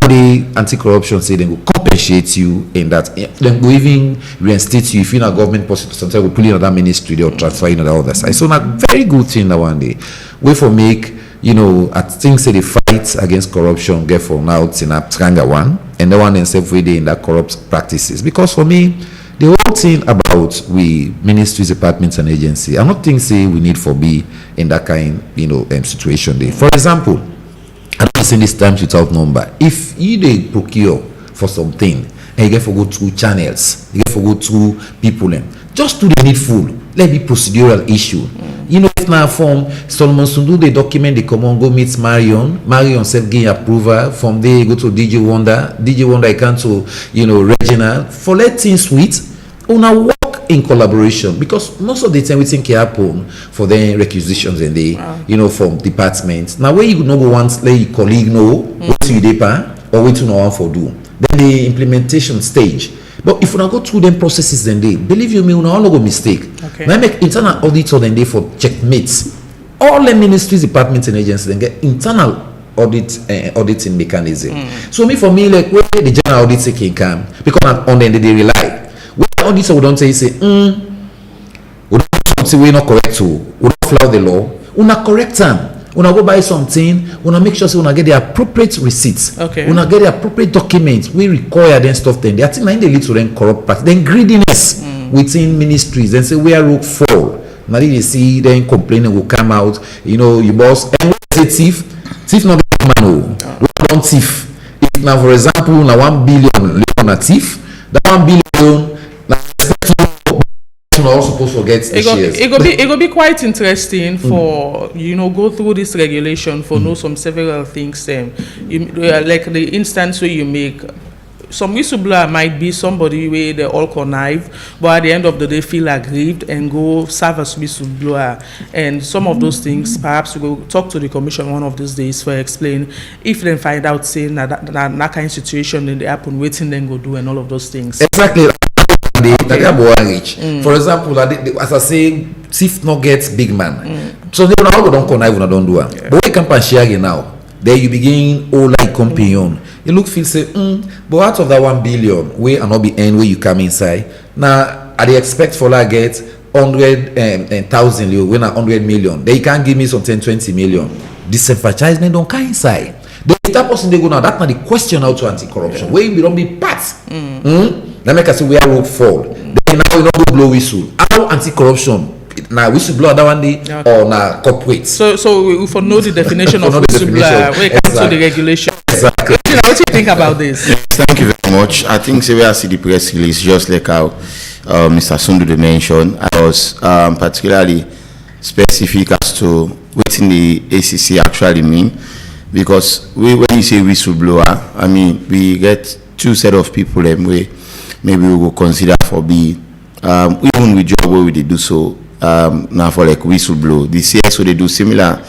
The Anti-Corruption say they will compensate you in that. Then go even reinstate you if you're in a government position. Sometimes we put you in another ministry or transfer you to the other side. So, not very good thing that one day. We for make I think say the fight against corruption get from out in a stronger one, and the one themselves we in that corrupt practices. Because for me, the whole thing about we ministries, departments, and agency, I'm not think say we need for be in that kind situation there. For example, I don't say this times without number. If you they procure for something and you get for go through channels, you get for go through people, just do the needful. Let be procedural issue. If now from Solomon Sundu they document, they come on go meet Marion self gain approval. From there go to DJ Wonder I can to Reginald for let things sweet. Una work in collaboration, because most of the time we think it happen for the requisitions and they from departments. Now where you no go once let your colleague know what you depa or what you know one for do. Then the implementation stage. But if you not go through them processes then they believe you me, you no go mistake. Okay. Now make internal auditor then they for checkmates. All the ministries, departments and agencies then get internal auditing mechanism. So for me like where the general auditor can come, because on them they rely. When the auditor would don't say we don't say we're not correct to, we don't flout the law, we not correct them. When I go buy something, when I make sure so when I get the appropriate receipts, when I get the appropriate documents, we require then stuff then. I think they lead to then corrupt part, then greediness within ministries. Then say where rook fall. Now they see then complaining will come out. Your boss and what is a thief not the man. We don't thief. If now for example now 1 billion on a thief, that 1 billion not supposed to get the shares. It will be quite interesting for go through this regulation for know some several things. Like the instance where you make some whistleblower might be somebody where they all connive, but at the end of the day feel aggrieved and go serve as whistleblower. And some of those things, perhaps we will talk to the commission one of these days for explain if they find out saying that kind of situation in the happen, waiting then go do and all of those things. Exactly. For example, as I say, thief not gets big man. So they don't connive, don't do it. But we can share again now. There you begin all like companion. You look feel say, but out of that 1 billion, where and not be end where you come inside. Now I they expect for like get 100,000 when 100 million. They can't give me some 10-20 million. Disenfranchisement don't come inside. That person they go now. That's not the question out to anti-corruption. Where you don't be part. That make us say we are road fall. Then now you don't go blow whistle. How anti-corruption? Now whistleblower that one day or now corporate. So we for know the definition of whistleblower when it comes to the regulation. Exactly. What do you think about this? Yes, thank you very much. I think say we are see the press release just like how Mr. Sundu mentioned. I was particularly specific as to what in the ACC actually mean. Because when you say whistleblower, I mean, we get two set of people maybe we will consider for be even with job where we do so now for like whistleblower. The CSO they do similar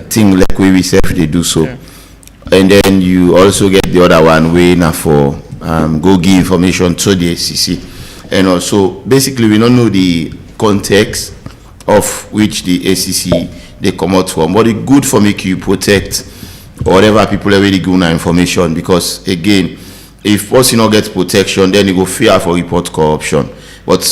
thing like we self they do so. And then you also get the other one way now for go give information to the ACC. And also basically we don't know the context of which the ACC they come out from. But it's good for make you protect whatever people already give now information, because again, if person not gets protection, then you go fear for report corruption. But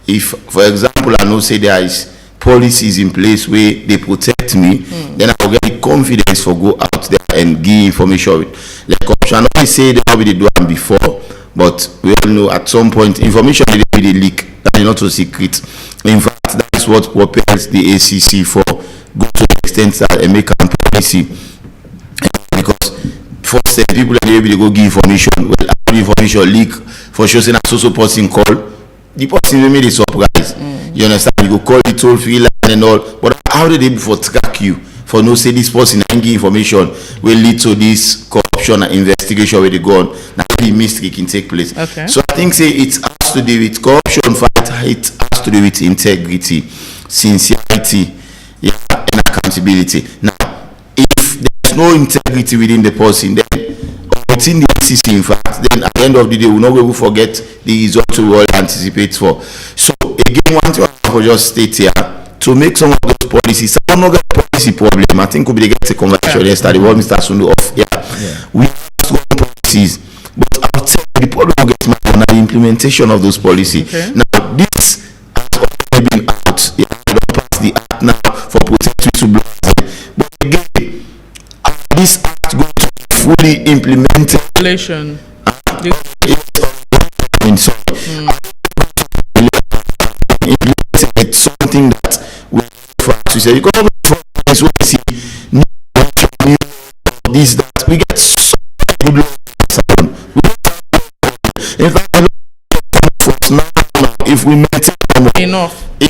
if, for example, I know say there is policies in place where they protect me, then I will get the confidence for go out there and give information like corruption. I know say they probably do them before, but we all know at some point information they really leak. That is not so secret. In fact, that is what propels the ACC for go to the extent that and make a policy. Because first people are able to go give information. Well, after the information leak for sure saying a social person call, the person will make a surprise. You understand? You go call the toll free line and all. But how did they before track you for no say this person and give information will lead to this corruption and investigation where they go on? Now the mistake can take place. Okay. So I think say it has to do with corruption fight, it has to do with integrity, sincerity, and accountability. Now if there's no integrity within the person, then within the ACC, in fact, then at the end of the day, we'll not be able to forget the result we all anticipate for. So again, one thing I will just state here, to make some of those policies, some of the policy problem, I think we'll be get a conversation yesterday, what Mr. Sundu off. We have to go policies, but I'll tell you, the problem will get mad on the implementation of those policies. Now, this has already been out. I don't pass the act now for protecting whistleblowers. But again, this act going to be fully implemented. It's something that we say you can see this that we get so good sound. In fact, if we maintain enough, we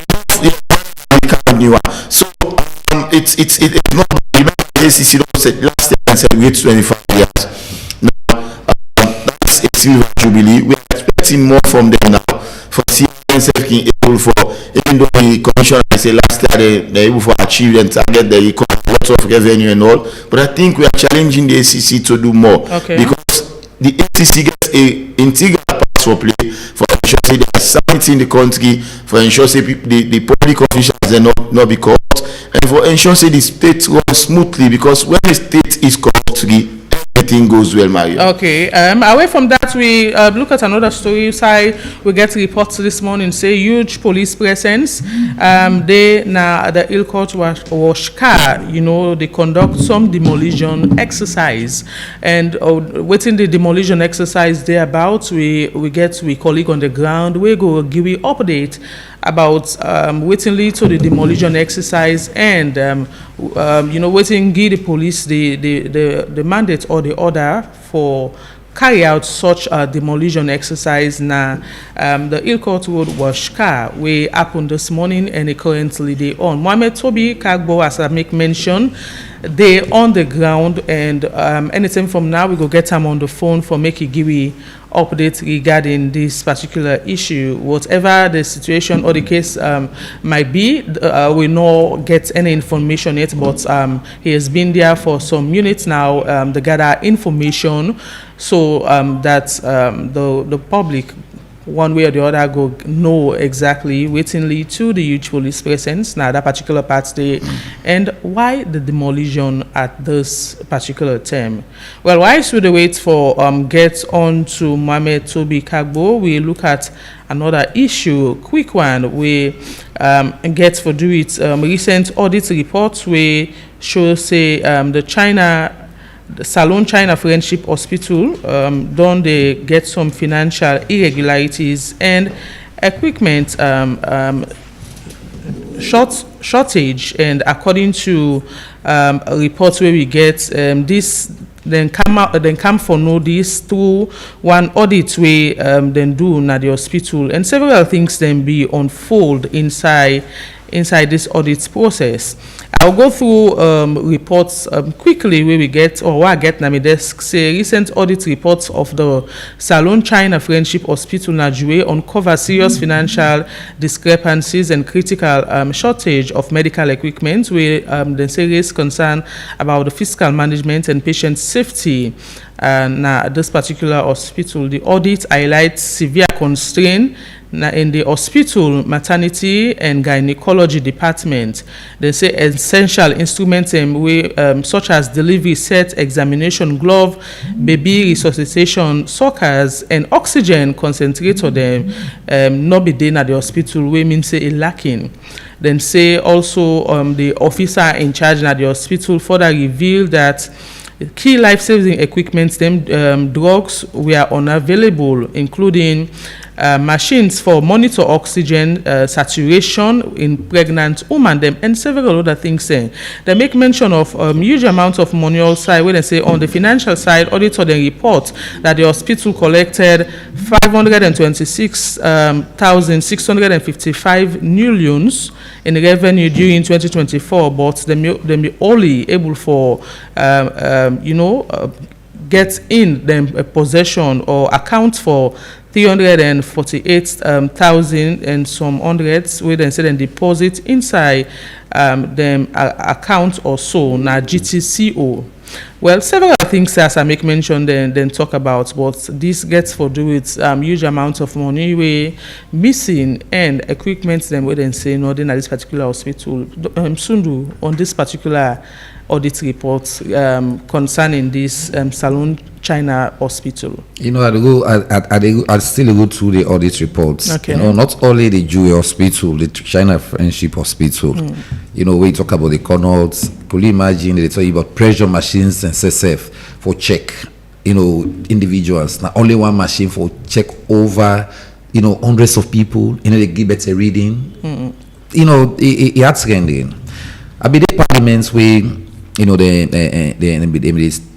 can't do it. So it's not. ACC don't say last year and said wait 25 years. Now that's a silver jubilee. We are expecting more from them now. For CNSF able for, even though the commission I say last year they able for achieve and target the lots of revenue and all. But I think we are challenging the ACC to do more. Because the ACC gets a integral part for play for ensure say there is sanity in the country, for ensure say the public officials they not be corrupt, and for ensure say the state runs smoothly, because when the state is corrupt, everything goes well, Mario. Okay. Away from that, we look at another story side. We get reports this morning say huge police presence. They now the Ilkot Washka, they conduct some demolition exercise, and waiting the demolition exercise they about, we get we colleague on the ground. We go give you update about waiting lead to the demolition exercise, and waiting give the police the mandate or the order for carry out such a demolition exercise. Now the Ilkot Road Washka we happened this morning, and currently they on Mohammed Toby Kagbo, as I make mention, they on the ground, and anything from now we go get them on the phone for make it give we update regarding this particular issue. Whatever the situation or the case might be, we not get any information yet, but he has been there for some minutes now, to gather information so that the public, one way or the other, go know exactly waiting lead to the huge police presence now that particular part day, and why the demolition at this particular time. Well, while we wait for get on to Mohammed Toby Kagbo, we look at another issue, quick one. We get for do it recent audit reports we show say the Salon China Friendship Hospital don't they get some financial irregularities and equipment shortage, and according to reports where we get this then come for notice through one audit we then do na the hospital, and several things then be unfold inside this audit process. I'll go through reports quickly where we get, or what I get na my desk, say recent audit reports of the Salon China Friendship Hospital Najue uncover serious financial discrepancies and critical shortage of medical equipment where they say raise concern about the fiscal management and patient safety. Now, this particular hospital, the audit highlights severe constraint in the hospital maternity and gynecology department. They say essential instruments such as delivery set, examination glove, baby resuscitation suckers, and oxygen concentrator them not be done at the hospital, we mean say a lacking. Then say also the officer in charge at the hospital further revealed that key life-saving equipment, drugs were unavailable, including machines for monitor oxygen saturation in pregnant women, and several other things. They make mention of huge amounts of money also, when they say on the financial side, auditor then report that the hospital collected 526,655 new loans in revenue during 2024, but they be only able for get in them possession or account for 348,000 and some hundreds, where they say then deposit inside them account or so na GTCO. Well, several things as I make mention then talk about, but this gets for do with huge amounts of money we missing and equipment them where they say no then at this particular hospital. Sundu on this particular audit reports concerning this Salon China Hospital. I still go through the audit reports. Okay. Not only the Jewel Hospital, the China Friendship Hospital. We talk about the Connaughts. Could you imagine they talk about pressure machines and SSF for check, individuals. Not only one machine for check over, hundreds of people. They give better reading. It's rendering. I be the parliaments where they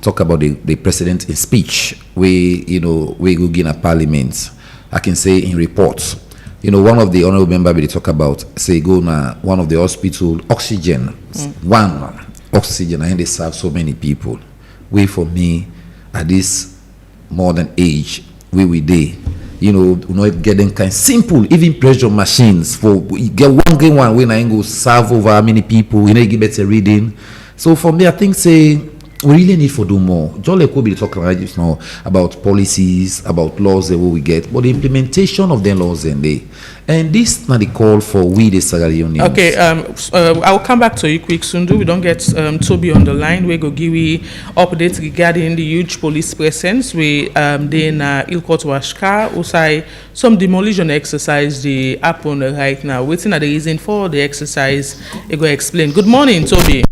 talk about the president in speech. We go in a parliament. I can say in reports. One of the honorable members they talk about say go na one of the hospital oxygen, one oxygen, and they serve so many people. We for me at this modern age, we day. Getting kind simple, even pressure machines for get one when I go serve over how many people, get better reading. So for me, I think say we really need to do more. John Leko be talking right just now about policies, about laws that we get, but the implementation of the laws and this not the call for we the Sierra Leoneans. Okay, I'll come back to you quick, Sundu. We don't get Toby on the line. We go give you updates regarding the huge police presence. We then Ilkot Washka, Usai some demolition exercise the happen right now. Waiting at the reason for the exercise. I go explain. Good morning, Toby.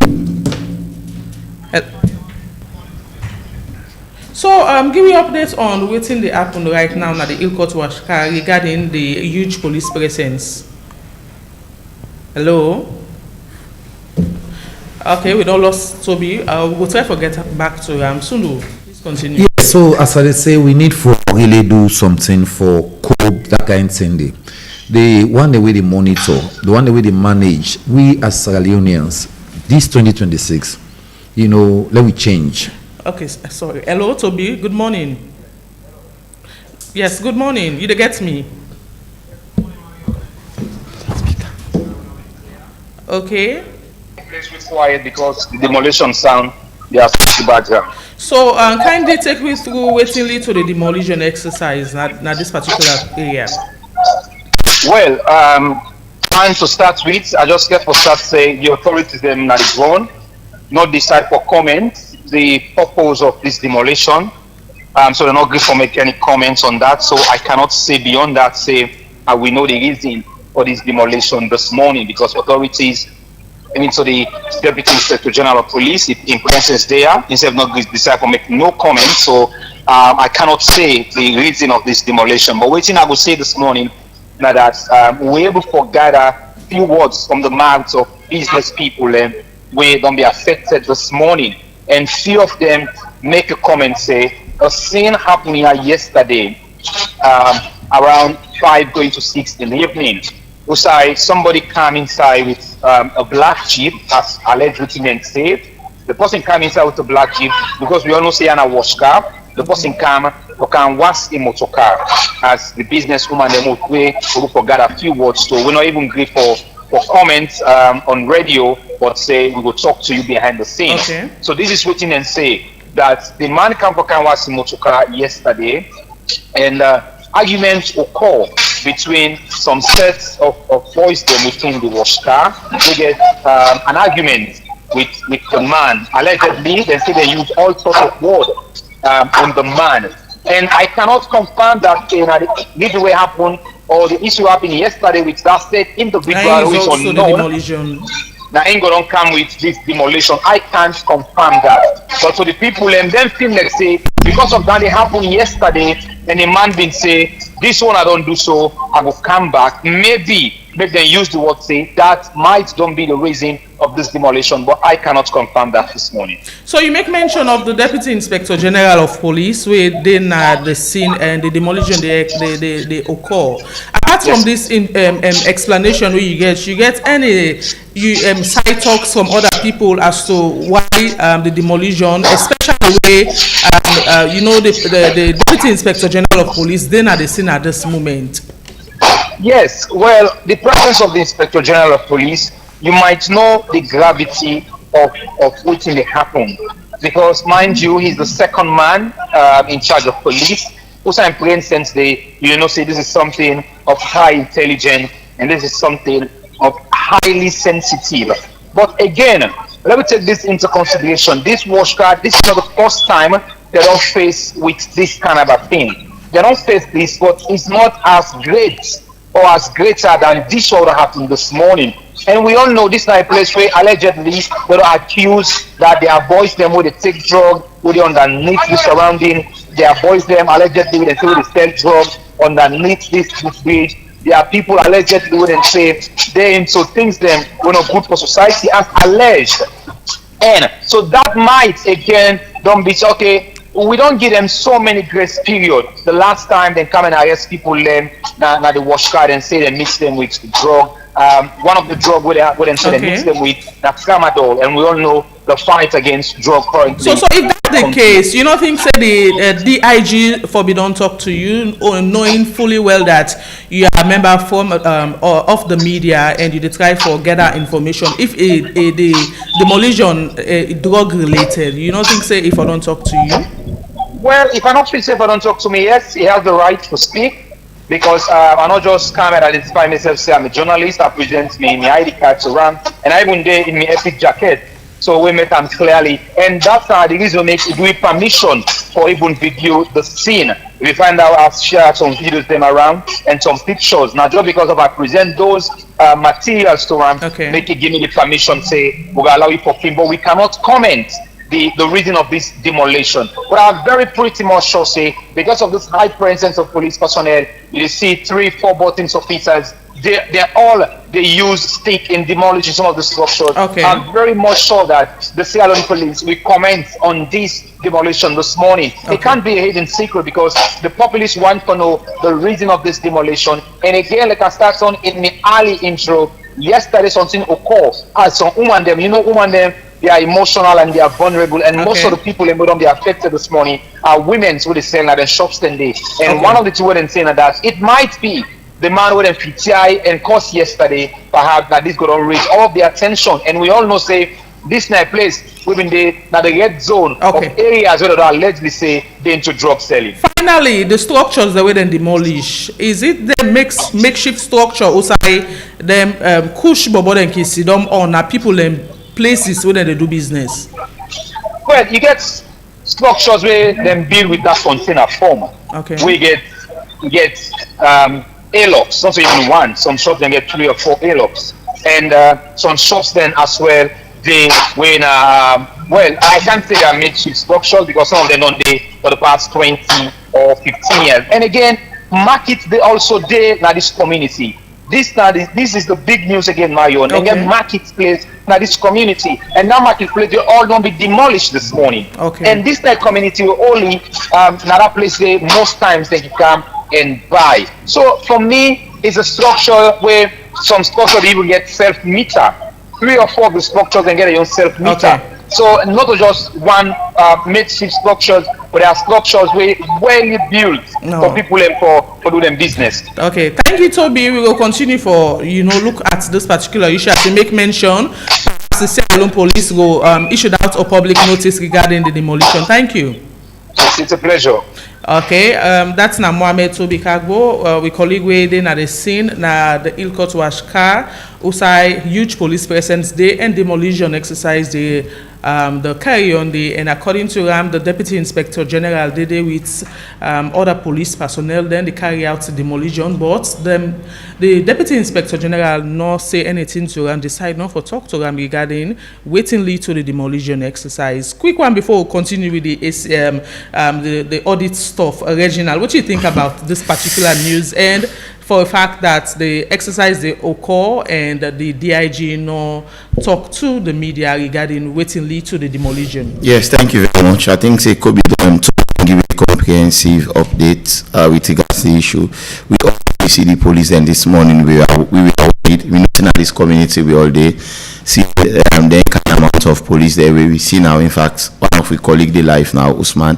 So, give me updates on what's in the happen right now at the Ilkot Washka regarding the huge police presence. Hello? Okay, we don't lost Toby. We'll try to get back to Sundu. Please continue. Yeah, so as I say, we need to really do something for cope that kind of thing. The one way they monitor, the one way they manage, we as Sierra Leoneans, this 2026, let we change. Okay, sorry. Hello, Toby. Good morning. Yes, good morning. You get me? Okay. Place was quiet because the demolition sound. They are the background. So, kindly take me through waiting lead to the demolition exercise at this particular area. Well, and to start with, I just get for start say the authorities them not the ground, not decide for comment the purpose of this demolition. So they're not going to make any comments on that. So I cannot say beyond that. Say we know the reason for this demolition this morning because authorities. I mean, so the Deputy Inspector General of Police, in presence there, instead of not decide to make no comments. So I cannot say the reason of this demolition. But waiting, I will say this morning now that we're able to gather few words from the mouths of business people and we don't be affected this morning. And few of them make a comment say, a scene happened here yesterday around 5 going to 6 in the evening. Somebody come inside with a black Jeep, as allegedly men say. The person come inside with a black Jeep because we all know say a wash car. The person can wash a motor car as the businesswoman they would way to gather a few words. So we're not even great for comments on radio, but say we will talk to you behind the scenes. Okay. So this is what and say that the man can wash a motor car yesterday, and arguments occur between some sets of boys there within the wash car. They get an argument with the man. Allegedly, they say they use all sorts of words on the man. And I cannot confirm that this way happened or the issue happened yesterday with that state individual who is unknown. Now ain't gonna come with this demolition. I can't confirm that. But so the people and then feel like say because of that it happened yesterday and the man been say this one I don't do so, I will come back. Maybe make them use the word say that might don't be the reason of this demolition, but I cannot confirm that this morning. So you make mention of the Deputy Inspector General of Police where they the scene and the demolition they occur. Apart from this explanation where you get any side talks from other people as to why the demolition, especially where the Deputy Inspector General of Police then at the scene at this moment. Yes, well, the presence of the Inspector General of Police, you might know the gravity of what happened. Because, mind you, he's the second man in charge of police. Also, in plain sense, say this is something of high intelligence and this is something of highly sensitive. But again, let me take this into consideration. This wash car, this is not the first time they don't face with this kind of a thing. They don't face this, but it's not as great or as greater than this what happened this morning. And we all know this is not a place where allegedly they are accused that their boys them where they take drugs, where they underneath the surrounding, their boys them allegedly where they say they sell drugs underneath this bridge. There are people allegedly where they say they into things them were not good for society as alleged. And so that might again don't be okay. We don't give them so many grace period. The last time they come and arrest people now the wash card and say they mix them with drug. One of the drug where they say they mix them with tramadol, and we all know the fight against drug currently. So if that's the case, you don't think say the DIG forbidden talk to you, or knowing fully well that you are a member from of the media and you try for gather information. If the demolition drug related, you don't think say if I don't talk to you? Well, if I don't feel safe, I don't talk to me. Yes, he has the right to speak. Because I not just come and identify myself, say I'm a journalist, I present me in my ID card to run, and I even there in my epic jacket. So we make them clearly. And that's the reason we give permission for even video the scene. We find out I've shared some videos them around and some pictures. Now just because of I present those materials to run, make it give me the permission, say we'll allow you for film, but we cannot comment the reason of this demolition. But I'm very pretty much sure say because of this high presence of police personnel, you see 3-4 buttons officers, they use stick in demolishing some of the structures. I'm very much sure that the Sierra Leone police will comment on this demolition this morning. It can't be a hidden secret because the populace want to know the reason of this demolition. And again, like I started on in the early intro, yesterday something occurred as some woman them, woman them they are emotional and they are vulnerable, and most of the people in Modon be affected this morning are women who they sell at the shops today. And one of the two women saying that it might be the man with PTI and course yesterday, perhaps that this could all reach all of the attention. And we all know, say, this night place within the red zone of areas where they allegedly say they into drug selling. Finally, the structures the way they demolish, is it the makeshift structure or say them kush bobo and kisi them on people in places where they do business? Well, you get structures where them build with that container form. We get airlocks, not even one. Some shops then get 3 or 4 airlocks, and some shops then as well. They when well, I can't say they are makeshift structures because some of them don't they for the past 20 or 15 years. And again, markets they also there now this community. This is the big news again, Mario. And again, marketplace now this community, and now marketplace they all don't be demolished this morning. And this type community will only another place they most times they can come and buy. So for me, it's a structure where some structure people get self-meter. 3 or 4 of the structures and get a self meter. So not just one makeshift structures, but there are structures where well built for people and for doing business. Okay, thank you, Toby. We will continue for look at this particular issue as you make mention. The Sierra Leone police will issued out a public notice regarding the demolition. Thank you. Yes, it's a pleasure. Okay, that's na Mohamed Toby Kagbo. We colleague waiting at the scene na the Ilkot Washkar, usai huge police presence day and demolition exercise the carry on the, and according to the Deputy Inspector General did it with other police personnel. Then they carry out the demolition, but the Deputy Inspector General not say anything to them. Decide not for talk to them regarding waiting lead to the demolition exercise. Quick one before we continue with the audit stuff. Reginald, what do you think about this particular news and for the fact that the exercise they occur and the DIG no talk to the media regarding waiting lead to the demolition? Yes, thank you very much. I think they could be done to give a comprehensive update with regards to the issue. We already see the police, and this morning we noting at this community we all day see the kind amount of police there where we see now. In fact, one of our colleagues they life now, Usman.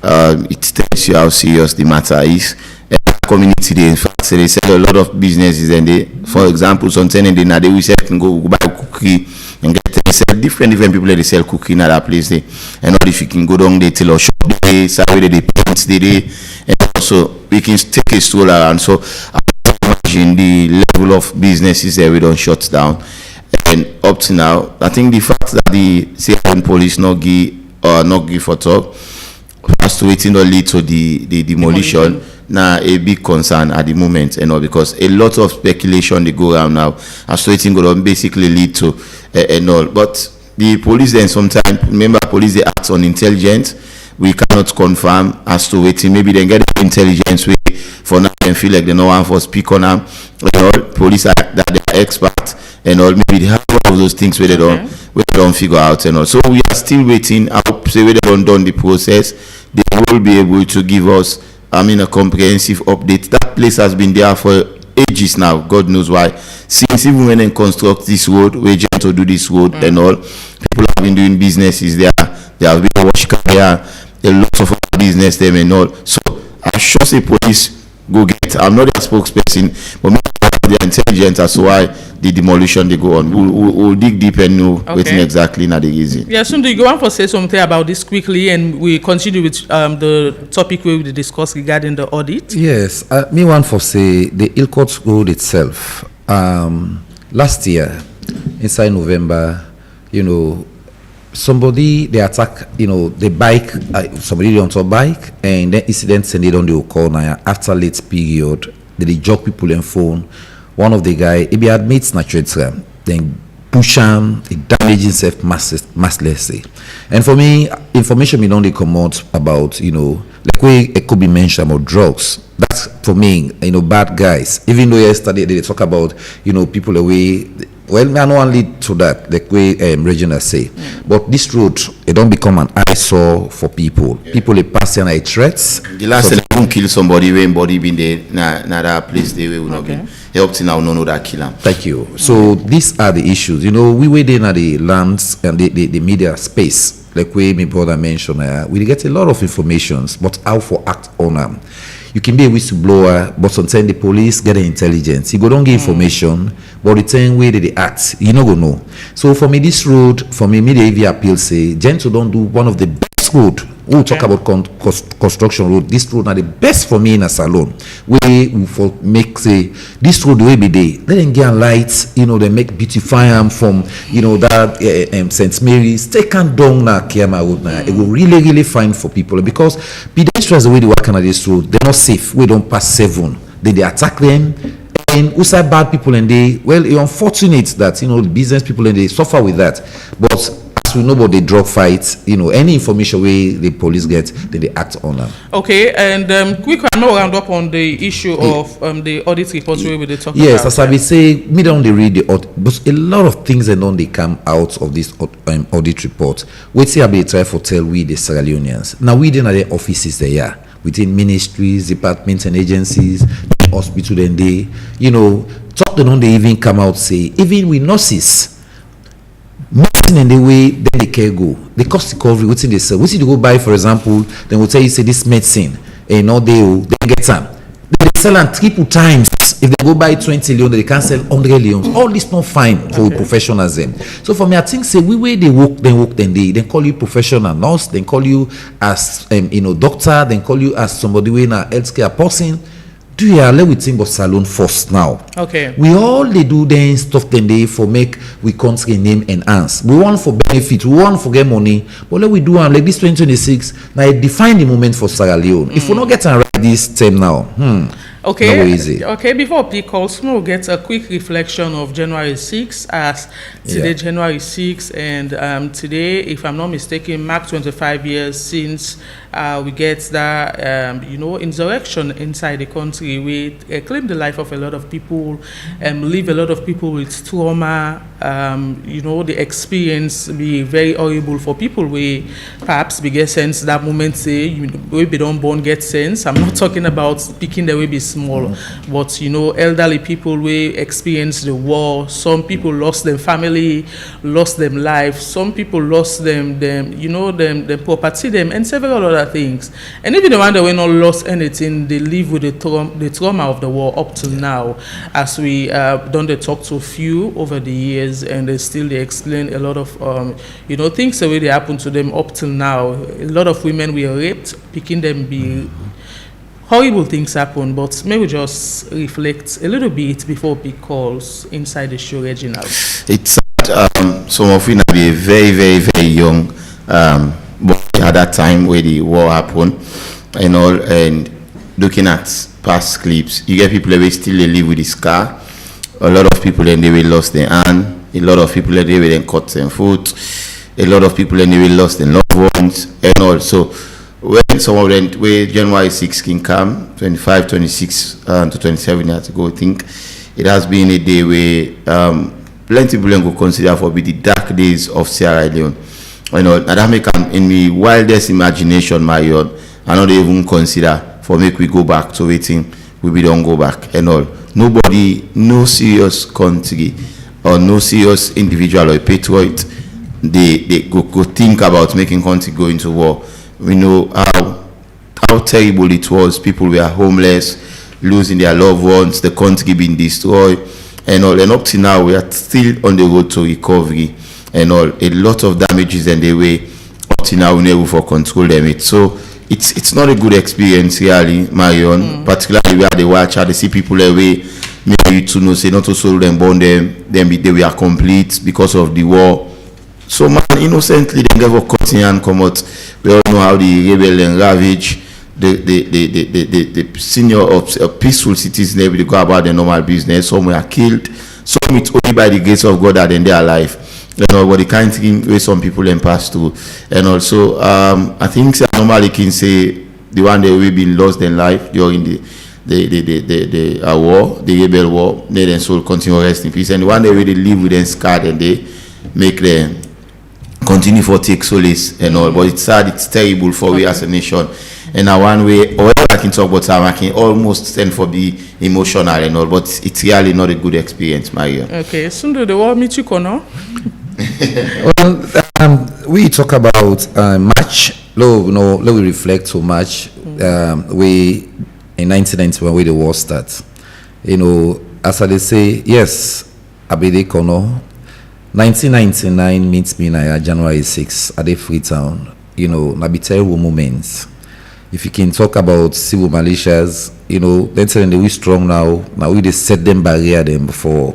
It tells you how serious the matter is. Community they in fact they sell a lot of businesses, and they, for example, sometimes they now they will sell can go buy cookie and get they sell different people they sell cookie in that place there. And all if you can go down they tell us shop they survey they paint they and also we can take a stroll around. So I imagine the level of businesses there we don't shut down. And up to now, I think the fact that the Sierra police not give for talk has to wait in the lead to the demolition. Now a big concern at the moment, because a lot of speculation they go around now as to it going to basically lead to and all. But the police then sometimes remember police they act on intelligence. We cannot confirm as to waiting. Maybe they get the intelligence way for now and feel like they no one for speak on them. All police are that they are experts and all. Maybe they have all of those things where they don't figure out and all. So we are still waiting. I hope say where they don't done the process, they will be able to give us a comprehensive update. That place has been there for ages now, God knows why. Since even when they construct this road, we're trying to do this road and all, people have been doing businesses there. They have been wash there, a lot of business them and all. So I'm sure say police go get. I'm not a spokesperson, but they are intelligent as to why the demolition they go on. We'll dig deep and know waiting exactly now the reason. Yeah, soon do you go on for say something about this quickly, and we continue with the topic we will discuss regarding the audit. Yes, me want for say the Ilkot Road itself. Last year, inside November, somebody they attack, the bike, somebody on top bike, and then incidents and they don't do call now after late period. They jog people on phone. One of the guy, he admits natural, then push him, he damage himself mercilessly. And for me, information me don't come out about, like way it could be mentioned about drugs. That's for me, bad guys. Even though yesterday they talk about, people away well, me I no wan lead to that, the way Regina say. But this road, it don't become an eyesore for people. People they pass and a threats. The last time they kill somebody when body been there, na that place they will not be helped now. No, that kill them. Thank you. So these are the issues. You know, we were there at the lands and the media space. Like way my brother mentioned, we get a lot of informations, but how for act on them. You can be a whistleblower, but sometimes the police get the intelligence. You go don't get information, but the same way that they act, you no go know. So for me, this road, for me, the AV appeal say, Gento don't do one of the best road. We'll talk about construction road. This road are the best for me in a salon. We for make say this road will be there. Let them get lights, you know, they make beautify them from, you know, that St. Mary's. Take and down na Kiama road now. It will really fine for people because pedestrians the way they work on this road, they're not safe. We don't pass 7. They attack them. And also bad people and they, well, it's unfortunate that, you know, the business people and they suffer with that. But we know about the drug fights, you know, any information where the police get, then they act on them. Okay, and quick round up on the issue of the audit report where we talk about. Yes, as I will say, me don't they read the audit, but a lot of things and don't they come out of this audit report. We say I be try for tell we the Sierra Leoneans. Now we didn't have the offices there within ministries, departments and agencies, hospital and they, you know, talk to them they even come out say, even with nurses. Medicine and the way then the care go, the cost recovery, what's in they sell. What's you go buy, for example, then we'll tell you say this medicine, and no they get some. They sell them 3 times. If they go buy 20 leon, they can sell 100 leons. All this not fine for professionals them. So for me, I think say we way they work, then they call you professional nurse, then call you as you know doctor, then call you as somebody who in a healthcare person. Do you let we think about salon first now? Okay. We all they do then stuff then they for make we country name enhance. We want for benefit, we want for get money, but let we do like this 2026. Now it define the moment for Sierra Leone. If we not get right this term now, okay. No easy. Okay, before P calls, we'll get a quick reflection of January 6 as today January 6 and today, if I'm not mistaken, mark 25 years since we get that you know, insurrection inside the country. We claim the life of a lot of people, leave a lot of people with trauma. You know, the experience be very horrible for people. We perhaps we get sense that moment say we be don't born get sense. I'm not talking about speaking the way be small, but you know, elderly people we experience the war. Some people lost their family, lost them life. Some people lost them you know them property them and several other things. And even the one that we not lost anything, they live with the trauma of the war up till now. As we done the talk to a few over the years, and they explain a lot of you know things the way they happen to them up till now. A lot of women were raped, picking them be horrible things happen, but maybe just reflect a little bit before big calls inside the show, Reginald. It's some of you be very young boy at that time where the war happened and all, and looking at past clips, you get people that still live with the scar. A lot of people and they will lost their hand. A lot of people and they will then cut their foot. A lot of people and they will lost their loved ones and all. So when some of them, where January 6 can come, 25, 26 to 27 years ago, I think it has been a day where plenty of people will consider for be the dark days of Sierra Leone. You know, and that make in my wildest imagination, my own, I don't even consider for make we go back to waiting, we don't go back and all. Nobody, no serious country or no serious individual or patriot, they go think about making country go into war. We know how terrible it was. People were homeless, losing their loved ones, the country being destroyed and all. And up to now, we are still on the road to recovery and all. A lot of damages and the way up to now we never for control them. So it's not a good experience really, Marion. Particularly where they watch how they see people away. Maybe to know say not to soul them born them, then they were complete because of the war. So man, innocently they never continue and come out. We all know how the rebellion ravage the senior of peaceful cities. They go about their normal business. Some were killed. Some it's only by the grace of God that in their life. You know, but the kind of thing where some people then pass through. And also, I think normally can say the one that we've been lost in life during the war, the rebel war. They then soul continue rest in peace. And the one they really live with them scarred and they make them continue for take solace and all. But it's sad, it's terrible for we as a nation. And now one way, however I can talk about time, I can almost stand for be emotional and all, but it's really not a good experience, Mario. Okay, Sundu, the war meet you, Kono? Well, we talk about match. Let we reflect so much. We in 1991 when the war starts. As I say, yes, Abede Kono. 1999 meets me na January 6 at the Freetown. Na be terrible moments. If you can talk about civil militias, then say they we strong now. Now we just set them barrier them before,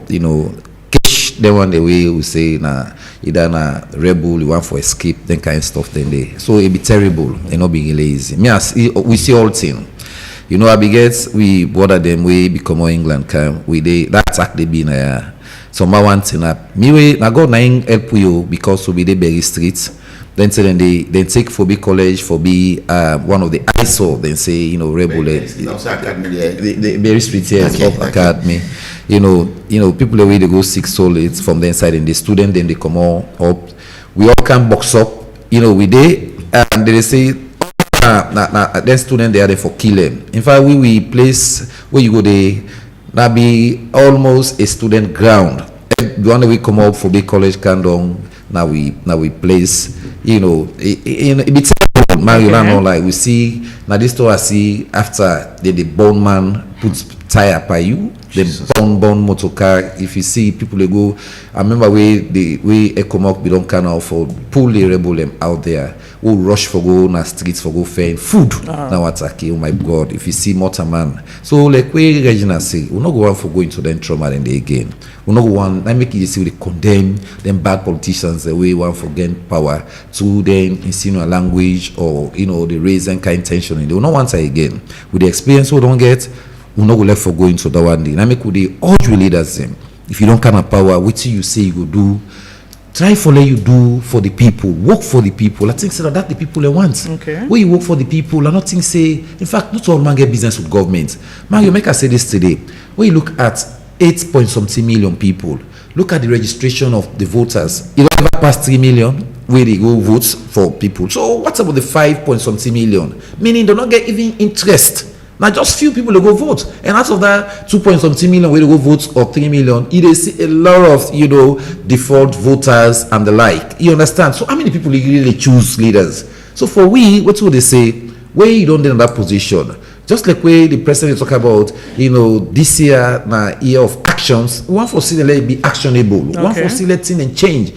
catch them on the way we say either na rebel, you want for escape, then kind of stuff then they. So it be terrible and not being lazy. We see all thing. I begets we border them we become more England come we that attack they be na so my one thing up. Me na go na help you because we be the Berry Street. Then say they take for be college for be one of the ISO. Then say rebel the Berry Street here is up academy. People the way they go 6 solids from the inside and the student then they come all up. We all can box up. We dey and they say then student they are there for killing. In fact we place where you go there that be almost a student ground. The one that we come up for big college candom now we place it be terrible. Mario now like we see now this store I see after the bone man puts tire by you the bone motor car. If you see people they go, I remember we Ecomog we don't kind of for pull the rebel them out there who rush for go na streets for go find food now attack. Oh my God, if you see Motorman, so like we Regina say we not go on for going to them trauma and they again we not go on. I make it see we condemn them bad politicians the way one for gain power to them insinuate language or the raise and kind tension and they will not want again with the experience we don't get. We not go left for going to that one day. And I make with the all you leaders them. If you don't kind of power, what you say you go do, try for let you do for the people, work for the people. I think say that the people they want. Okay. When you work for the people, I not think say. In fact, not all man get business with government. Man, you make us say this today. When you look at 8.something million people, look at the registration of the voters. It don't ever pass 3 million. Where they go vote for people. So what's about the 5.something million? Meaning they don't get even interest. Now just few people will go vote, and out of that 2.something million will go vote or 3 million, you see a lot of default voters and the like. You understand? So how many people really choose leaders? So for what would they say? Where you don't in that position, just like where the president talk about, this year na year of actions. We want for see let it be actionable. We want for see let things and change.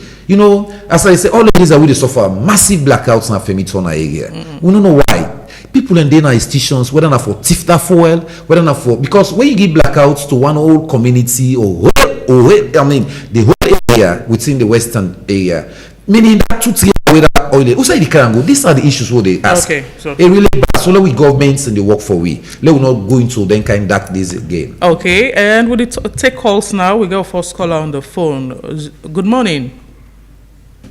As I say, all of these are really suffer massive blackouts in our Femitona area. We don't know why. People and then are institutions, whether not for Tifta fuel, whether not for because when you give blackouts to one whole community or the whole area within the western area, meaning that 2-3 whether oil. Also the Karango, these are the issues where they ask. Okay, so it really bad. So let we governments and they work for we. Let we not go into then kind of dark days again. Okay, and with it take calls now, we got first caller on the phone. Good morning.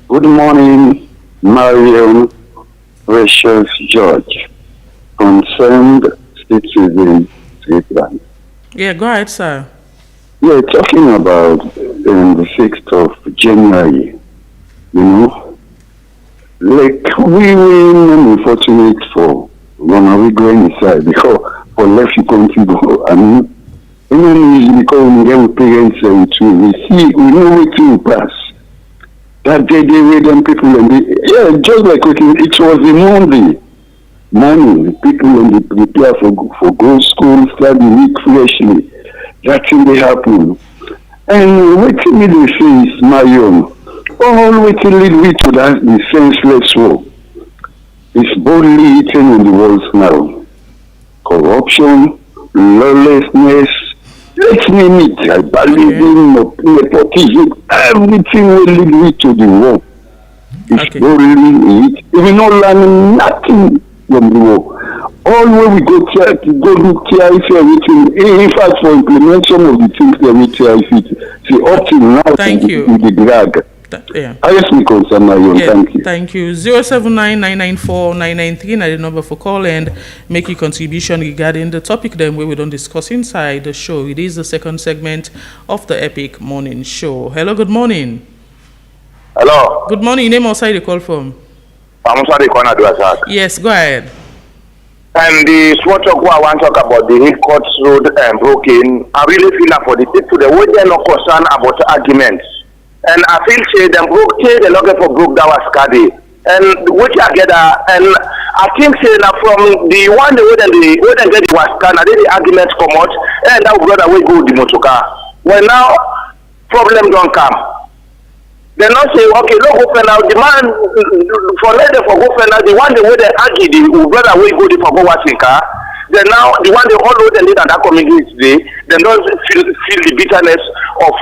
Good morning, Mariam Precious George. Concerned citizen Switzerland. Yeah, go ahead, sir. Yeah, talking about the 6th of January, like we were unfortunate for when we go inside because for left you country go. I mean, even because we get with parents we know what to pass. That day they were them people and just like it was a Monday. Morning, people when they prepare for go school, start the week freshly. That thing they happen. And waiting me the face, my own. All waiting lead me to that the senseless war. It's boldly eaten in the world now. Corruption, lawlessness, let's name it, tribalism, nepotism, everything will lead me to the war. It's boldly even not learning nothing. From the war. All where we go to do TIC everything. In fact, for implement some of the things that we TIC, see up to now Thank you. With the drag. I just be concerned, Marion. Yeah, Thank you. Thank you. 079-994-993 na the number for call and make your contribution regarding the topic then we don't discuss inside the show. It is the second segment of the Epic Morning Show. Hello, good morning. Hello. Good morning. Name outside the call from? I'm sorry, Kona Duasak. Yes, go ahead. And the small talk I want to talk about the Hill Court Road broken. I really feel like for the people, the way they're not concerned about arguments. And I feel say them broke the logger for broke that was Skadi. And which I get and I think say that from the one the way they get the was Skadi, the arguments come out, and that brother will go the motoka. Well now problem don't come. They not say okay, no go now the man for later for go now the one the way they argue the brother will go the for go Wasika. Then now the one they all know they need that community today, they don't feel the bitterness of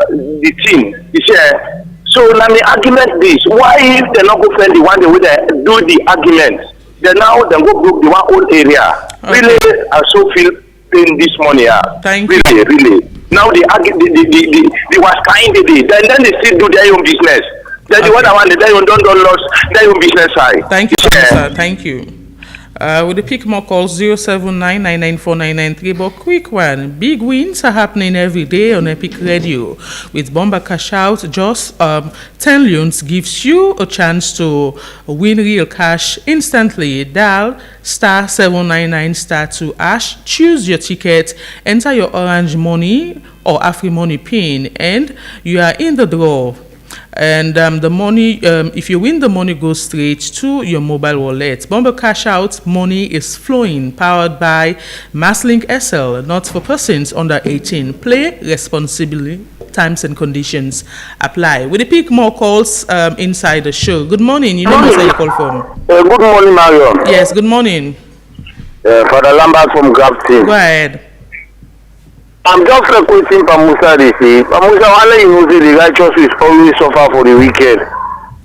the team. So let me argument this. Why if they not go find the one they will do the argument? Then now they go book the one old area. Okay. Really, I so feel pain this morning. Thank you. Really. Now the was kind of day. Then they still do their own business. Then the other one they don't lose their own business side. Thank you, sir. Thank you. With the pick more calls 079-994-993, but quick one. Big wins are happening every day on Epic Radio. With Bomba Cash Out, just 10 loans gives you a chance to win real cash instantly. Dial *799*2#, choose your ticket, enter your Orange Money or Afri Money PIN, and you are in the draw. And the money, if you win, the money goes straight to your mobile wallet. Bomba Cash Out, money is flowing, powered by Masslink SL, not for persons under 18. Play responsibly. Terms and conditions apply. We pick more calls inside the show. Good morning. You know where you call from? Good morning, Mario. Yes, good morning. Father Lambert from Grafton. Go ahead. I'm just requesting Pamusa this. Pamusa, all you know, the righteous is always suffer for the wicked.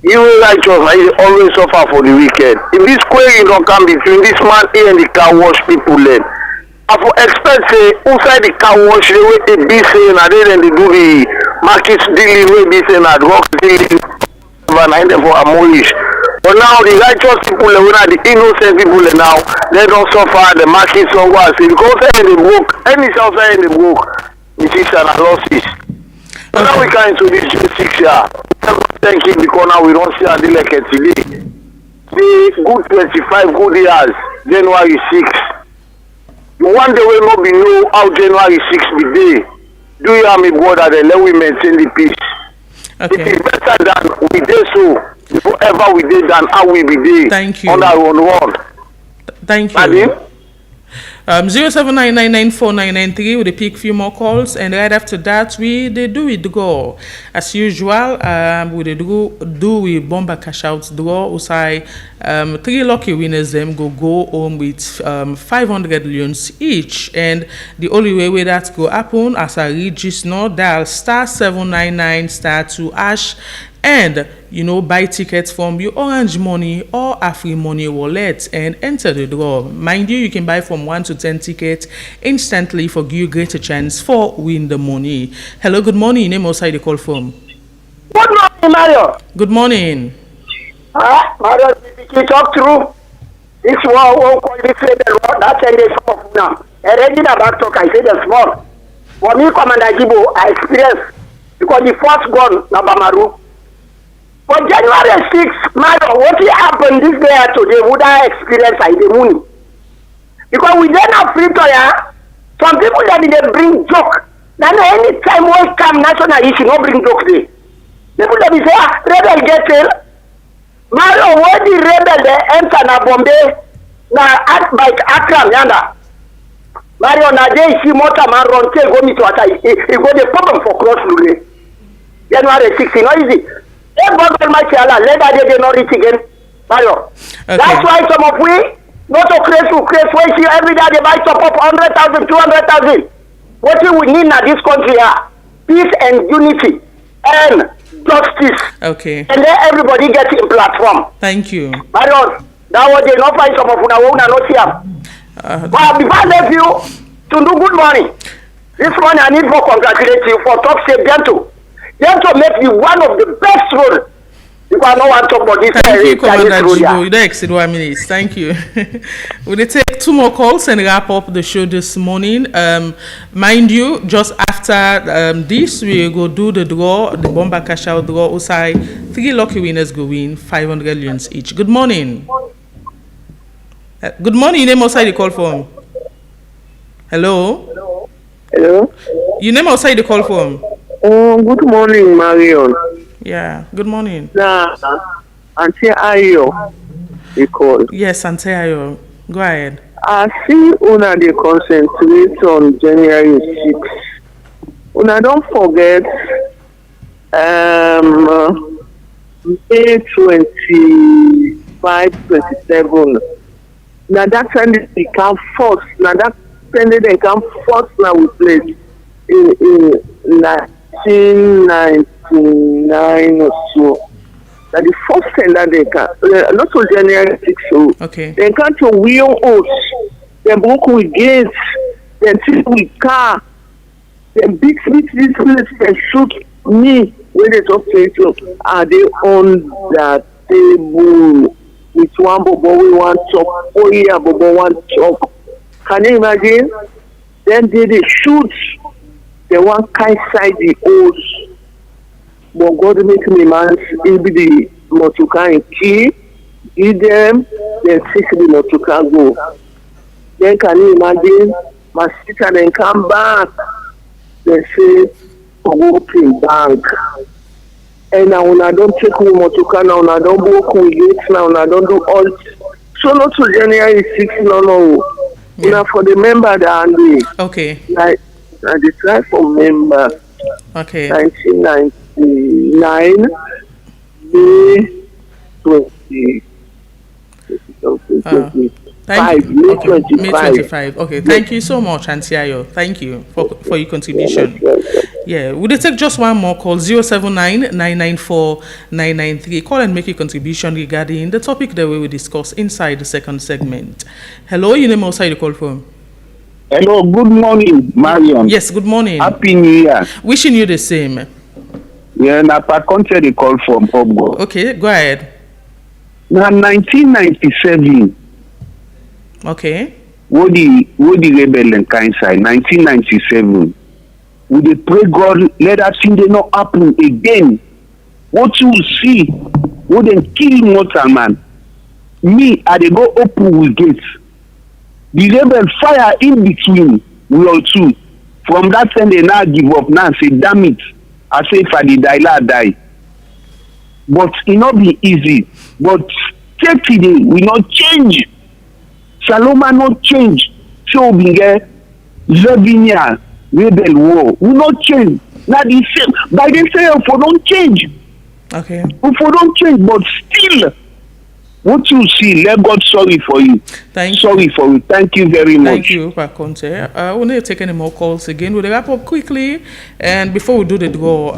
Even righteous is always suffer for the wicked. If this query don't come between this man here and the car wash people then, I for expect say outside the car wash the way they be saying and then they do the market dealing way be saying and rock dealing and them for Amorish. But now the righteous people, the innocent people now, they don't suffer, the market don't go and say, because in the book, any outside in the book, it is an losses. So now we come into this 6 year. Thank you because now we don't see a delay today. The good 25 good years, January 6. One day will not be know how January 6 be day. Do you have me brother, then let we maintain the peace. Okay. It is better than we did so. Whatever we did and how we be did. Thank you. On our own one. Thank you. 07999949993 with a pick few more calls, and right after that we they do it go as usual. We do with Bomba Cash Out draw. Usai 3 lucky winners them go home with 500 loans each, and the only way that go happen as I register now dial *799*2#. And buy tickets from your Orange Money or Afri Money wallet and enter the draw. Mind you can buy from 1 to 10 tickets instantly for you greater chance for win the money. Hello, good morning. Name outside the call from. Good morning, Mario. Good morning. Mario, you talk through. This one this that's a small now. Already about talk, I say the small. For me, Commander Jibo, I experienced because the first gun, Nabamaru. For January 6th, Mario, what happened this day today would I experience at the moon? Because we don't have free toya. Some people that they bring joke. Then any time we come national issue, no bring joke there. People that say, rebel get ill. Mario, what the rebel they enter na Bombay, na act by Akram yanda. Mario, na day see motor man run take go me to attack. He go the problem for cross Lule. January 6th, no easy. Let God Almighty Allah, let that day not reach again. Mario. Okay. That's why some of we, not to crazy, we see every day they buy top up 100,000, 200,000. What we need in this country are peace and unity and justice. Okay. And then everybody gets in platform. Thank you. Mario, that was they not find some of una who not here. But before I leave you, to do good morning. This morning I need to congratulate you for top safe gentle. Just to make you one of the best road. If I don't want to talk about this, thank you, Commander Jibo. You don't exceed 1 minute. Thank you. We'll take 2 more calls and wrap up the show this morning. Mind you, just after this, we go do the draw, the Bomba Cash Out draw. Osai, 3 lucky winners go win 500 millions each. Good morning. Good morning. Your name outside the call from. Hello. Hello. Your name outside the call from. Oh, good morning, Marion. Yeah, good morning. Nah, Auntie Ayo, you call. Yes, Auntie Ayo. Go ahead. I see una dey concentrate on January 6th. Una don't forget May 25, 27. Now that time they come first. Now that time they come first now we play in 1999 or so. That the first time that they can, not on January 6th, so okay. They come to wheel us, they broke with gates, they take with car, they beat this place, they shoot me when they talk to each other. Are they on that table with one bobo we want chop? Oh yeah, bobo want chop. Can you imagine? Then they shoot the one kind side the oats. But God make me man, it be the motoka and key, give them, then take the motoka go. Then can you imagine? My sister then come back, they say, open bank. And now when I don't take me motoka, now when I don't work with it, now when I don't do all. So not to January 6th, no. Yeah. Now for the member that I okay. Like, I decide for member. Okay. 1999, May 20. Thank you. Okay. May 25. Okay, thank you so much, Auntie Ayo. Thank you for your contribution. Yeah, we'll take just one more call, 079-994-993. Call and make your contribution regarding the topic that we will discuss inside the second segment. Hello, your name outside the call from. Hello, good morning, Marion. Yes, good morning. Happy New Year. Wishing you the same. Yeah, na part country the call from Obgo. Okay, go ahead. Now 1997. Okay. What the rebel in Kansai, 1997. We dey pray God let that thing dey not happen again. What you see, what dem kill mortal man. Me, I dey go open with gates. The rebel fire in between we all two. From that time they now give up now say damn it. I say if I dey die, I die. But it not be easy. But take today, we not change. Saloma not change. So we get Lavinia rebel war. We not change. Now the same. By the same, if we don't change. Okay. If we don't change, but still, what you see, let God sorry for you. Sorry for you. Thank you very much. Thank you, Pakonte. We'll not take any more calls again. We'll wrap up quickly. And before we do the draw,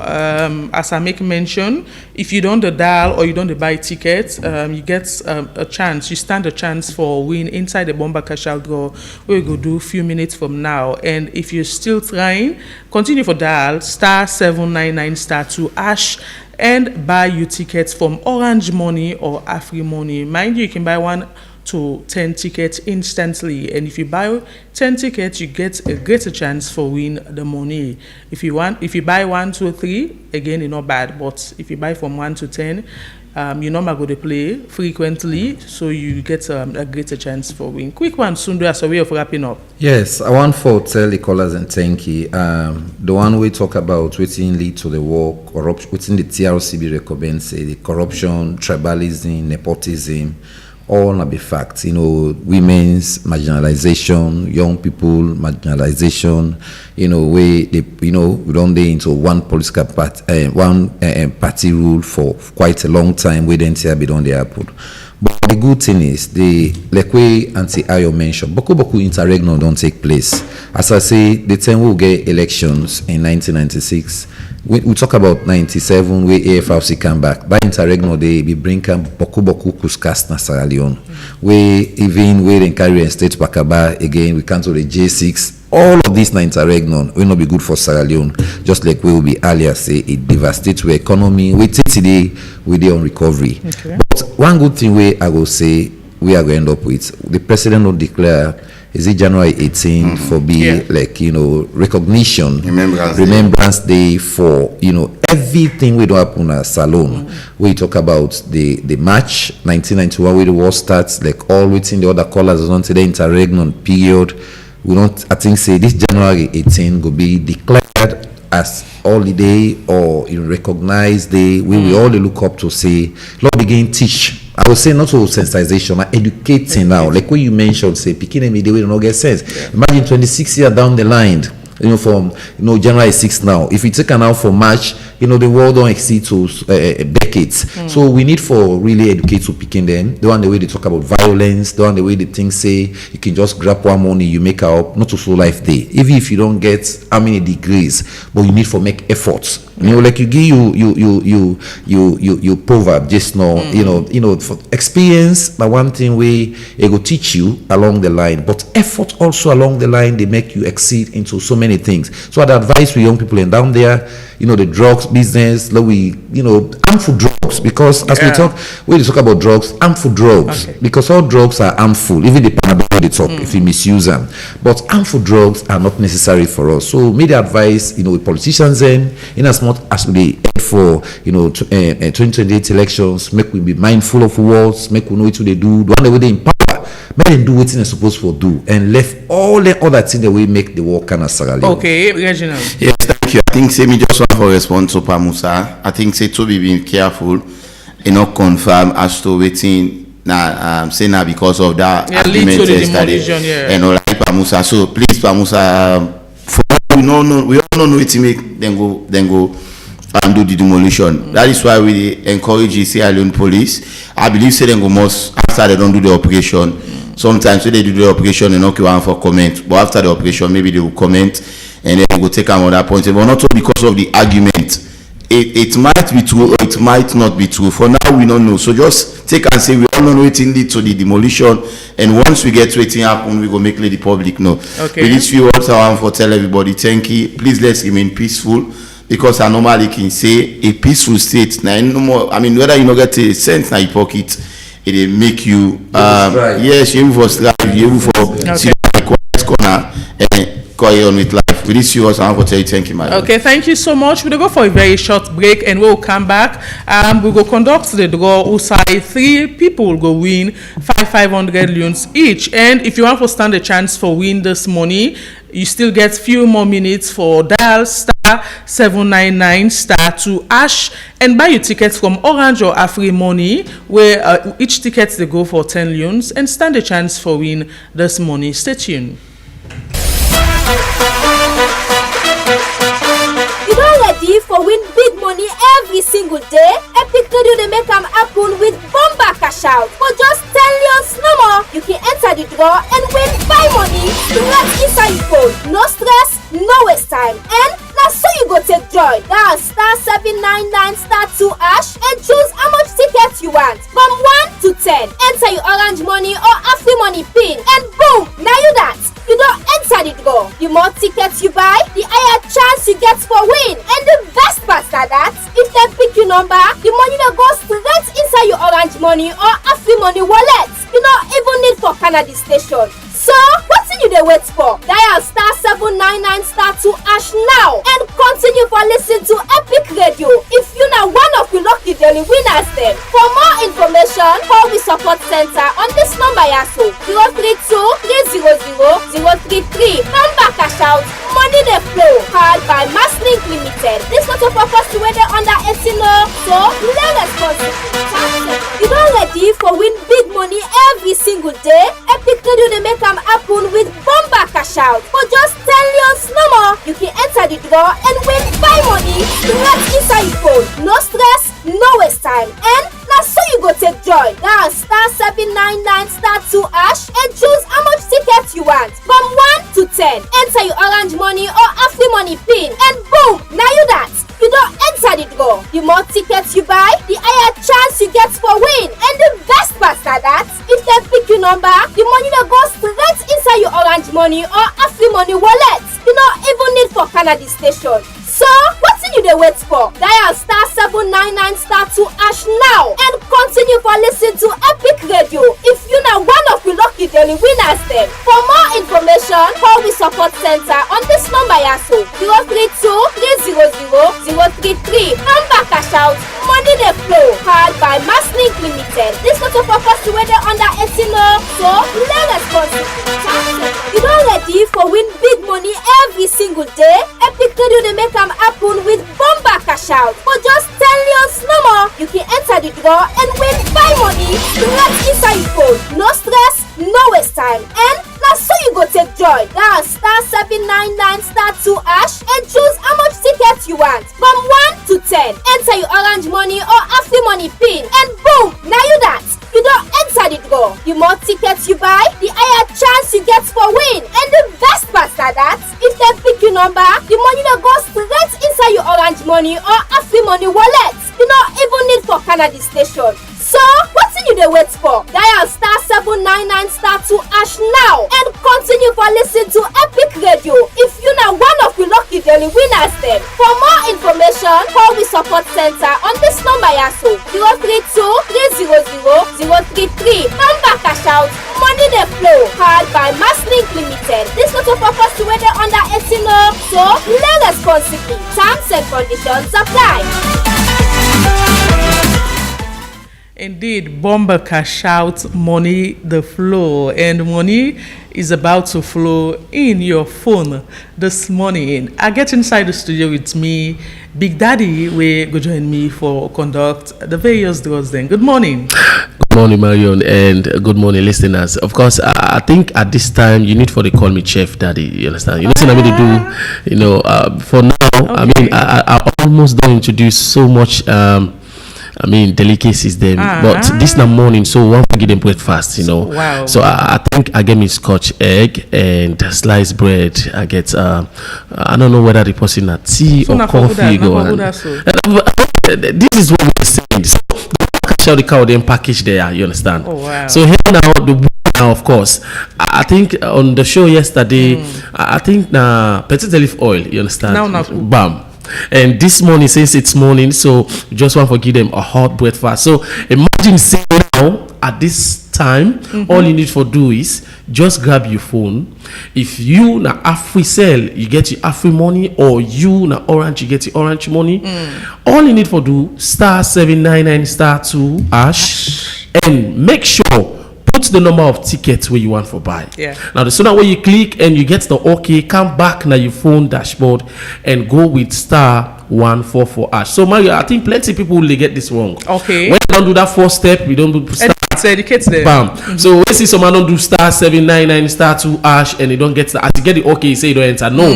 as I make mention, if you don't dial or you don't buy tickets, you get a chance. You stand a chance for win inside the Bomba Cash Out draw. We'll go do a few minutes from now. And if you're still trying, continue for dial *799*2# and buy you tickets from Orange Money or Afri Money. Mind you, you can buy 1 to 10 tickets instantly, and if you buy 10 tickets, you get a greater chance for win the money. If you buy 1, 2, 3, again, it's not bad. But if you buy from 1 to 10, you're not going to play frequently, so you get a greater chance for win. Quick one, Sundu, as a way of wrapping up. Yes, I want to tell the callers and thank you. The one we talk about waiting lead to the war, corruption, within the TRCB recommend say the corruption, tribalism, nepotism, all not be facts. You know, women's marginalization, young people marginalization. You know, we don't dey into one political party, party rule for quite a long time. We didn't see it on the happen. But the good thing is, like we Auntie Ayo mentioned, boku interregnum don't take place. As I say, the time we'll get elections in 1996, we talk about 97 where AFRC come back. By interregnal they be bring boku kuskas na Sierra Leone. We even we then carry and state Bakaba again. We cancel the J6. All of this na interregnal will not be good for Sierra Leone. Just like we will be earlier say it devastates our economy. We take today we dey on recovery. Okay. But one good thing we I will say we are going to end up with the president will declare. Is it January 18 for be like recognition, remembrance day for everything we do happen at Salone. We talk about the March 1991 where the war starts, like all within the other colors until the interregnum period. We don't I think say this January 18 will be declared as holiday or recognized day where we all look up to say Lord begin teach. I would say not so sensitization, but educating now. Like when you mentioned, say, picking a media, we don't get sense. Yeah. Imagine 26 years down the line, from January 6th now. If we take an out for March, the world don't exceed to decades. So we need for really educate to picking them. The one the way they talk about violence, the one the way they think say you can just grab one money, you make up, not to slow life day. Even if you don't get how many degrees, but you need for make efforts. Like you give you proverb just now, for experience, but one thing we it will teach you along the line, but effort also along the line, they make you exceed into so many things. So I'd advise we young people and down there, the drugs business, harmful drugs, because as we talk about drugs, harmful drugs, because all drugs are harmful, even the Panadol they talk if you misuse them, but harmful drugs are not necessary for us. So media advice, with politicians in as much as we head for 2028 elections, make we be mindful of words, make we know what they do, the one way they empower. Make them do what they're supposed to do and left all the other things that we make the work kind of Sierra Leone. Okay, Reginald. Yes, thank you. I think say me just want for response to Pamusa. I think say to be being careful and not confirm as to waiting now say now because of that argument yesterday and all like Pamusa. So please Pamusa, we all know it to make then go and do the demolition. That is why we encourage the Sierra Leone police. I believe say they go most after they don't do the operation. Sometimes when they do the operation, they not want for comment, but after the operation, maybe they will comment and then they will take another point. But not all because of the argument. It might be true or it might not be true. For now, we don't know. So just take and say we all know waiting lead to the demolition, and once we get waiting happen, we go make the public know. Okay. With this few words, I want to tell everybody, thank you. Please let's remain peaceful. Because I normally can say a peaceful state. Now, no more. I mean, whether you not get a cent in your pocket, it will make you. Yes, you for strive, you for see the quiet corner and carry on with life. With this, I want to tell you thank you, man. Okay, thank you so much. We'll go for a very short break and we'll come back. We will conduct the draw. Usai 3 people will go win 500 loans each. And if you want to stand a chance for win this money, you still get few more minutes for dial *799*2# and buy your tickets from Orange or Afri Money, where each ticket they go for 10 loans and stand a chance for win this money. Stay tuned. You don't ready for win big money every single day? Epic Radio they make them happen with Bomba Cash Out. For just 10 loans no more, you can enter the draw and win 5 money right inside your phone. No stress, no waste time. And now so you go take joy. Dial *799*2# and choose how much tickets you want. From 1 to 10. Enter your Orange Money or Afri Money pin and boom, now you that. You don't enter the draw. The more tickets you buy, the higher chance you get for win. And the best part is that if they pick your number, the money that goes straight inside your Orange Money or Afri Money wallet. You don't even need for Canada station. So, what you they wait for? Dial *799*2# now and continue for listening to Epic Radio. If you know one of the lucky daily winners then. For more information, call the support center on this number yaso 032-300-033. Number Cash Out, money they flow. Powered by Masslink Limited. This not a purpose to whether under 18 so learn responsibility. You don't ready for win big money every single day? Epic Radio they make them happen with Bomba Cash Out. For just 10 loans no more, you can enter the draw and win 5 money right inside your phone. No stress, no waste time. And now so you go take joy. Dial *799*2# and choose how much tickets you want. From 1 to 10. Enter your Orange Money or Afri Money pin and boom, now you that. you don't enter the draw. The more tickets you buy, the higher chance you get for win. And the best part na that, if they pick your number, the money that goes straight inside your Orange Money or Afri Money wallet. You don't even need for Canada station. So, what's you dey wait for? Dial *799*2# now and continue for listening to Epic Radio if you na one of the lucky daily winners them. For more information, call the support center on this number yaso 032-300-033. Come back and shout Money Dey Flow, powered by Masslink Limited. This not a purpose to whether under 18 so play responsibly. You don't ready for win big money every single day? Epic Radio they make happen with Bomba Cash Out. For just 10 leons no more, you can enter the draw and win 5 money right inside your phone. No stress, no waste time. And that's so you go take joy. Dial *799*2# and choose how much tickets you want. From 1 to 10. Enter your Orange Money or Afri Money pin and boom, now you that. You don't enter the draw. The more tickets you buy, the higher chance you get for win. And the best part is that if they pick your number, the money that goes straight inside your Orange Money or Afri Money wallet. You don't even need for Canada station. So, what's you dey wait for? Dial *799*2# now and continue for listening to Epic Radio if you na one of the lucky daily winners them. For more information, call the support center on this number yaso 032-300-033. Come back and shout Money Dey Flow, powered by Masslink Limited. This not a purpose to whether under 18 so play responsibly. Terms and conditions apply. Indeed, Bomba Cash Out, Money the Flow, and money is about to flow in your phone this morning. I get inside the studio with me, Big Daddy, will go join me for conduct the various draws then. Good morning. Good morning, Marion, and good morning, listeners. Of course, I think at this time you need for they call me Chef Daddy. You understand? You know what I mean to do. You know, for now, okay. I mean, I almost don't introduce so much. Delicacies them, but this in the morning, so one give them breakfast, you know. Wow. So I think I get me scotch egg and sliced bread. I get I don't know whether the person at tea so or coffee go on. This is what we're saying. So the cow then package there, you understand? Oh wow. So here now now, of course, I think on the show yesterday, I think petit olive oil, you understand? Now. Bam. And this morning, since it's morning, so just want to give them a hot breakfast. So imagine saying now at this time, all you need for do is just grab your phone. If you na Afri sell, you get your Afri money, or you na Orange, you get your Orange money. All you need for do *799*2# and make sure put the number of tickets where you want for buy. Yeah. Now the sooner when you click and you get the OK, come back now your phone dashboard and go with *144#. So Mario, I think plenty of people will get this wrong. Okay. When we don't do that first step, we don't do educate them. Bam. So we see someone don't do *799*2# and you don't get as you get the OK, you say you don't enter. No,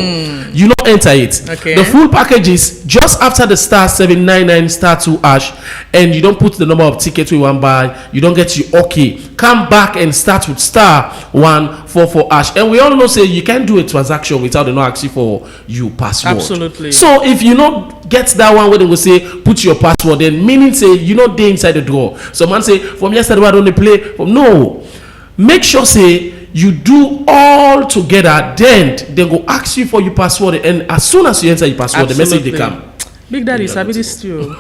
you don't enter it. Okay. The full package is just after the *799*2# and you don't put the number of tickets we want buy, you don't get your OK. Come back and start with *144#. And we all know say you can't do a transaction without the no asking for your password. Absolutely. So if you not get that one where they will say put your password, then meaning say you not there inside the drawer. So man say from yesterday I don't play. No, make sure say you do all together. Then they go ask you for your password, and as soon as you enter your password, the message they come. Big Daddy, sabi this too.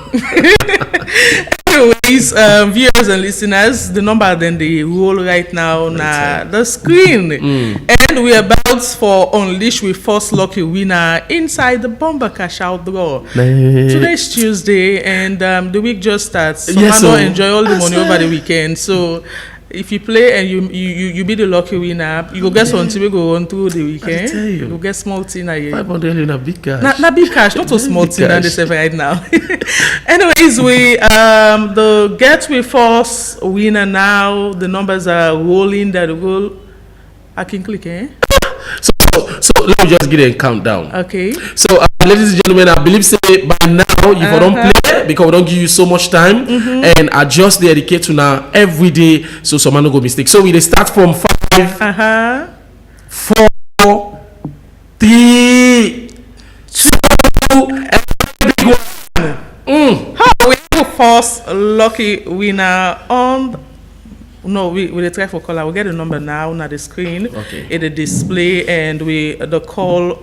Anyways, viewers and listeners, the number then they roll right now na the screen, and we're about for unleash with first lucky winner inside the Bomba Cash Out draw. Today's Tuesday, and the week just starts. So yes, so enjoy all the money over the weekend. So if you play and you be the lucky winner, you go get something we go on through the weekend. You go get small thing na 500 in a big cash. Na big cash, not a small thing that they say right now. Anyways, we the get with first winner now. The numbers are rolling. That roll. I can click, eh? So let me just give a countdown. Okay. So ladies and gentlemen, I believe say by now you don't play because we don't give you so much time, and adjust the etiquette to now every day so someone no go mistake. So we start from 5, 4, 3, 2, and big first lucky winner on. No, we try for caller. We get the number now on the screen. Okay. In the display, and the call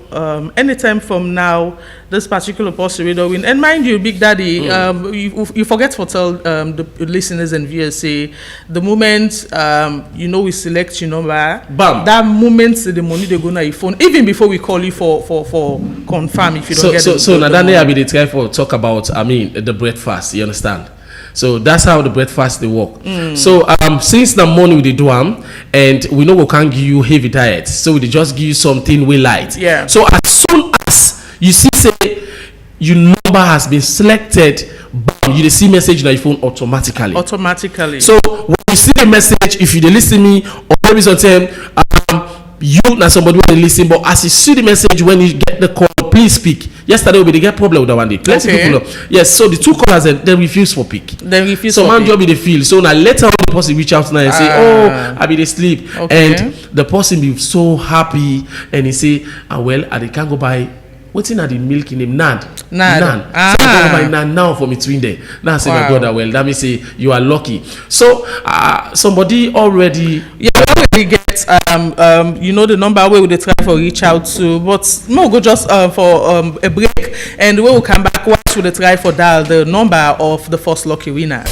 anytime from now. This particular person will win. And mind you, Big Daddy, you forget to tell the listeners and viewers, say the moment we select your number, bam, that moment the money they go on your phone. Even before we call you for confirm if you don't get it. So now I be try for talk about the breakfast. You understand? So that's how the breakfast they work. So since the morning we do and we know we can't give you heavy diet, so we just give you something we light. Yeah. So as soon as you see say your number has been selected, bam, you see message on your phone automatically. So when you see the message, if you listen me or maybe sometimes you na somebody will listen, but as you see the message when you get the call, please speak. Yesterday we get problem with that one day. Plenty people. Yes, so the two callers they refuse for pick. So man job be the field. So now later on the person reach out now and say, "Oh, I be the sleep," and the person be so happy and he say, well, I can't go buy. What's in the milk in him? Nan. So I can buy Nan now for me to win there. Now I say, my God, well, that means say you are lucky. So somebody already. Yeah, we already get the number where we try for reach out to, but no go just for a break, and we will come back once we try for dial the number of the first lucky winner.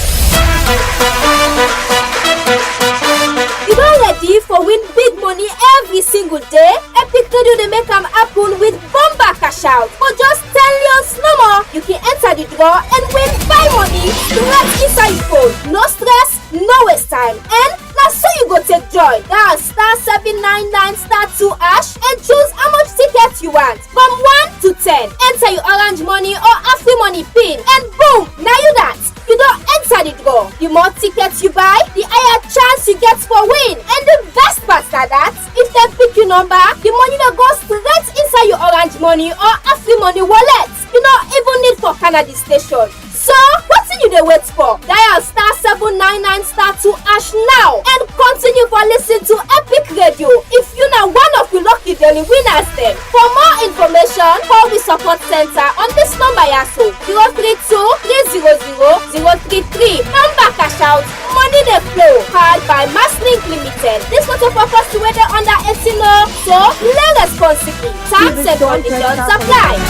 You don't ready for win big money every single day? Epic Radio they make them happen with Bomba Cash Out. For just 10 years no more, you can enter the draw and win 5 money right inside your phone. No stress, no waste time. And now so you go take joy. Dial *799*2# and choose how much tickets you want. From 1 to 10. Enter your orange money or Afri money pin. And boom, now you that. You don't enter the draw. The more tickets you buy, the higher chance you get for win. And the best part is that if they pick your number, the money that goes straight inside your orange money or Afri money wallet. You don't even need for Canada station. So, what you they wait for? Dial *799*2# now and continue for listening to Epic Radio. If you know one of the lucky daily winners then. For more information, call the support center on this number yaso 032-300-033. Number Cash Out, money they flow. Powered by Masslink Limited. This was a purpose to whether under 18 so play responsibly. Terms and conditions apply.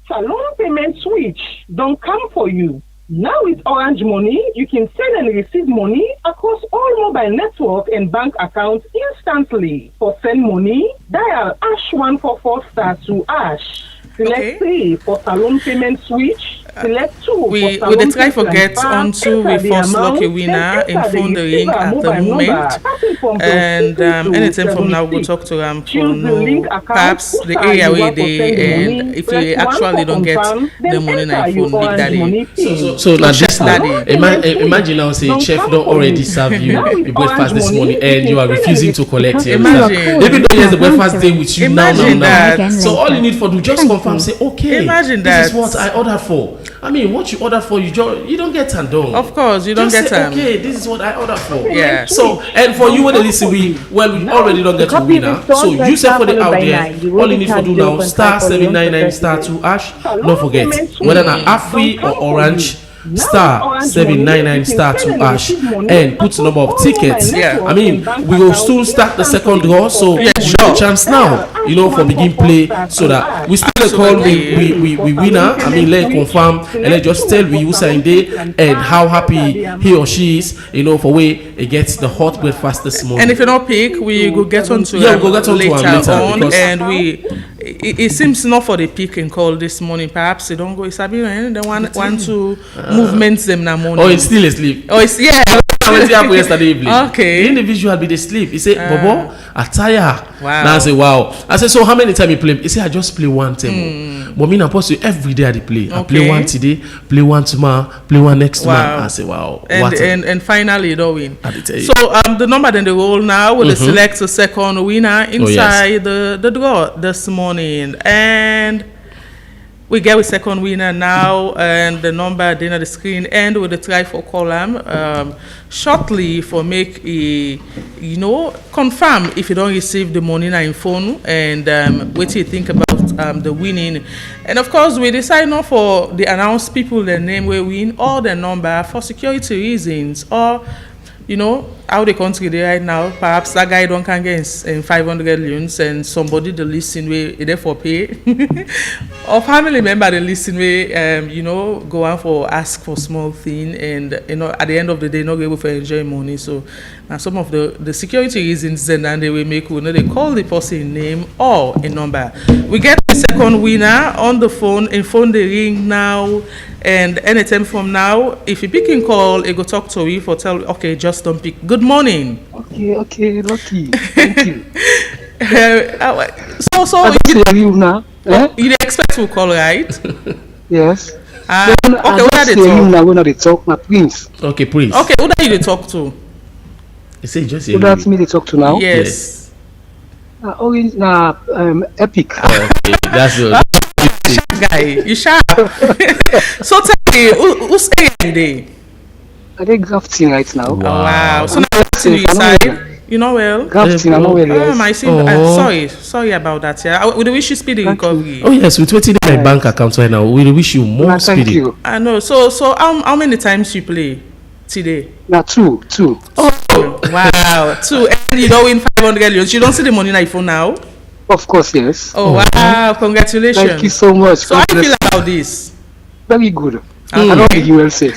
Salon Payment Switch don't come for you. Now with Orange Money, you can send and receive money across all mobile network and bank accounts instantly. For send money, dial *144*2#. Select 3 for Salon Payment Switch. Select 2 we try to get onto the first lucky winner in phone the ring at the moment, and anything from now we'll talk to them for perhaps the area where they and if you actually don't get the money in your phone, Big Daddy. So now this imagine now say chef don't already serve you the breakfast this morning and you are refusing to collect it. Imagine even though he has the breakfast day with you now. So all you need for do just confirm say okay. Imagine that this is what I ordered for. I mean, what you order for, you don't get them done. Of course, you don't just get them. Okay, this is what I ordered for. Yeah. So, and for you when they listen, we already don't get to winner. So you say for the out there, all you need to do now, *799*2#. Don't forget, whether not Afri or Orange, *799*2# and put the number of tickets. I mean, we will still start the second draw, so you have a chance now, for begin play, so that we still call we winner. I mean, let confirm and let just tell we who signed it and how happy he or she is, for way it gets the hot breakfast this morning. And if you don't pick, we go get on to we'll get on later on, and it seems not for the pick and call this morning. Perhaps they don't go. It's they want to movements them now morning. Oh, it's still asleep. Oh, it's I went to yesterday evening. Okay. The individual be the sleep. He said, Bobo, I tire. Wow. Now I say, wow. I said, so how many times you play? He said, I just play one time. But me, I'm supposed to every day I play. I play one today, play one tomorrow, play one next month. I say, wow. And finally, you don't win. I tell you. So the number then they roll now will select a second winner inside the draw this morning. And We get a second winner now, and the number then on the screen end with the try for column shortly for make a confirm if you don't receive the money in phone and what do you think about the winning. And of course we decide not for the announced people the name we win or the number for security reasons or how the country they right now, perhaps that guy don't can get in 500 loans and somebody the listen way therefore pay or family member the listen way go out for ask for small thing and at the end of the day not able to enjoy money. So some of the security reasons then they will make they call the person name or a number. We get the second winner on the phone the ring now. And anytime from now, if you pick and call, you go talk to you for tell, okay, just don't pick. Good morning. Okay, lucky. Thank you. So you now. You expect to call, right? Yes. Okay, what are they talk? Now when they talk, my Prince. Okay, Prince. Okay, who are you talk to? You say just who that's me they talk to now? Yes. Orange Epic. Okay, that's good. Guy, you sharp. So tell me, who's today? I think Grafton right now. Wow. So now you side. You know well. Grafton, I know well. Yes. Sorry about that. Yeah, we wish you speedy recovery. Oh yes, with waiting in my bank account right now. We wish you more speedy. Thank you. I know. So how many times you play today? Now two. Oh wow, 2. And you don't win 500 euros. You don't see the money on your phone now. Of course, yes. Oh, wow. Congratulations. Thank you so much. So, how do you feel about this? Very good. I don't think you will say.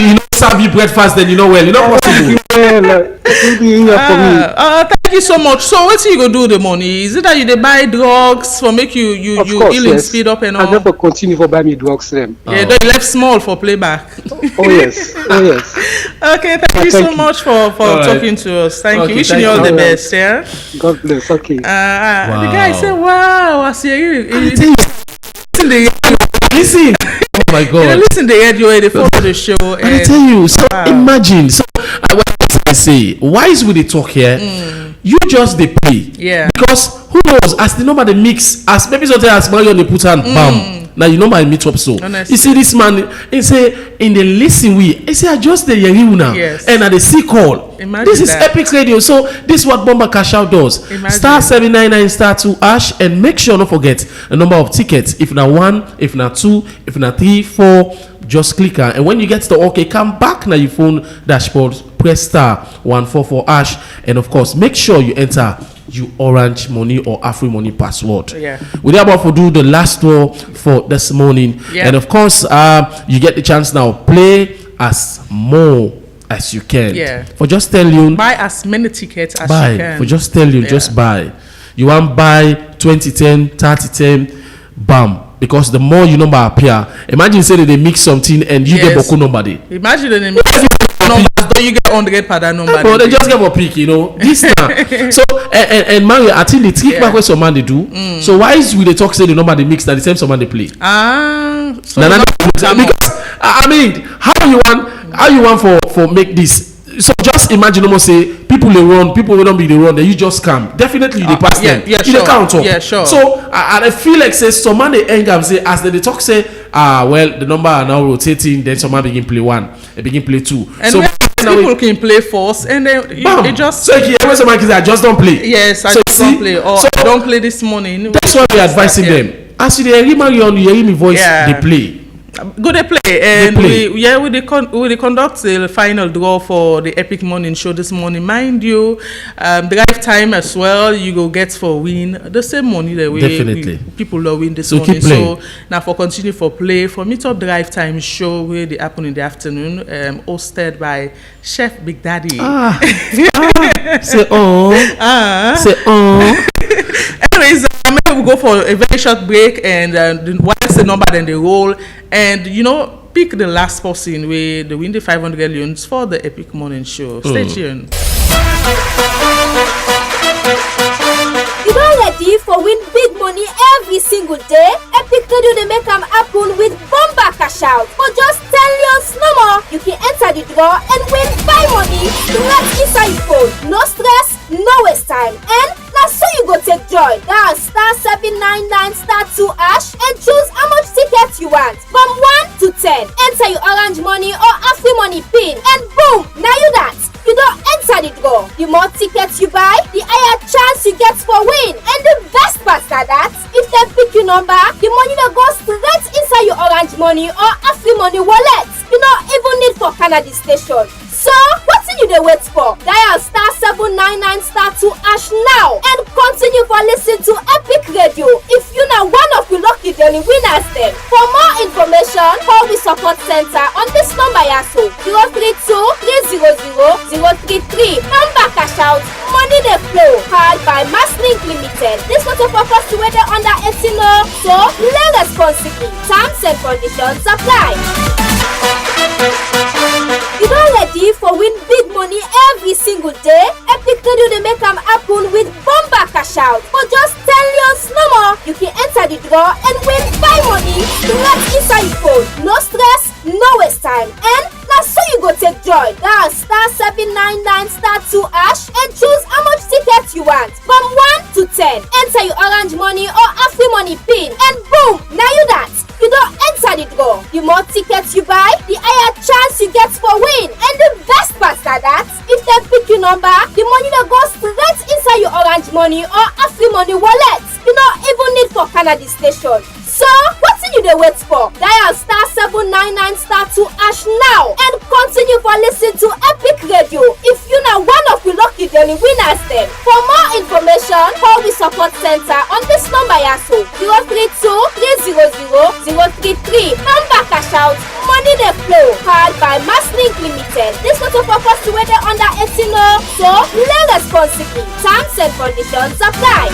You know, serve you breakfast, then possible. Thank you so much. So, what you go do with the money? Is it that you buy drugs for make you healing speed up and all? I never continue for buy me drugs then. Yeah, you left small for playback. Oh yes. Okay, thank you so much for talking to us. Thank you. Wishing you all the best. Yeah. God bless. Okay. The guy said, "Wow, I see you." Listen. Oh my God. Listen, they follow the show. I tell you. So imagine. So I say, why is we they talk here? You just they play. Yeah. Because who knows? As the number they mix, as maybe something as Mario they put on bam. Now you know my meet up so. Honestly. You see this man. He say in the listen we. He say I just the hearing now. Yes. And at the C call. Imagine this is that. Epic Radio. So this is what Bomber Cash Out does. Imagine. Star 799 star 2 hash and make sure don't forget the number of tickets. If not 1, if not 2, if not 3, 4. Just click her, and when you get to OK, come back now your phone dashboard, press star 144 hash, and of course make sure you enter your Orange Money or Afri Money password. Yeah. We're about to do the last draw for this morning, and of course you get the chance now. Play as more as you can. Yeah. For just tell you, buy as many tickets as buy. you can. For just tell you, just buy. You want buy 2010, 3010, bam. Because the more you number appear, imagine say that they mix something and you get Boku number day. Imagine they mix numbers, don't you get 100 per that number? But they just get a pick, this time. So and Mario, I think the trick back what some man they do. So why is we they talk say the number they mix that the same some man they play? So because I mean, how you want for make this? So just imagine almost say people they run, people will not be they run, then you just come. Definitely they pass them. Yeah, you sure. Count up. Yeah, sure. So I feel like say some man they hang up say as they talk say well the number are now rotating, then some man begin play 1, they begin play 2. And so people can play force and then they just so when some kids I just don't play. Yes, I just don't play or I don't play this morning. That's why we're advising them. As you hear me voice, they play. Go they play and we conduct the final draw for the Epic Morning Show this morning. Mind you, drive time as well. You go get for win the same money that we people will win this morning. So now for continue for play for Meet Up Drive Time show where they happen in the afternoon, hosted by Chef Big Daddy. Say Anyways, maybe we go for a very short break and once the number then they roll and pick the last person where they win the 500 loans for the Epic Morning Show. Stay tuned. You don't ready for win big money every single day? Epic Radio they make them happen with Bomber Cash Out. For just 10 loans no more, you can enter the draw and win 5 money straight inside your phone. No stress, no waste time. And now so you go take joy. Dial star 799 star 2 hash and choose how much tickets you want from 1 to 10. Enter your orange money or Afri money pin and boom, now you that. You don't enter the draw. The more tickets you buy, the higher chance you get for win. And the best part is that if they pick your number, the money that goes straight inside your orange money or Afri money wallet. You don't even need for Canada station. So, what you dey wait for? Dial star 799 star 2 hash now and continue for listening to Epic Radio. If you know one of the lucky daily winners then. For more information, call the support center on this number yaso 032 300 033. Number cash out, money dey flow. Powered by Masslink Limited. This was a purpose to whether under 18 so play responsibly. Terms and conditions apply. You don't ready for win big money every single day? Epic Radio they make them happen with bomba cash out. For just 10 years no more, you can enter the draw and win 5 money right inside your phone. No stress, no waste time. And now so you go take joy. Dial star 799 star 2 hash and choose how much tickets you want from 1 to 10. Enter your orange money or Afri money pin and boom, now you that. You don't enter the draw. The more tickets you buy, the higher chance you get for win. And the best part is that if they pick your number, the money that goes straight inside your orange money or Afri money wallet. You don't even need for Canada station. So, what you dey wait for? Dial star 799 star 2 hash now and continue for listening to Epic Radio. If you know one of the lucky daily winners then. For more information, call the support center on this number yaso 032 300 033. Number cash out, money dey flow. Powered by Masslink Limited. This was a purpose to whether under 18 so play responsibly. Terms and conditions apply.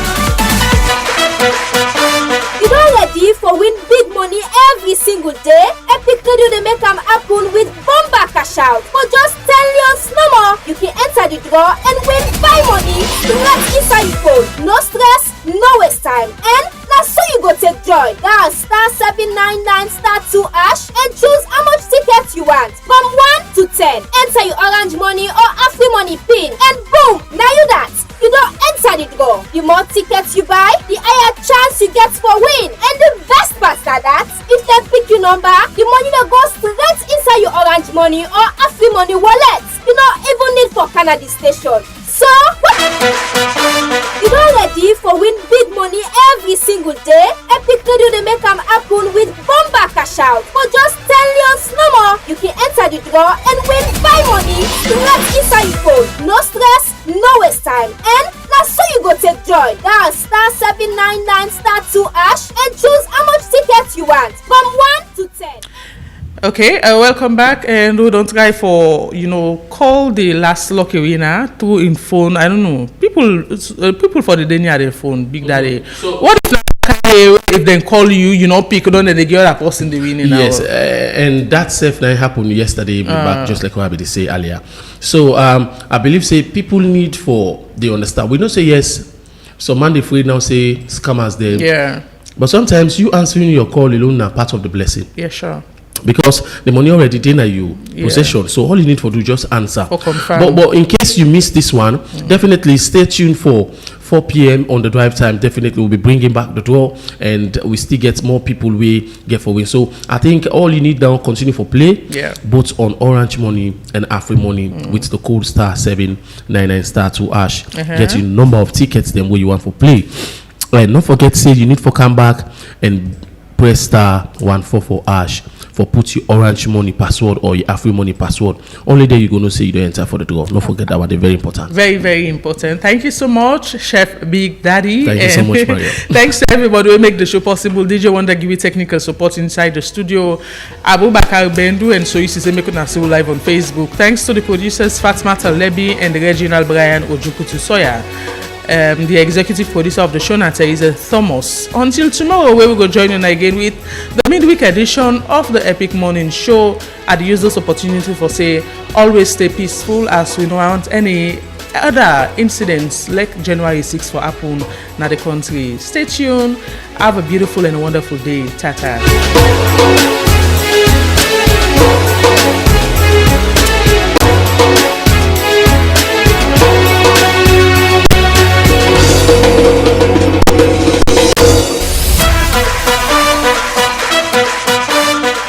You don't ready for win big money every single day? Epic Radio they make them happen with bomba cash out. For just 10 years no more, you can enter the draw and win 5 money right inside your phone. No stress, no waste time. And now so you go take joy. Dial star 799 star 2 hash and choose how much tickets you want from 1 to 10. Enter your orange money or Afri money pin and boom, now you that. You don't enter the draw. The more tickets you buy, the higher chance you get for win. And the best part is that if they pick your number, the money that goes straight inside your orange money or Afri money wallet. You don't even need for Canada station. So, you don't ready for win big money every single day? Epic Radio they make them happen with bomba cash out. For just 10 years no more, you can enter the draw and win 5 money right inside your phone. No stress, no waste time. And now so you go take joy. Dial star 799 star 2 hash and choose how much tickets you want from 1 to 10. Okay, welcome back, and we don't try for call the last lucky winner through in phone. I don't know people for the day near their phone, Big Daddy. So what if they call you, pick don't they get that person the winning? Yes, and that safe night happened yesterday, back just like what I say earlier. So I believe people need for they understand. We don't say yes. So Monday free now say scammers there. Yeah. But sometimes you answering your call alone are part of the blessing. Yeah, sure. Because the money already in you possession, so all you need for do just answer. But in case you miss this one, definitely stay tuned for 4 p.m. on the drive time. Definitely we'll be bringing back the draw, and we still get more people we get for win. So I think all you need now continue for play, both on Orange Money and Afri Money with the code star 799 star 2 hash. Get your number of tickets then where you want for play. And don't forget say you need for come back and press star 144 hash for put your Orange Money password or your Afri Money password. Only there you're going to say you don't enter for the draw. Don't forget that one. They're very important. Very, very important. Thank you so much, Chef Big Daddy. Thank you so much, Mario. Thanks to everybody who make the show possible. DJ Wonder give you technical support inside the studio. Abu Bakar Bendu and Soisi Semekuna Siwu live on Facebook. Thanks to the producers Fatma Talebi and Reginald Brian Ojukutu Soya. The executive producer of the show, Nata, is Thomas. Until tomorrow, where we go join you again with the midweek edition of the Epic Morning Show. I'd use this opportunity for say, always stay peaceful as we don't want any other incidents like January 6th for happen in the country. Stay tuned. Have a beautiful and wonderful day. Tata.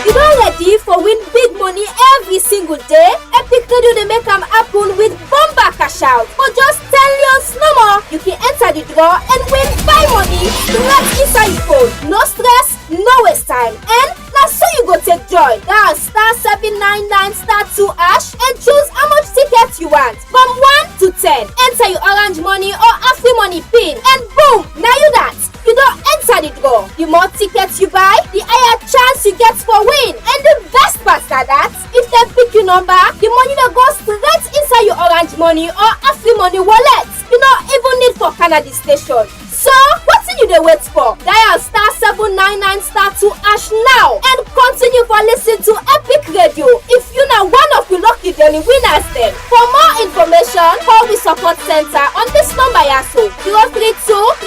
You don ready for win big money every single day? Epic Radio dey make am happen with bomber cash out. For just 10 years no more, you can enter the draw and win buy money straight inside your phone. No stress, no waste time. And na so you go take joy. Dial *799*2# and choose how much tickets you want from 1 to 10. Enter your orange money or Afri money pin and boom, now you that. You don't enter the draw. The more tickets you buy, the higher chance you get for win. And the best part is that if they pick your number, the money will go straight inside your orange money or Afri money wallet. You don't even need for Canada station. So, what do you wait for? Dial *799*2# now and continue for listening to Epic Radio. If you know one of the lucky daily winners then. For more information, call the support center on this number, 032